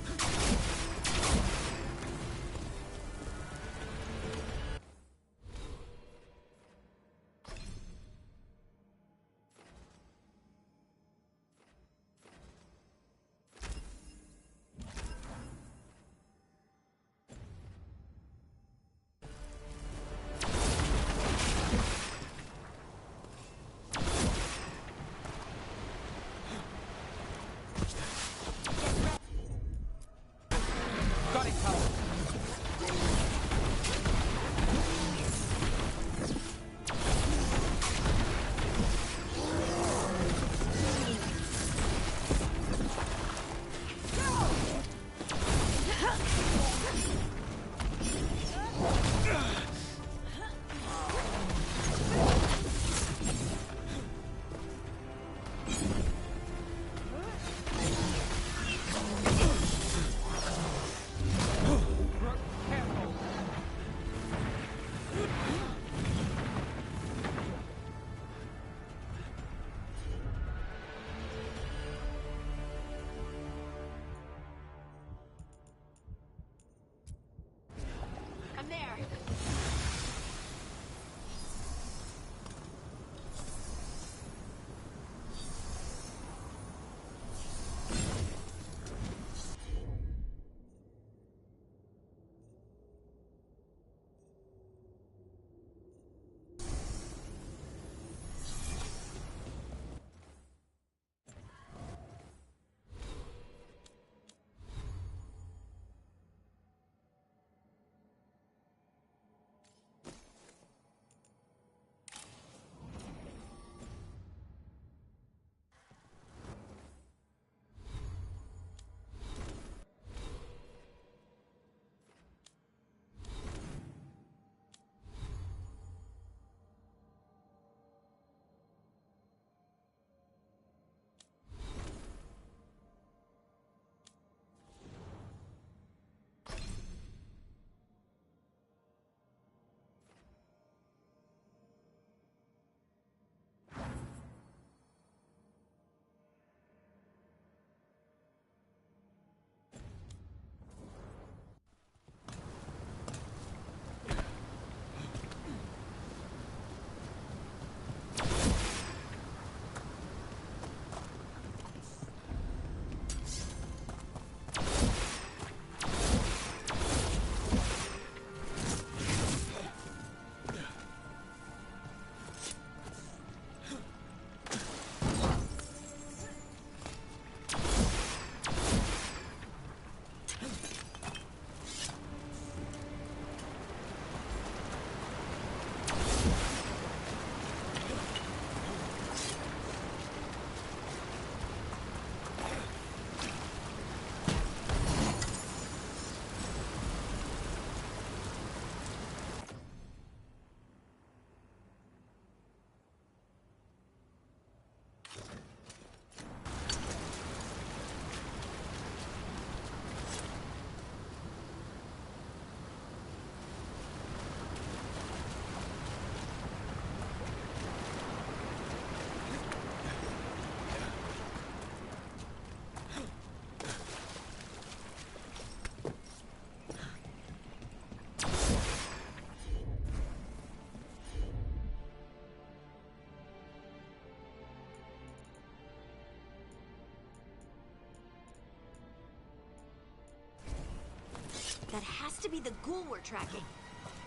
has to be the ghoul we're tracking.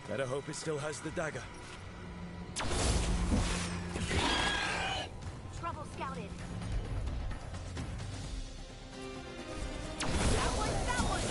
Better hope it still has the dagger. Trouble scouted. That one, that one!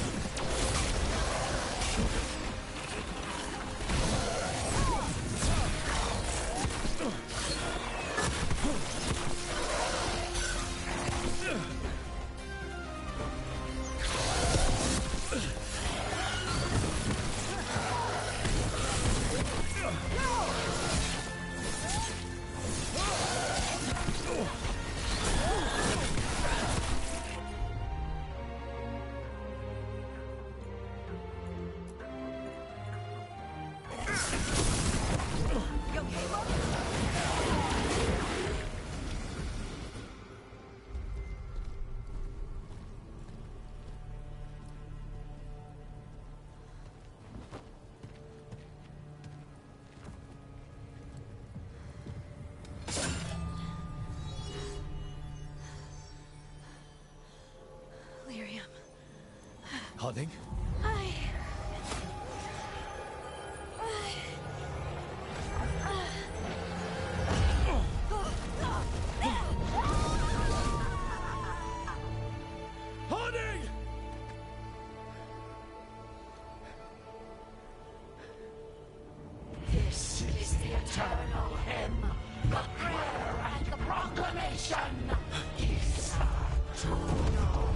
Harding? Harding! This is the eternal hymn, the prayer and the proclamation. Isa to know.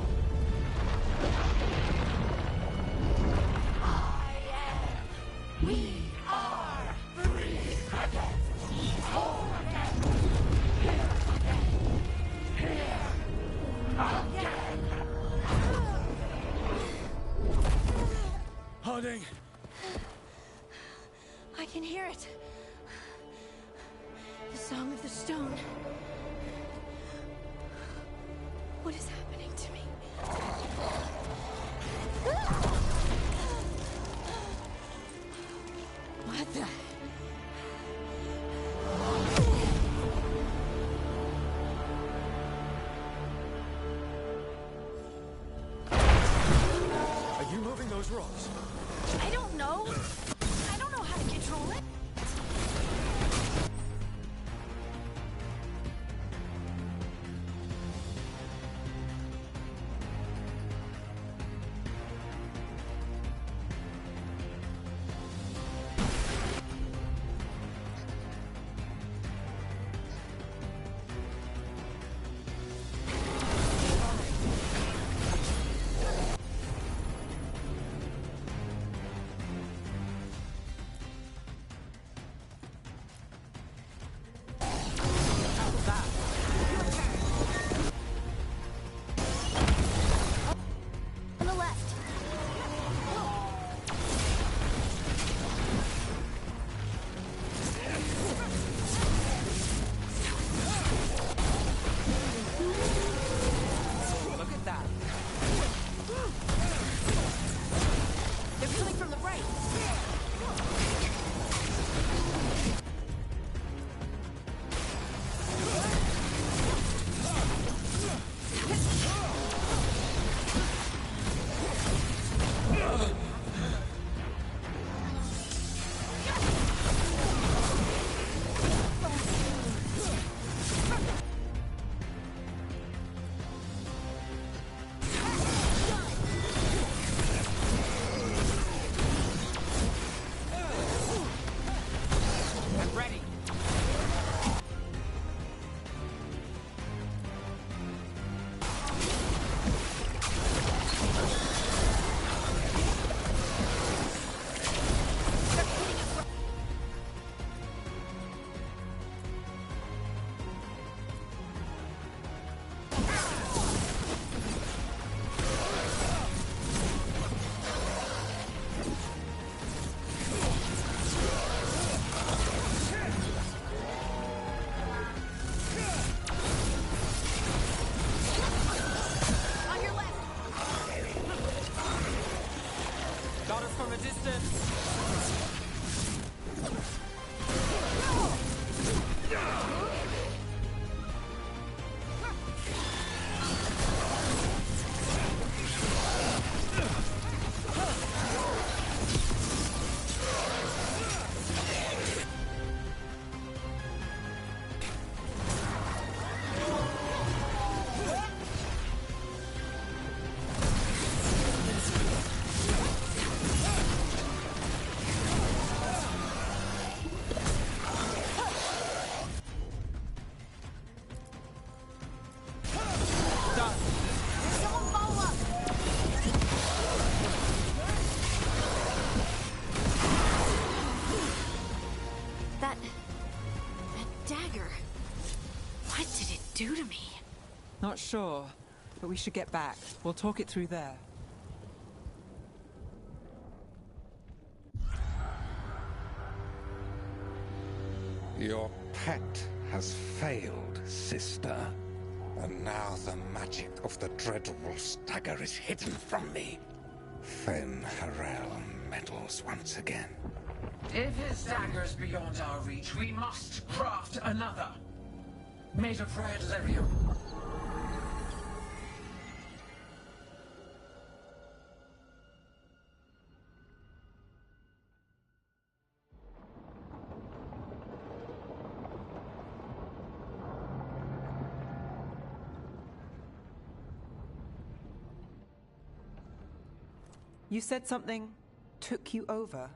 We are free again. Whole again. Here again. Here again. Harding! I can hear it. The Song of the Stone. What is happening to me? What the? Are you moving those rocks? I don't know. I don't know how to control it. dagger. What did it do to me? Not sure, but we should get back. We'll talk it through there. Your pet has failed, sister. And now the magic of the Dreadwolf's dagger is hidden from me. Fen Harel meddles once again. If his dagger's beyond our reach, we must craft another. Made of red lyrium. You said something took you over?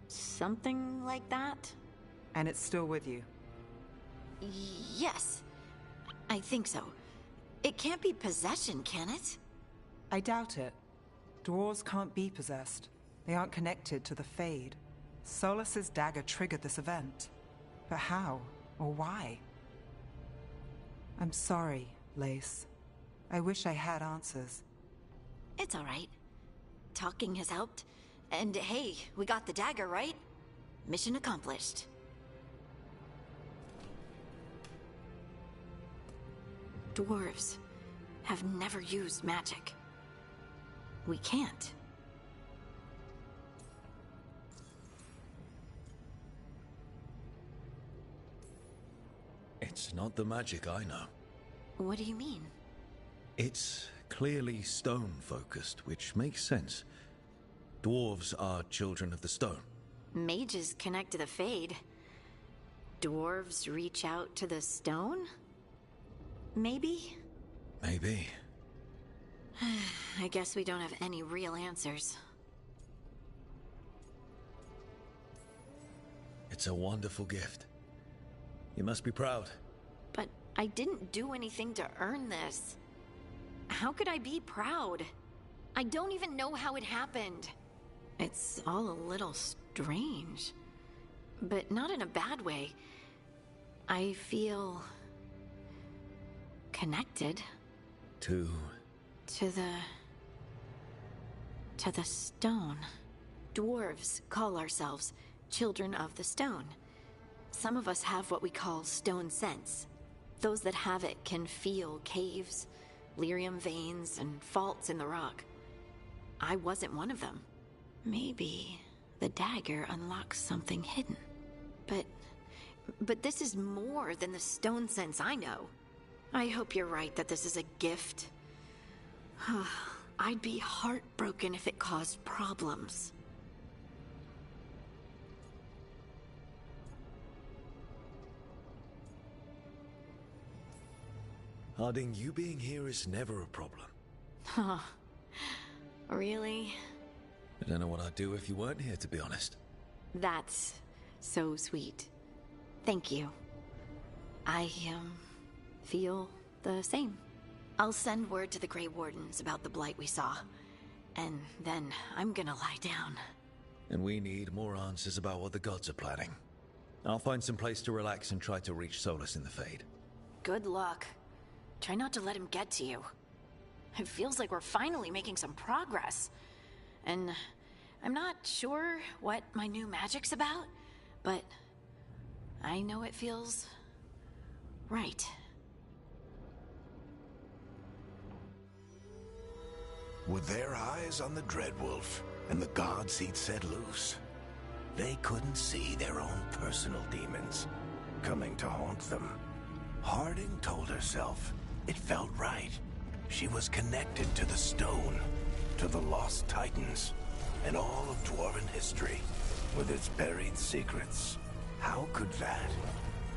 Something like that? And it's still with you? Yes. I think so. It can't be possession, can it? I doubt it. Dwarves can't be possessed. They aren't connected to the Fade. Solus's dagger triggered this event. But how? Or why? I'm sorry, Lace. I wish I had answers. It's all right. Talking has helped. And hey, we got the dagger, right? Mission accomplished. Dwarves have never used magic. We can't. It's not the magic I know. What do you mean? It's clearly stone-focused, which makes sense. Dwarves are children of the stone. Mages connect to the Fade. Dwarves reach out to the stone? Maybe? Maybe. I guess we don't have any real answers. It's a wonderful gift. You must be proud. But I didn't do anything to earn this. How could I be proud? I don't even know how it happened. It's all a little strange. But not in a bad way. I feel... connected. To the stone. Dwarves call ourselves children of the stone. Some of us have what we call stone sense. Those that have it can feel caves, lyrium veins, and faults in the rock. I wasn't one of them. Maybe the dagger unlocks something hidden. But this is more than the stone sense I know. I hope you're right that this is a gift. I'd be heartbroken if it caused problems. Harding, you being here is never a problem. Huh. Really? I don't know what I'd do if you weren't here, to be honest. That's so sweet. Thank you. I, feel the same. I'll send word to the Grey Wardens about the blight we saw. And then I'm gonna lie down. And we need more answers about what the gods are planning. I'll find some place to relax and try to reach Solus in the Fade. Good luck. Try not to let him get to you. It feels like we're finally making some progress. And I'm not sure what my new magic's about, but I know it feels right. With their eyes on the Dreadwolf and the gods he'd set loose, they couldn't see their own personal demons coming to haunt them. Harding told herself it felt right. She was connected to the stone, to the lost titans, and all of Dwarven history, with its buried secrets. How could that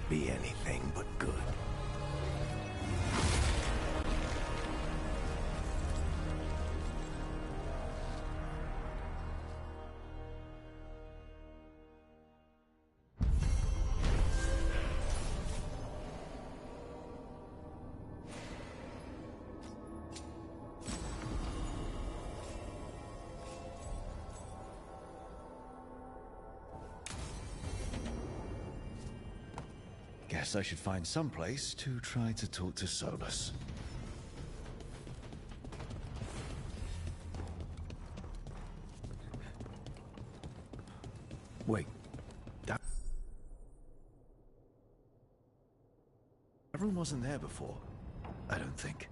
be anything but good? Guess I should find some place to try to talk to Solus. Wait, that room wasn't there before, I don't think.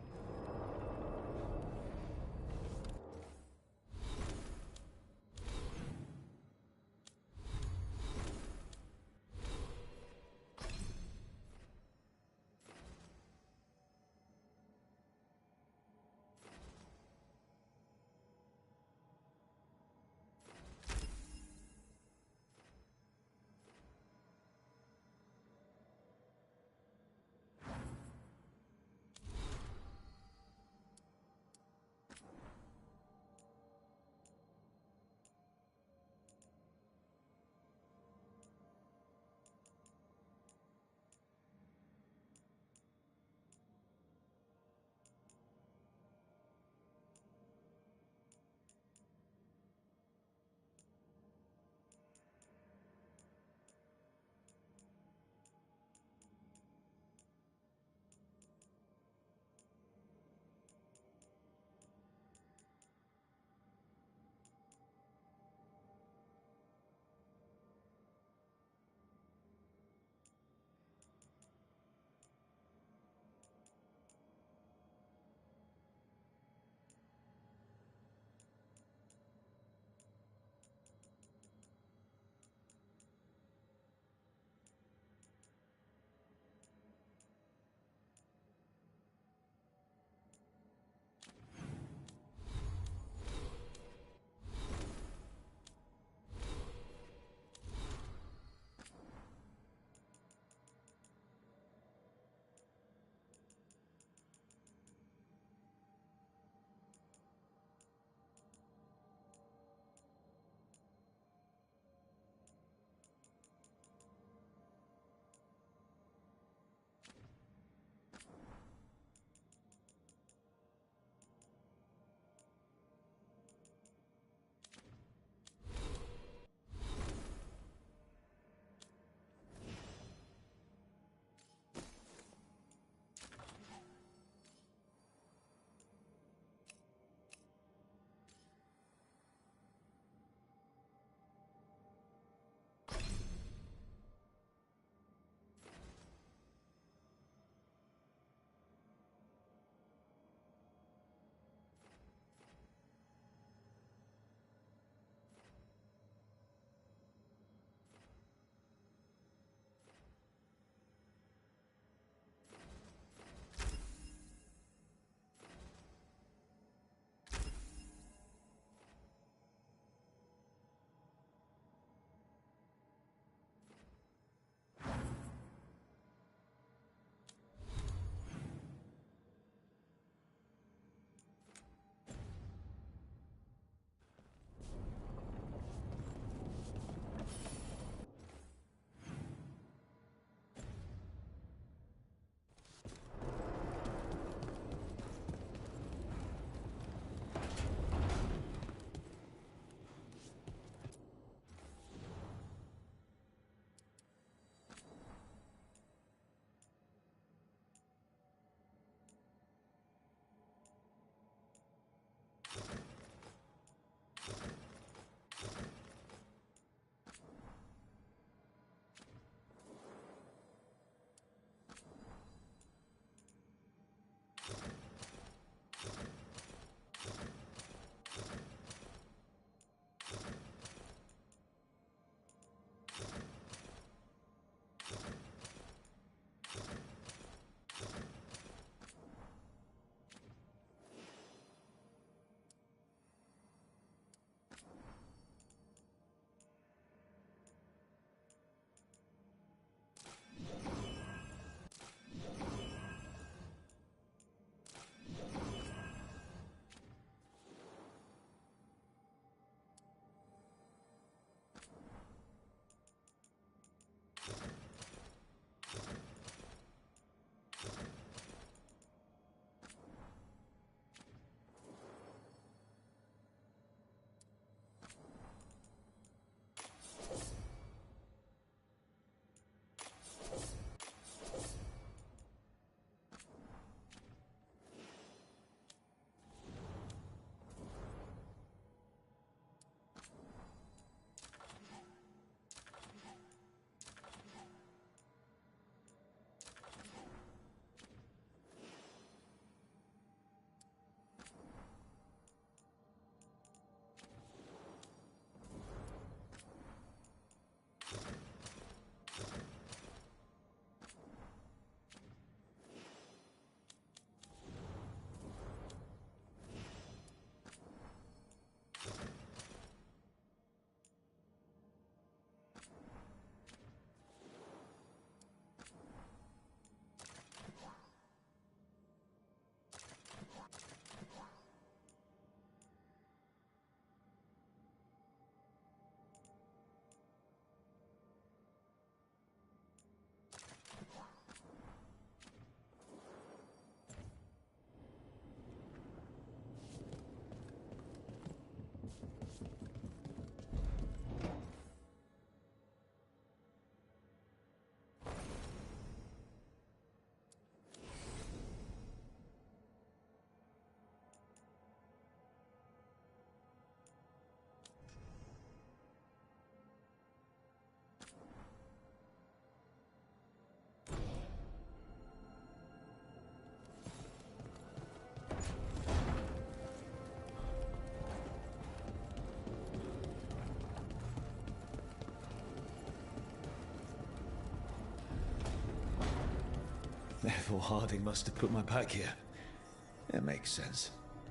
Therefore, Harding must have put my pack here. It makes sense.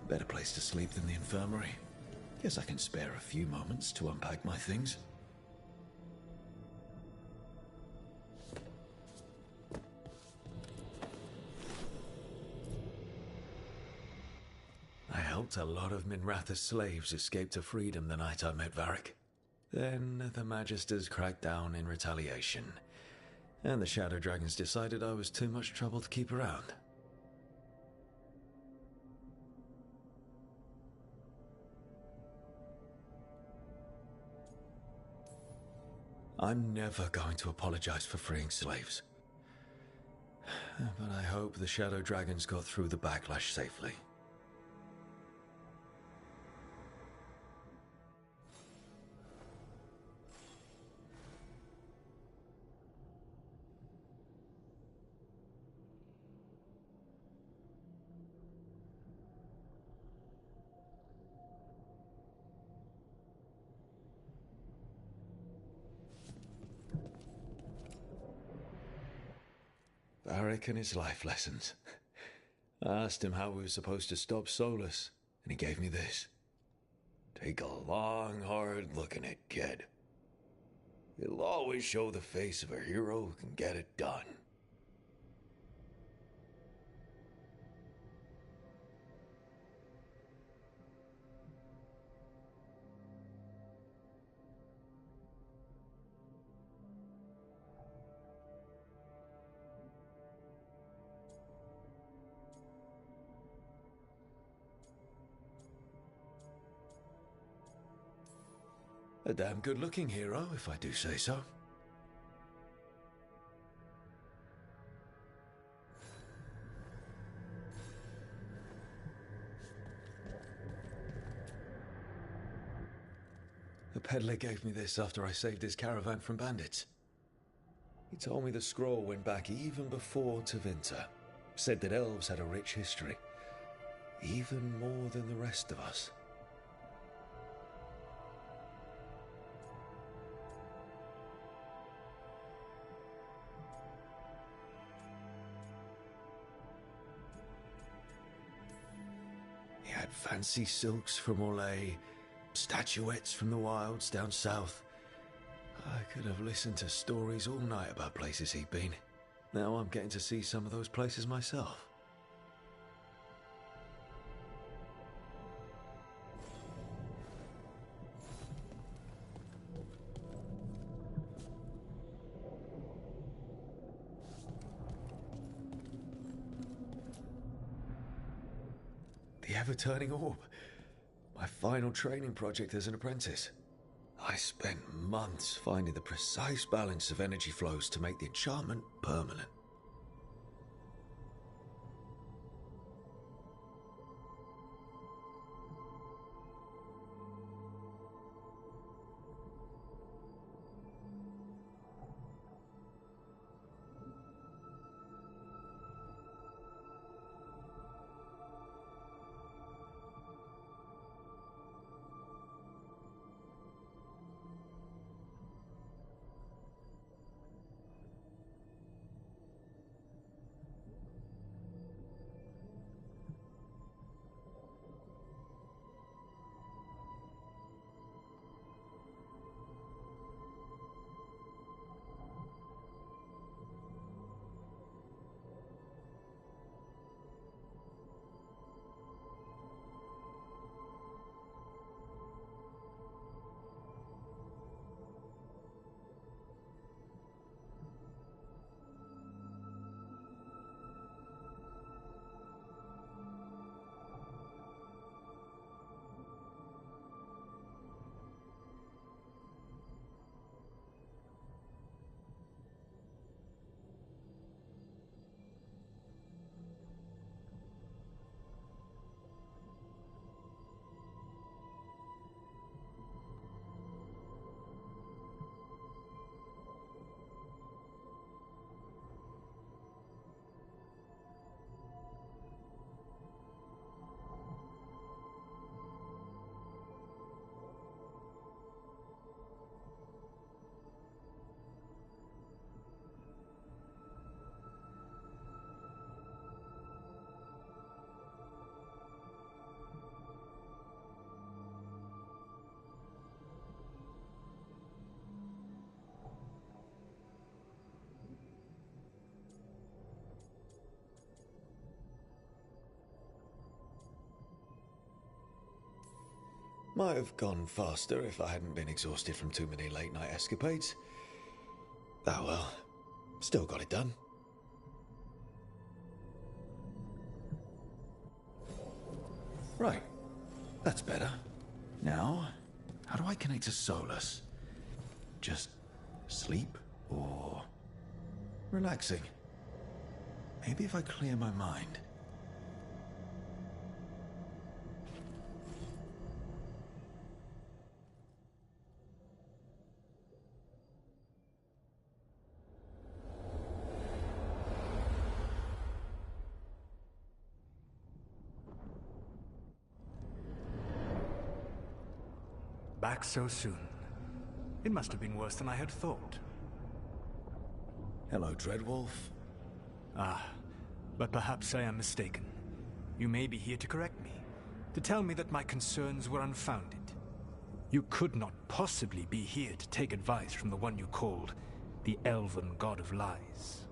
Better place to sleep than the infirmary. Guess I can spare a few moments to unpack my things. I helped a lot of Minratha's slaves escape to freedom the night I met Varric. Then the Magisters cracked down in retaliation, and the Shadow Dragons decided I was too much trouble to keep around. I'm never going to apologize for freeing slaves. But I hope the Shadow Dragons got through the backlash safely. Varric and his life lessons. I asked him how we were supposed to stop Solus, and he gave me this. Take a long, hard look at it, kid. It'll always show the face of a hero who can get it done. A damn good-looking hero, if I do say so. The peddler gave me this after I saved his caravan from bandits. He told me the scroll went back even before Tevinter. Said that elves had a rich history, even more than the rest of us. He had fancy silks from Orlais, statuettes from the wilds down south. I could have listened to stories all night about places he'd been. Now I'm getting to see some of those places myself. The ever-turning orb. My final training project as an apprentice. I spent months finding the precise balance of energy flows to make the enchantment permanent. Might have gone faster if I hadn't been exhausted from too many late-night escapades. Oh well, still got it done. Right, that's better. Now, how do I connect to Solus? Just sleep or relaxing? Maybe if I clear my mind. Back so soon. It must have been worse than I had thought. Hello, Dreadwolf. Ah, but perhaps I am mistaken. You may be here to correct me, to tell me that my concerns were unfounded. You could not possibly be here to take advice from the one you called the Elven God of Lies.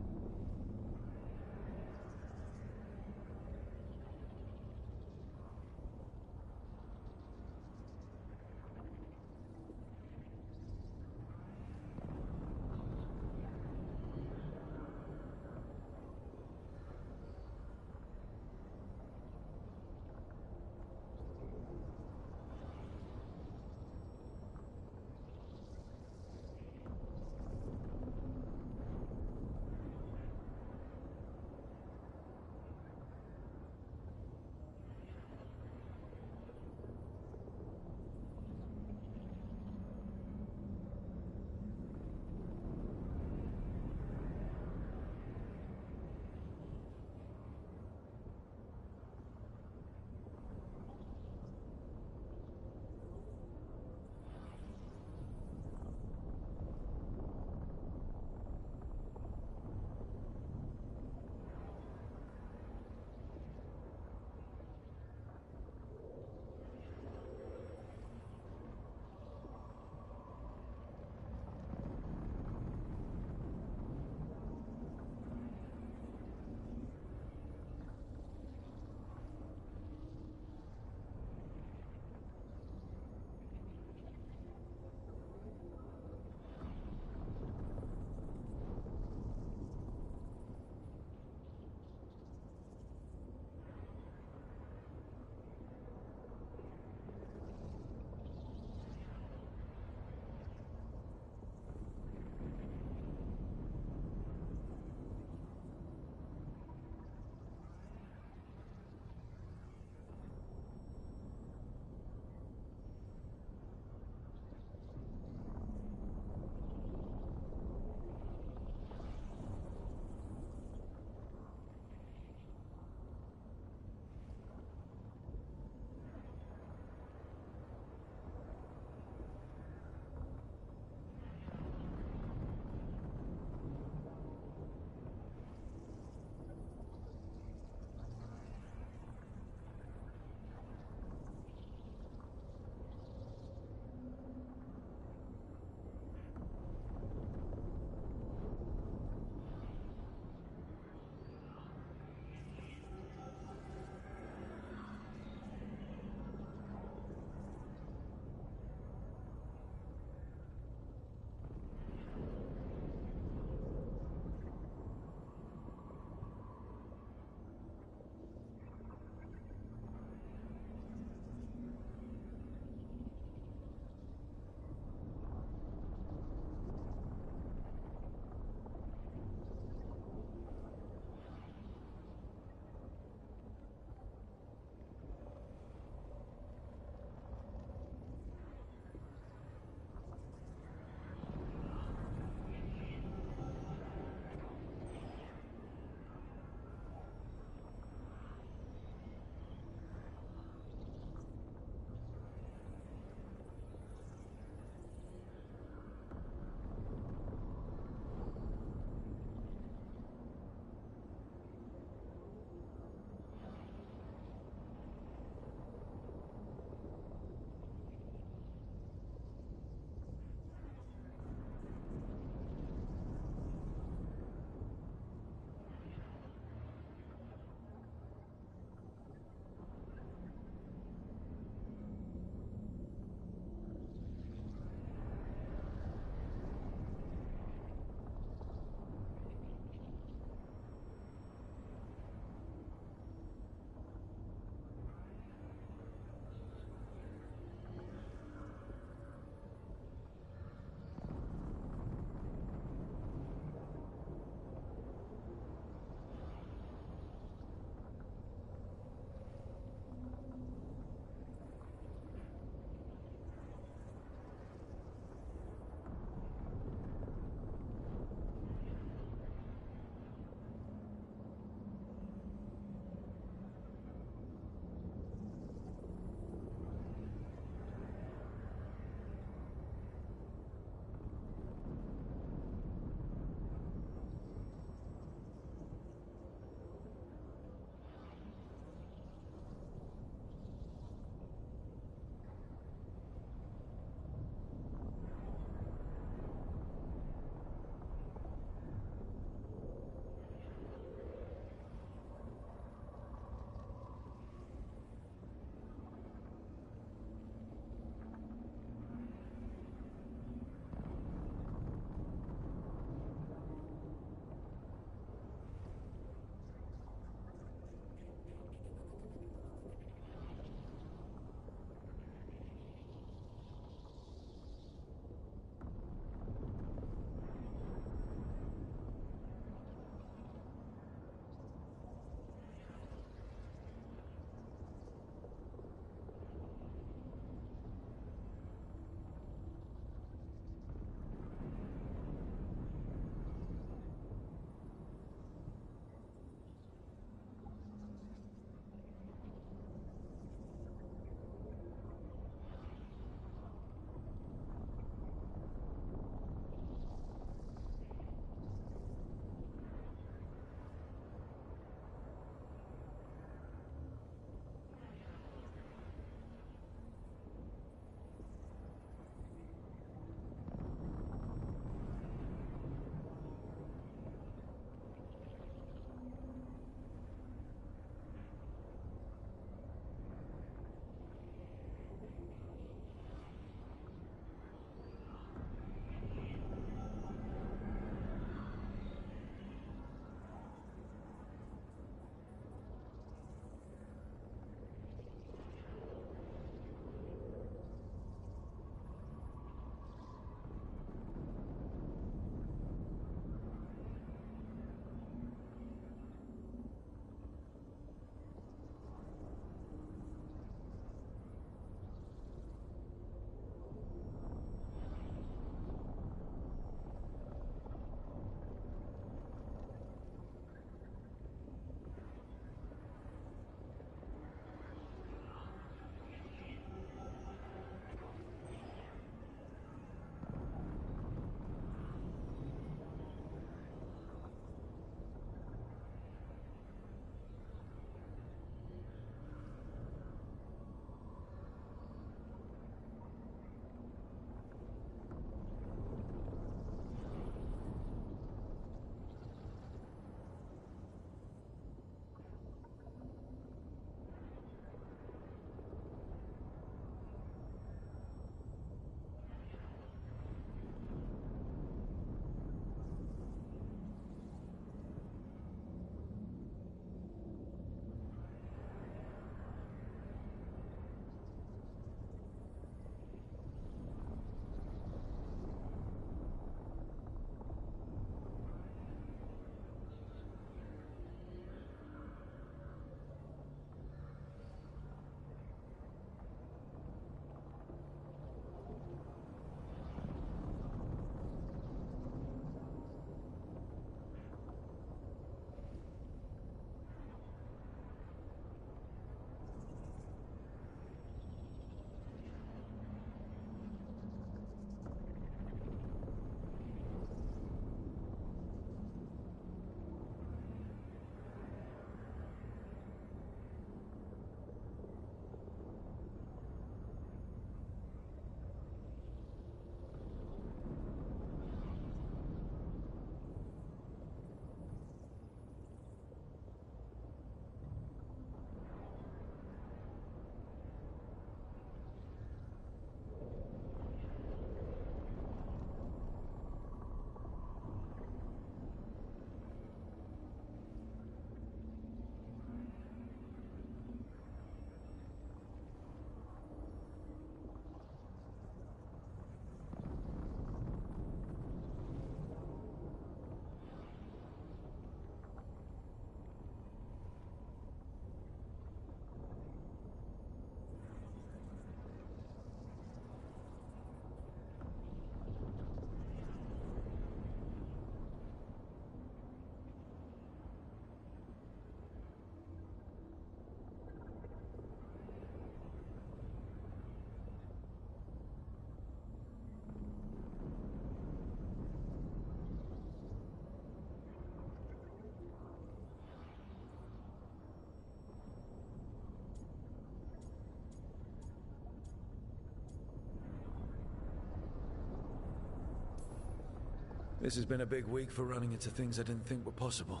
This has been a big week for running into things I didn't think were possible.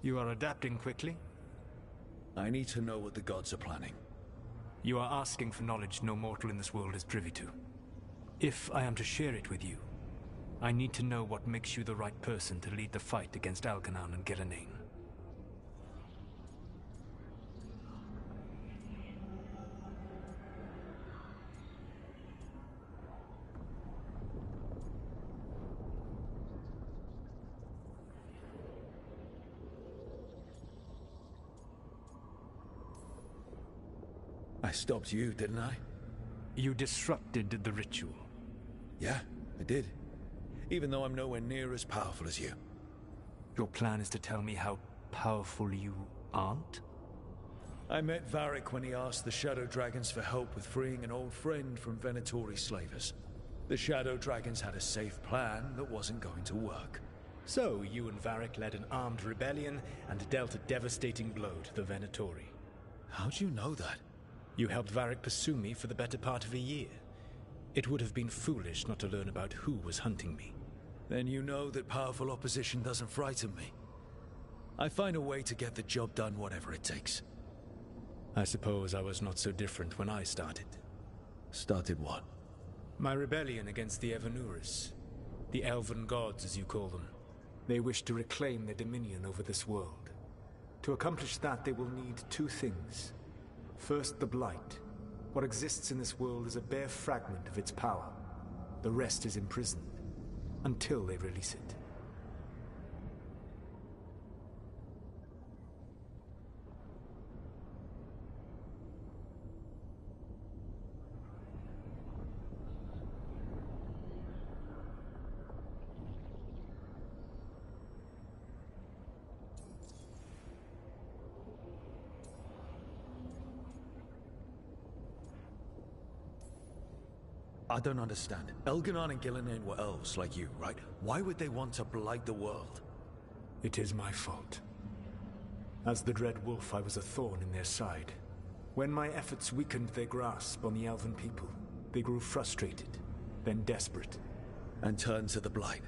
You are adapting quickly? I need to know what the gods are planning. You are asking for knowledge no mortal in this world is privy to. If I am to share it with you, I need to know what makes you the right person to lead the fight against Algernon and Gillenane. I stopped you, didn't I? You disrupted the ritual. Yeah, I did. Even though I'm nowhere near as powerful as you. Your plan is to tell me how powerful you aren't? I met Varric when he asked the Shadow Dragons for help with freeing an old friend from Venatori slavers. The Shadow Dragons had a safe plan that wasn't going to work. So, you and Varric led an armed rebellion and dealt a devastating blow to the Venatori. How'd you know that? You helped Varric pursue me for the better part of a year. It would have been foolish not to learn about who was hunting me. Then you know that powerful opposition doesn't frighten me. I find a way to get the job done whatever it takes. I suppose I was not so different when I started. Started what? My rebellion against the Evanuris. The Elven Gods, as you call them. They wish to reclaim their dominion over this world. To accomplish that, they will need two things. First, the Blight. What exists in this world is a bare fragment of its power. The rest is imprisoned, until they release it. I don't understand. Elganon and Gillenane were elves like you, right? Why would they want to blight the world? It is my fault. As the Dread Wolf, I was a thorn in their side. When my efforts weakened their grasp on the Elven people, they grew frustrated, then desperate. And turned to the Blight.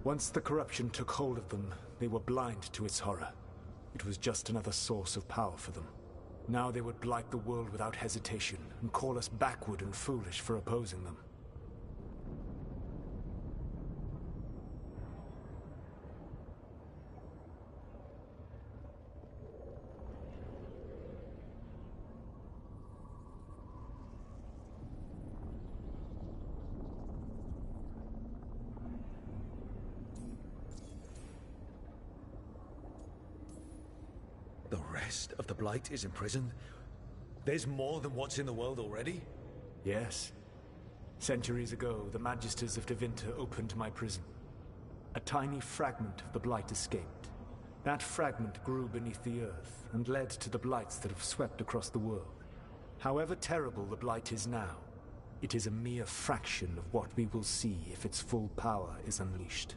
Once the corruption took hold of them, they were blind to its horror. It was just another source of power for them. Now they would blight the world without hesitation, and call us backward and foolish for opposing them. The rest of the Blight is imprisoned? There's more than what's in the world already? Yes. Centuries ago, the Magisters of Tevinter opened my prison. A tiny fragment of the Blight escaped. That fragment grew beneath the earth and led to the Blights that have swept across the world. However terrible the Blight is now, it is a mere fraction of what we will see if its full power is unleashed.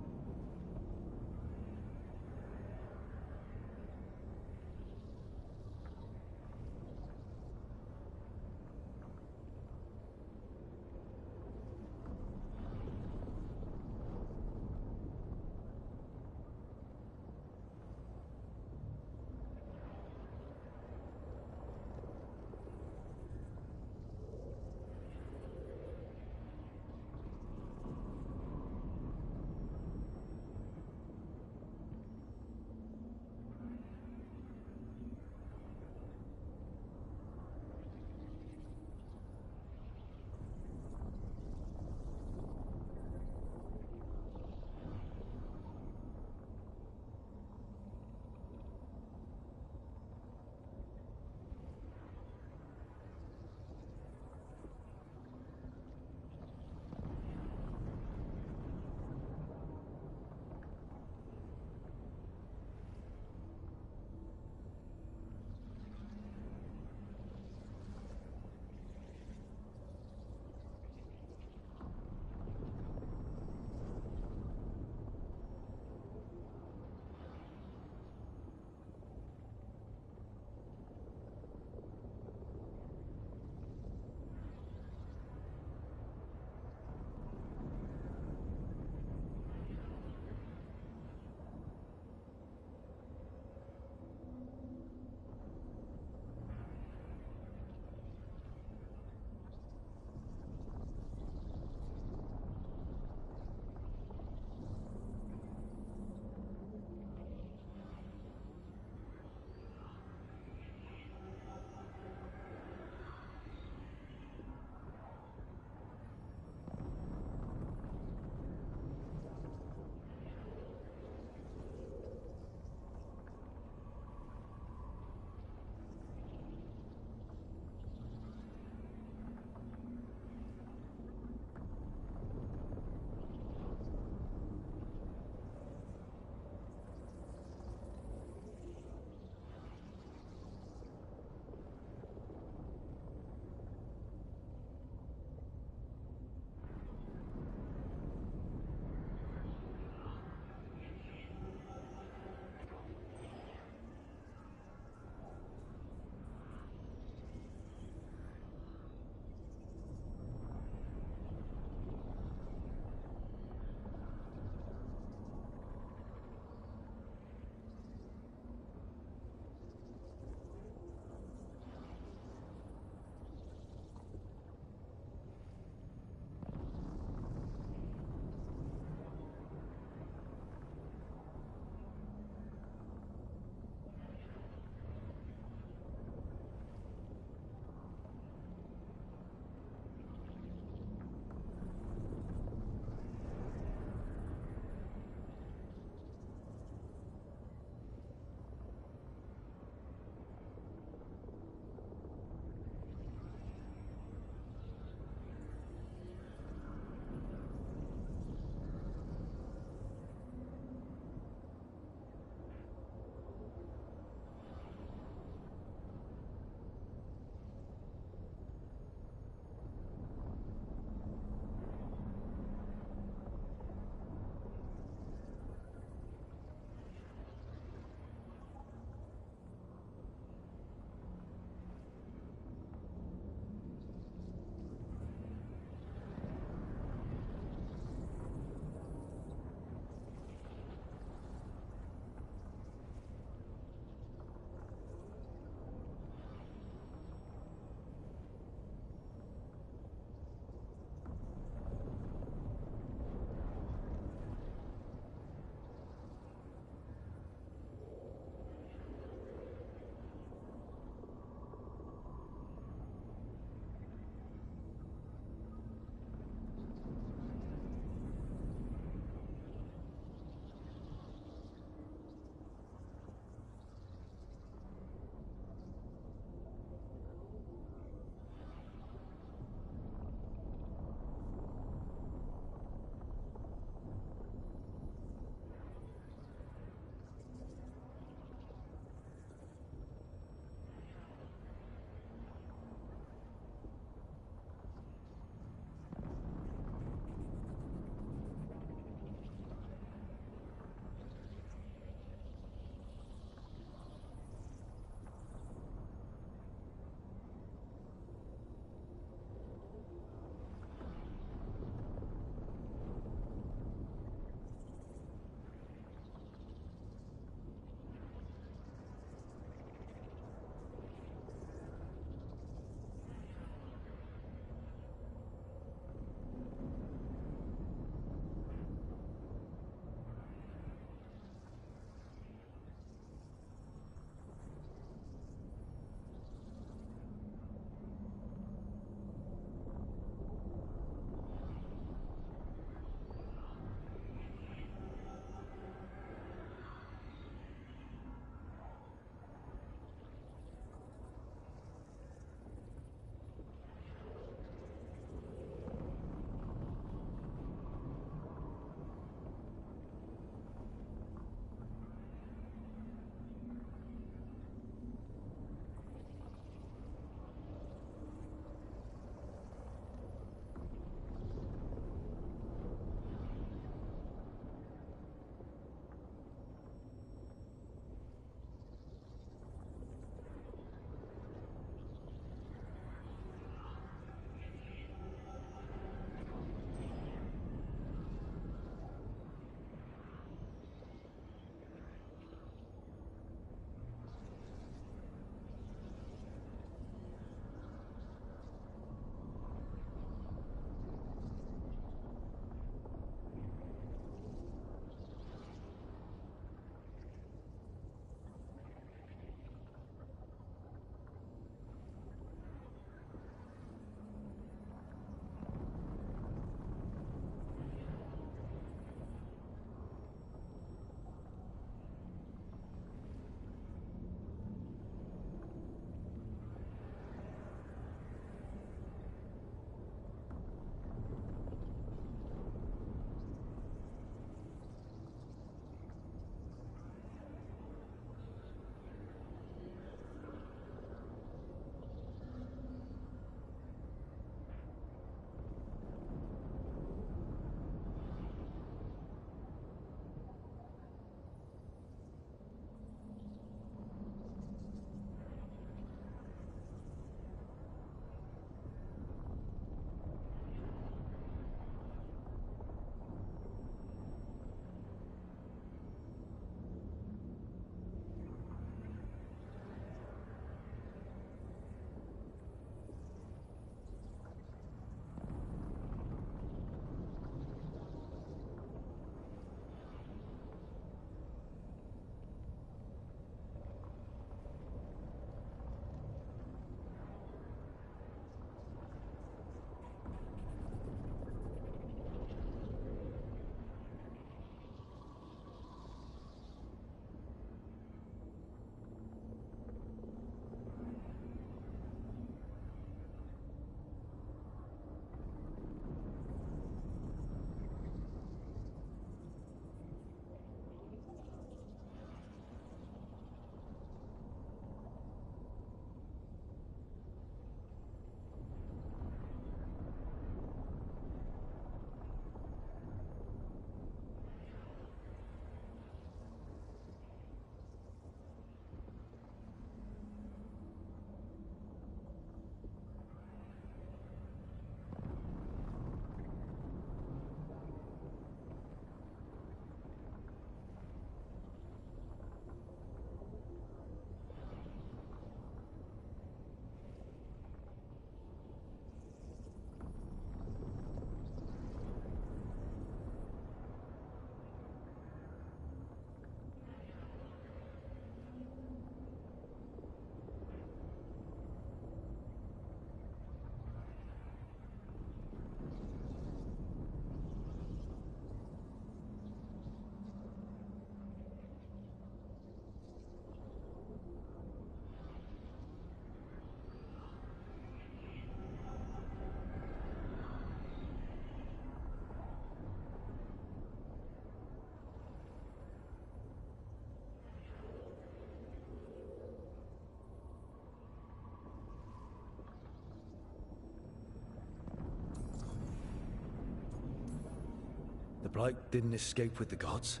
Blight didn't escape with the gods?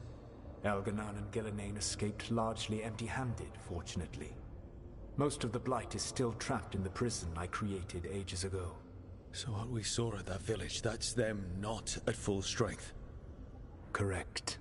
Elganan and Gillenane escaped largely empty-handed, fortunately. Most of the Blight is still trapped in the prison I created ages ago. So what we saw at that village, that's them not at full strength? Correct.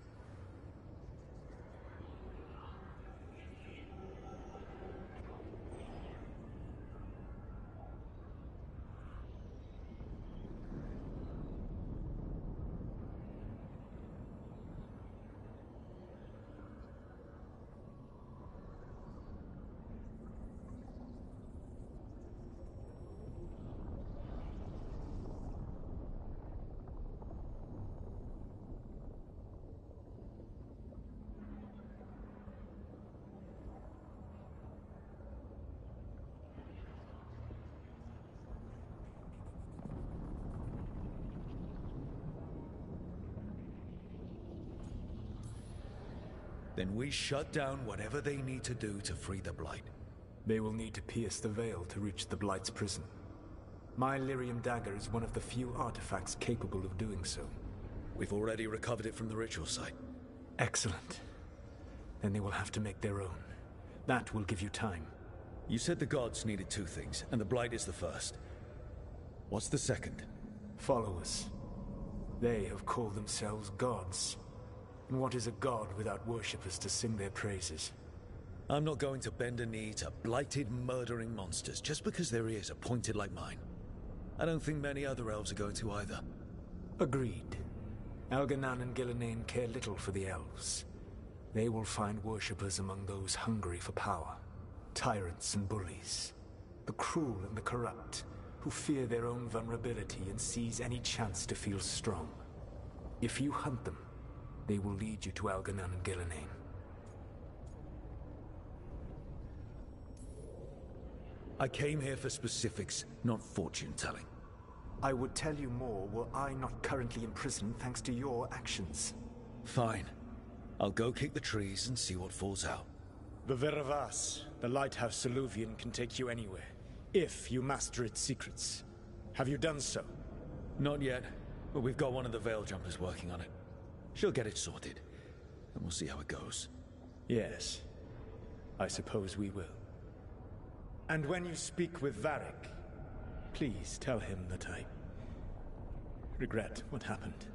Then we shut down whatever they need to do to free the Blight. They will need to pierce the veil to reach the Blight's prison. My Lyrium dagger is one of the few artifacts capable of doing so. We've already recovered it from the ritual site. Excellent. Then they will have to make their own. That will give you time. You said the gods needed two things, and the Blight is the first. What's the second? Followers. They have called themselves gods. And what is a god without worshippers to sing their praises? I'm not going to bend a knee to blighted, murdering monsters just because their ears are pointed like mine. I don't think many other elves are going to either. Agreed. Elganan and Gillenane care little for the elves. They will find worshippers among those hungry for power. Tyrants and bullies. The cruel and the corrupt, who fear their own vulnerability and seize any chance to feel strong. If you hunt them, they will lead you to Elganan and Gillenane. I came here for specifics, not fortune-telling. I would tell you more were I not currently in prison thanks to your actions. Fine. I'll go kick the trees and see what falls out. The Veravas, the lighthouse Soluvian, can take you anywhere, if you master its secrets. Have you done so? Not yet, but we've got one of the Veil Jumpers working on it. She'll get it sorted, and we'll see how it goes. Yes, I suppose we will. And when you speak with Varric, please tell him that I regret what happened.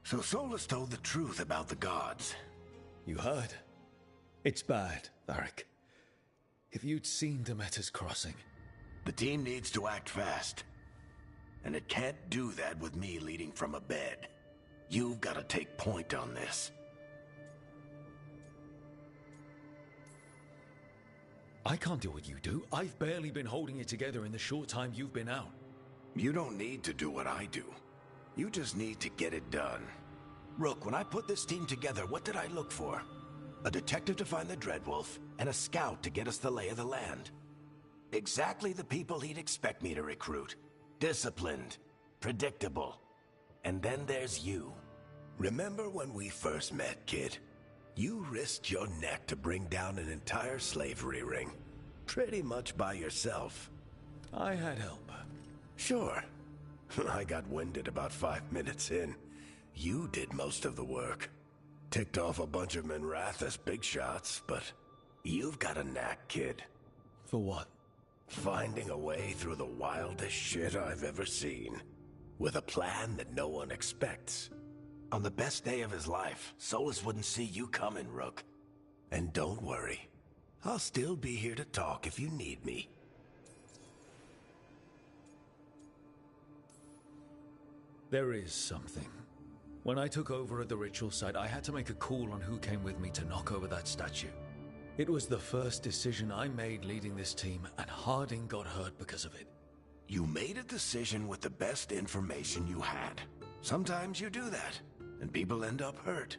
So Solus told the truth about the gods. You heard? It's bad, Varric. If you'd seen Demeter's crossing... The team needs to act fast. And it can't do that with me leading from a bed. You've got to take point on this. I can't do what you do. I've barely been holding it together in the short time you've been out. You don't need to do what I do. You just need to get it done. Rook, when I put this team together, what did I look for? A detective to find the Dreadwolf, and a scout to get us the lay of the land. Exactly the people he'd expect me to recruit. Disciplined, predictable. And then there's you. Remember when we first met, kid? You risked your neck to bring down an entire slavery ring. pretty much by yourself. I had help. Sure. I got winded about 5 minutes in. You did most of the work. Ticked off a bunch of Minrathous big shots, but you've got a knack, kid. For what? Finding a way through the wildest shit I've ever seen. With a plan that no one expects. On the best day of his life, Solus wouldn't see you coming, Rook. And don't worry. I'll still be here to talk if you need me. There is something. When I took over at the ritual site, I had to make a call on who came with me to knock over that statue. It was the first decision I made leading this team, and Harding got hurt because of it. You made a decision with the best information you had. Sometimes you do that, and people end up hurt.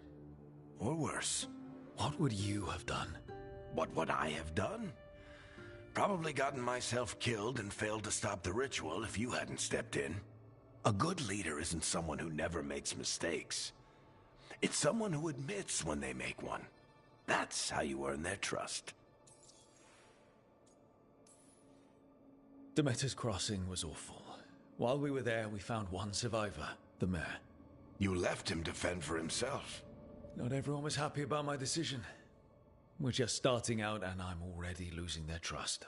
Or worse. What would you have done? What would I have done? Probably gotten myself killed and failed to stop the ritual if you hadn't stepped in. A good leader isn't someone who never makes mistakes. It's someone who admits when they make one. That's how you earn their trust. Demeter's Crossing was awful. While we were there, we found one survivor, the mayor. You left him to fend for himself. Not everyone was happy about my decision. We're just starting out, and I'm already losing their trust.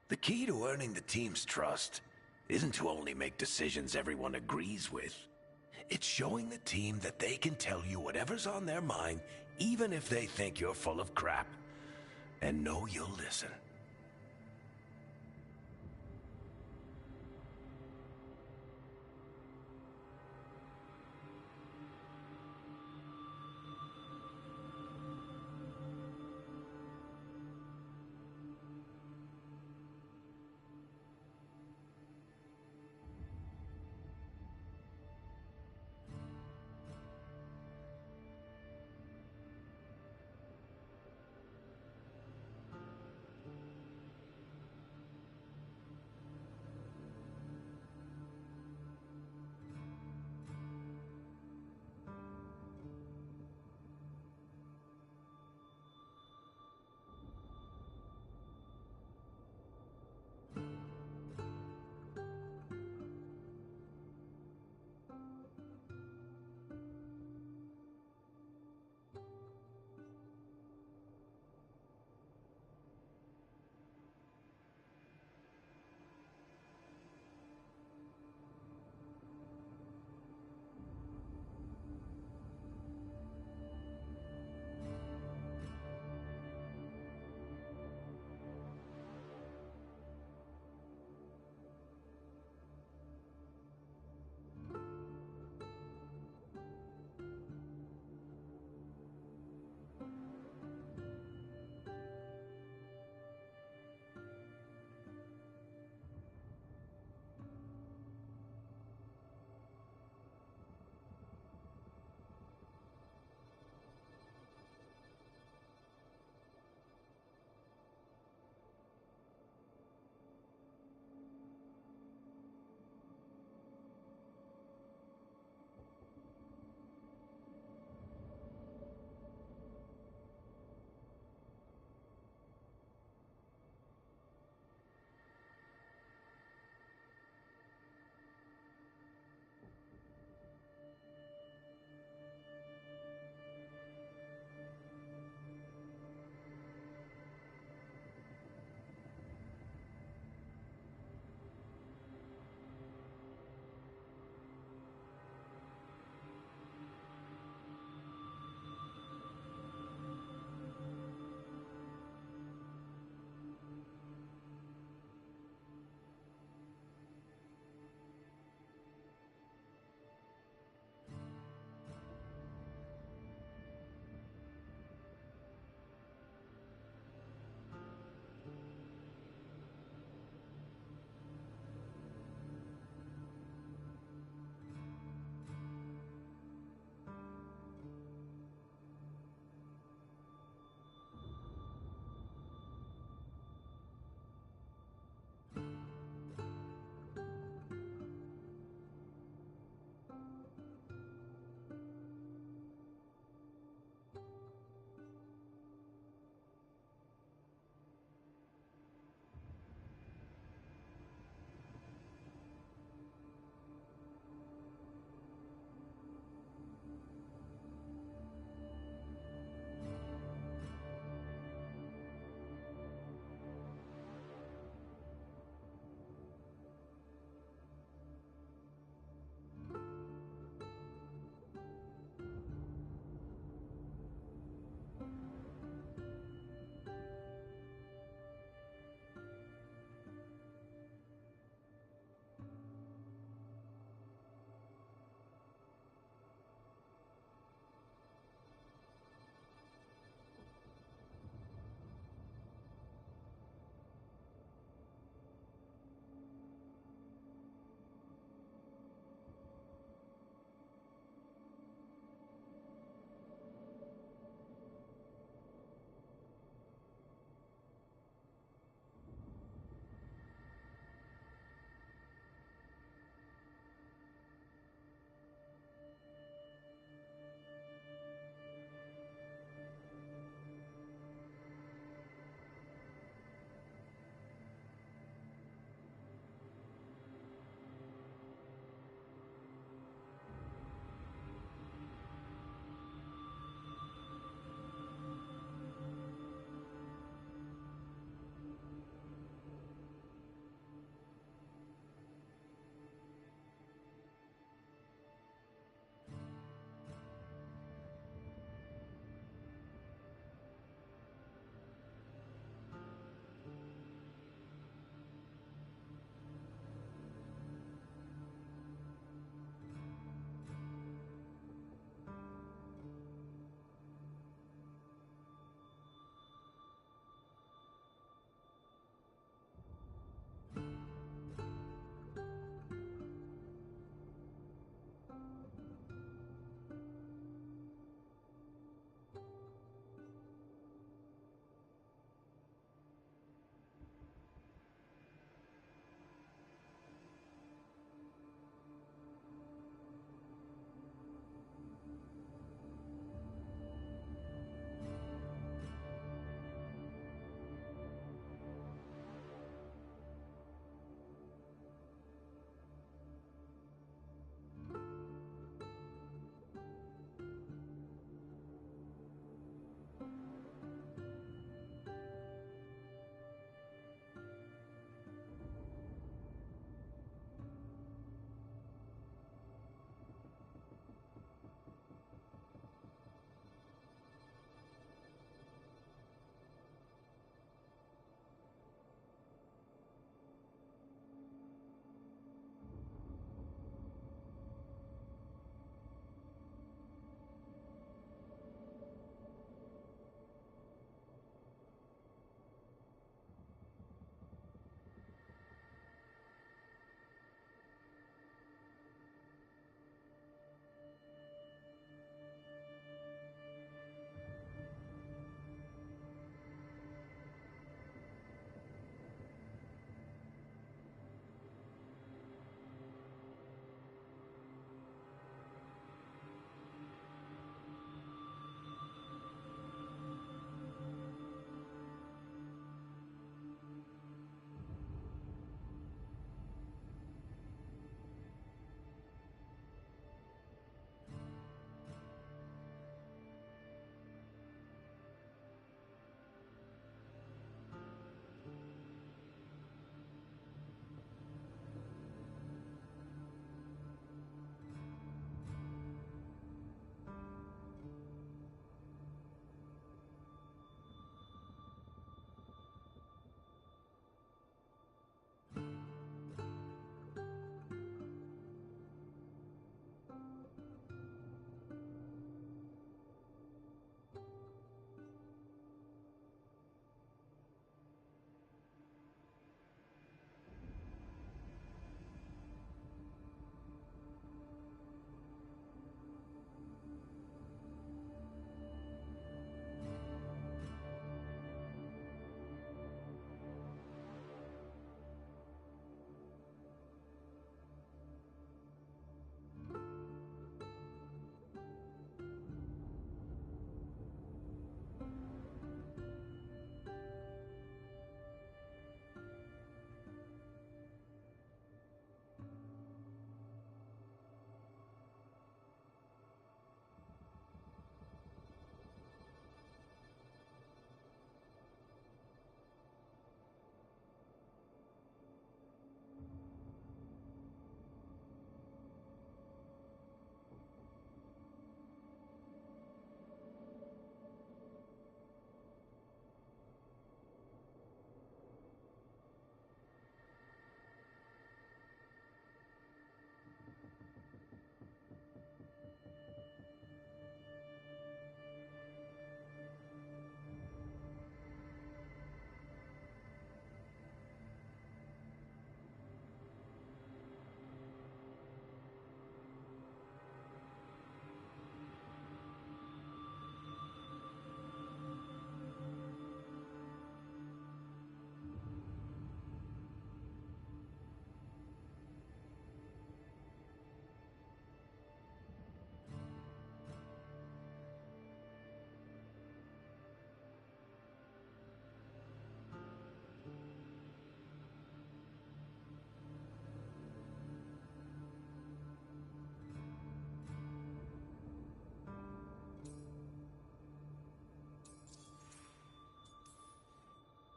The key to earning the team's trust isn't to only make decisions everyone agrees with. It's showing the team that they can tell you whatever's on their mind, even if they think you're full of crap, and know you'll listen.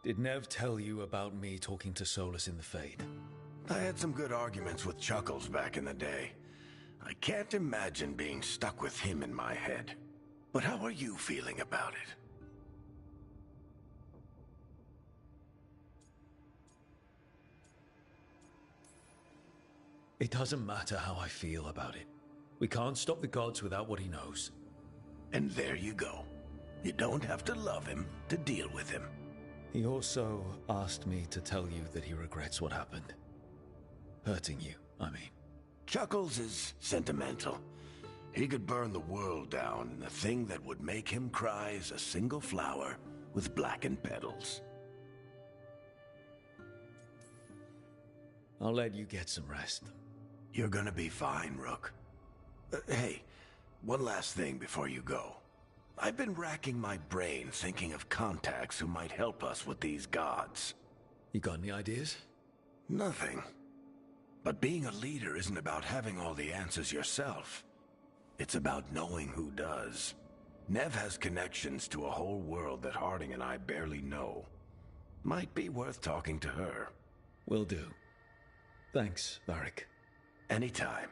Did Nev tell you about me talking to Solus in the Fade? I had some good arguments with Chuckles back in the day. I can't imagine being stuck with him in my head. But how are you feeling about it? It doesn't matter how I feel about it. We can't stop the gods without what he knows. And there you go. You don't have to love him to deal with him. He also asked me to tell you that he regrets what happened. Hurting you, I mean. Chuckles is sentimental. He could burn the world down, and the thing that would make him cry is a single flower with blackened petals. I'll let you get some rest. You're gonna be fine, Rook. Hey, one last thing before you go. I've been racking my brain thinking of contacts who might help us with these gods. You got any ideas? Nothing. But being a leader isn't about having all the answers yourself. It's about knowing who does. Nev has connections to a whole world that Harding and I barely know. Might be worth talking to her. Will do. Thanks, Varric. Anytime.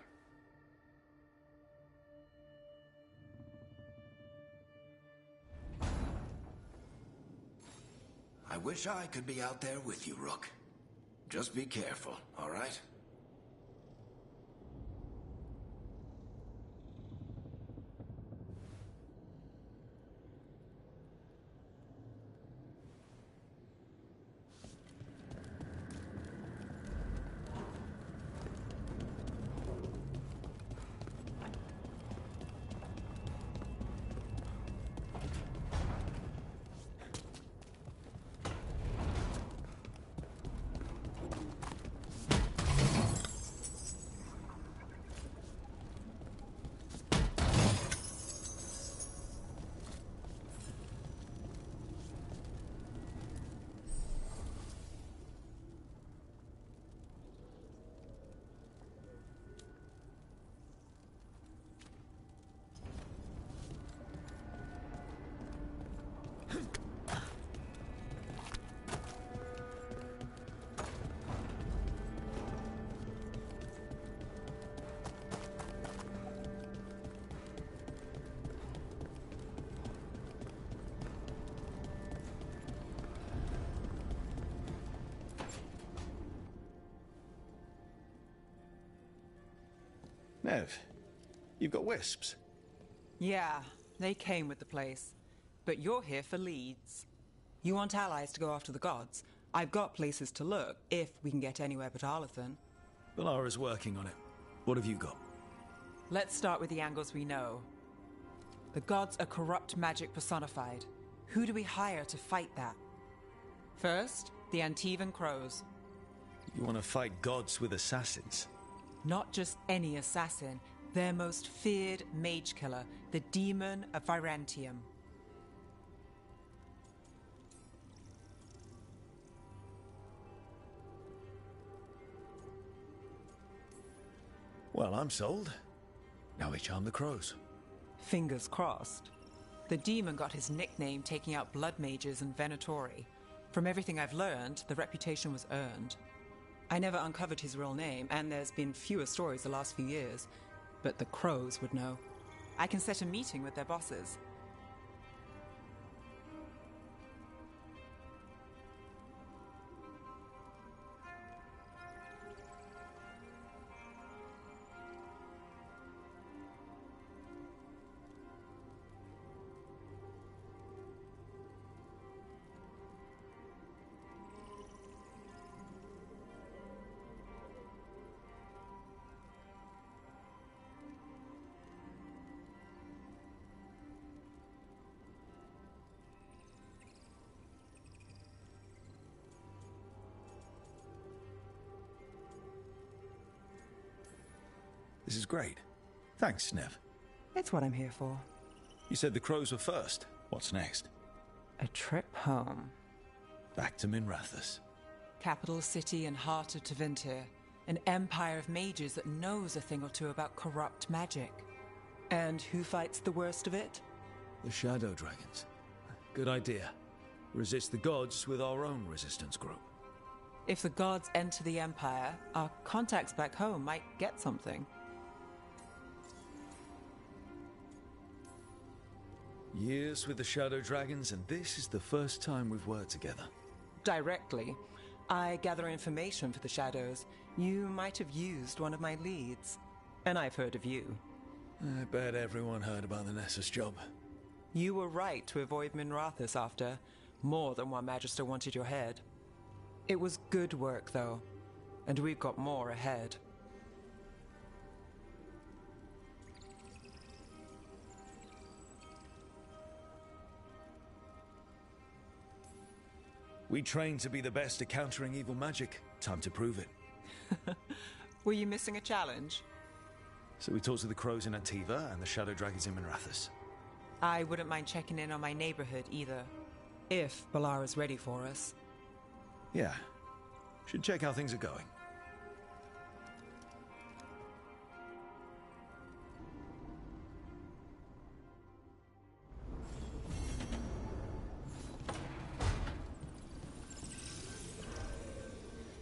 I wish I could be out there with you, Rook. Just be careful, all right? Nev, you've got wisps. Yeah, they came with the place. But you're here for leads. You want allies to go after the gods? I've got places to look, if we can get anywhere but Arlathan. Valara's working on it. What have you got? Let's start with the angles we know. The gods are corrupt magic personified. Who do we hire to fight that? First, the Antivan Crows. You want to fight gods with assassins? Not just any assassin, their most feared mage killer, the Demon of Virantium. Well, I'm sold. Now we charm the crows. Fingers crossed. The demon got his nickname taking out blood mages and Venatori. From everything I've learned, the reputation was earned. I never uncovered his real name, and there's been fewer stories the last few years, but the crows would know. I can set a meeting with their bosses. This is great. Thanks, Nev. It's what I'm here for. You said the crows were first. What's next? A trip home. Back to Minrathous. Capital city and heart of Tevinter. An empire of mages that knows a thing or two about corrupt magic. And who fights the worst of it? The Shadow Dragons. Good idea. Resist the gods with our own resistance group. If the gods enter the Empire, our contacts back home might get something. Years with the Shadow Dragons, and this is the first time we've worked together. Directly. I gather information for the Shadows. You might have used one of my leads. And I've heard of you. I bet everyone heard about the Nessus job. You were right to avoid Minrathous after. More than one Magister wanted your head. It was good work, though. And we've got more ahead. We trained to be the best at countering evil magic. Time to prove it. Were you missing a challenge? So we talked to the crows in Antiva and the Shadow Dragons in Minrathous. I wouldn't mind checking in on my neighborhood either. If Balara's ready for us. Yeah. Should check how things are going.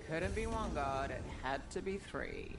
Couldn't be one god, it had to be three.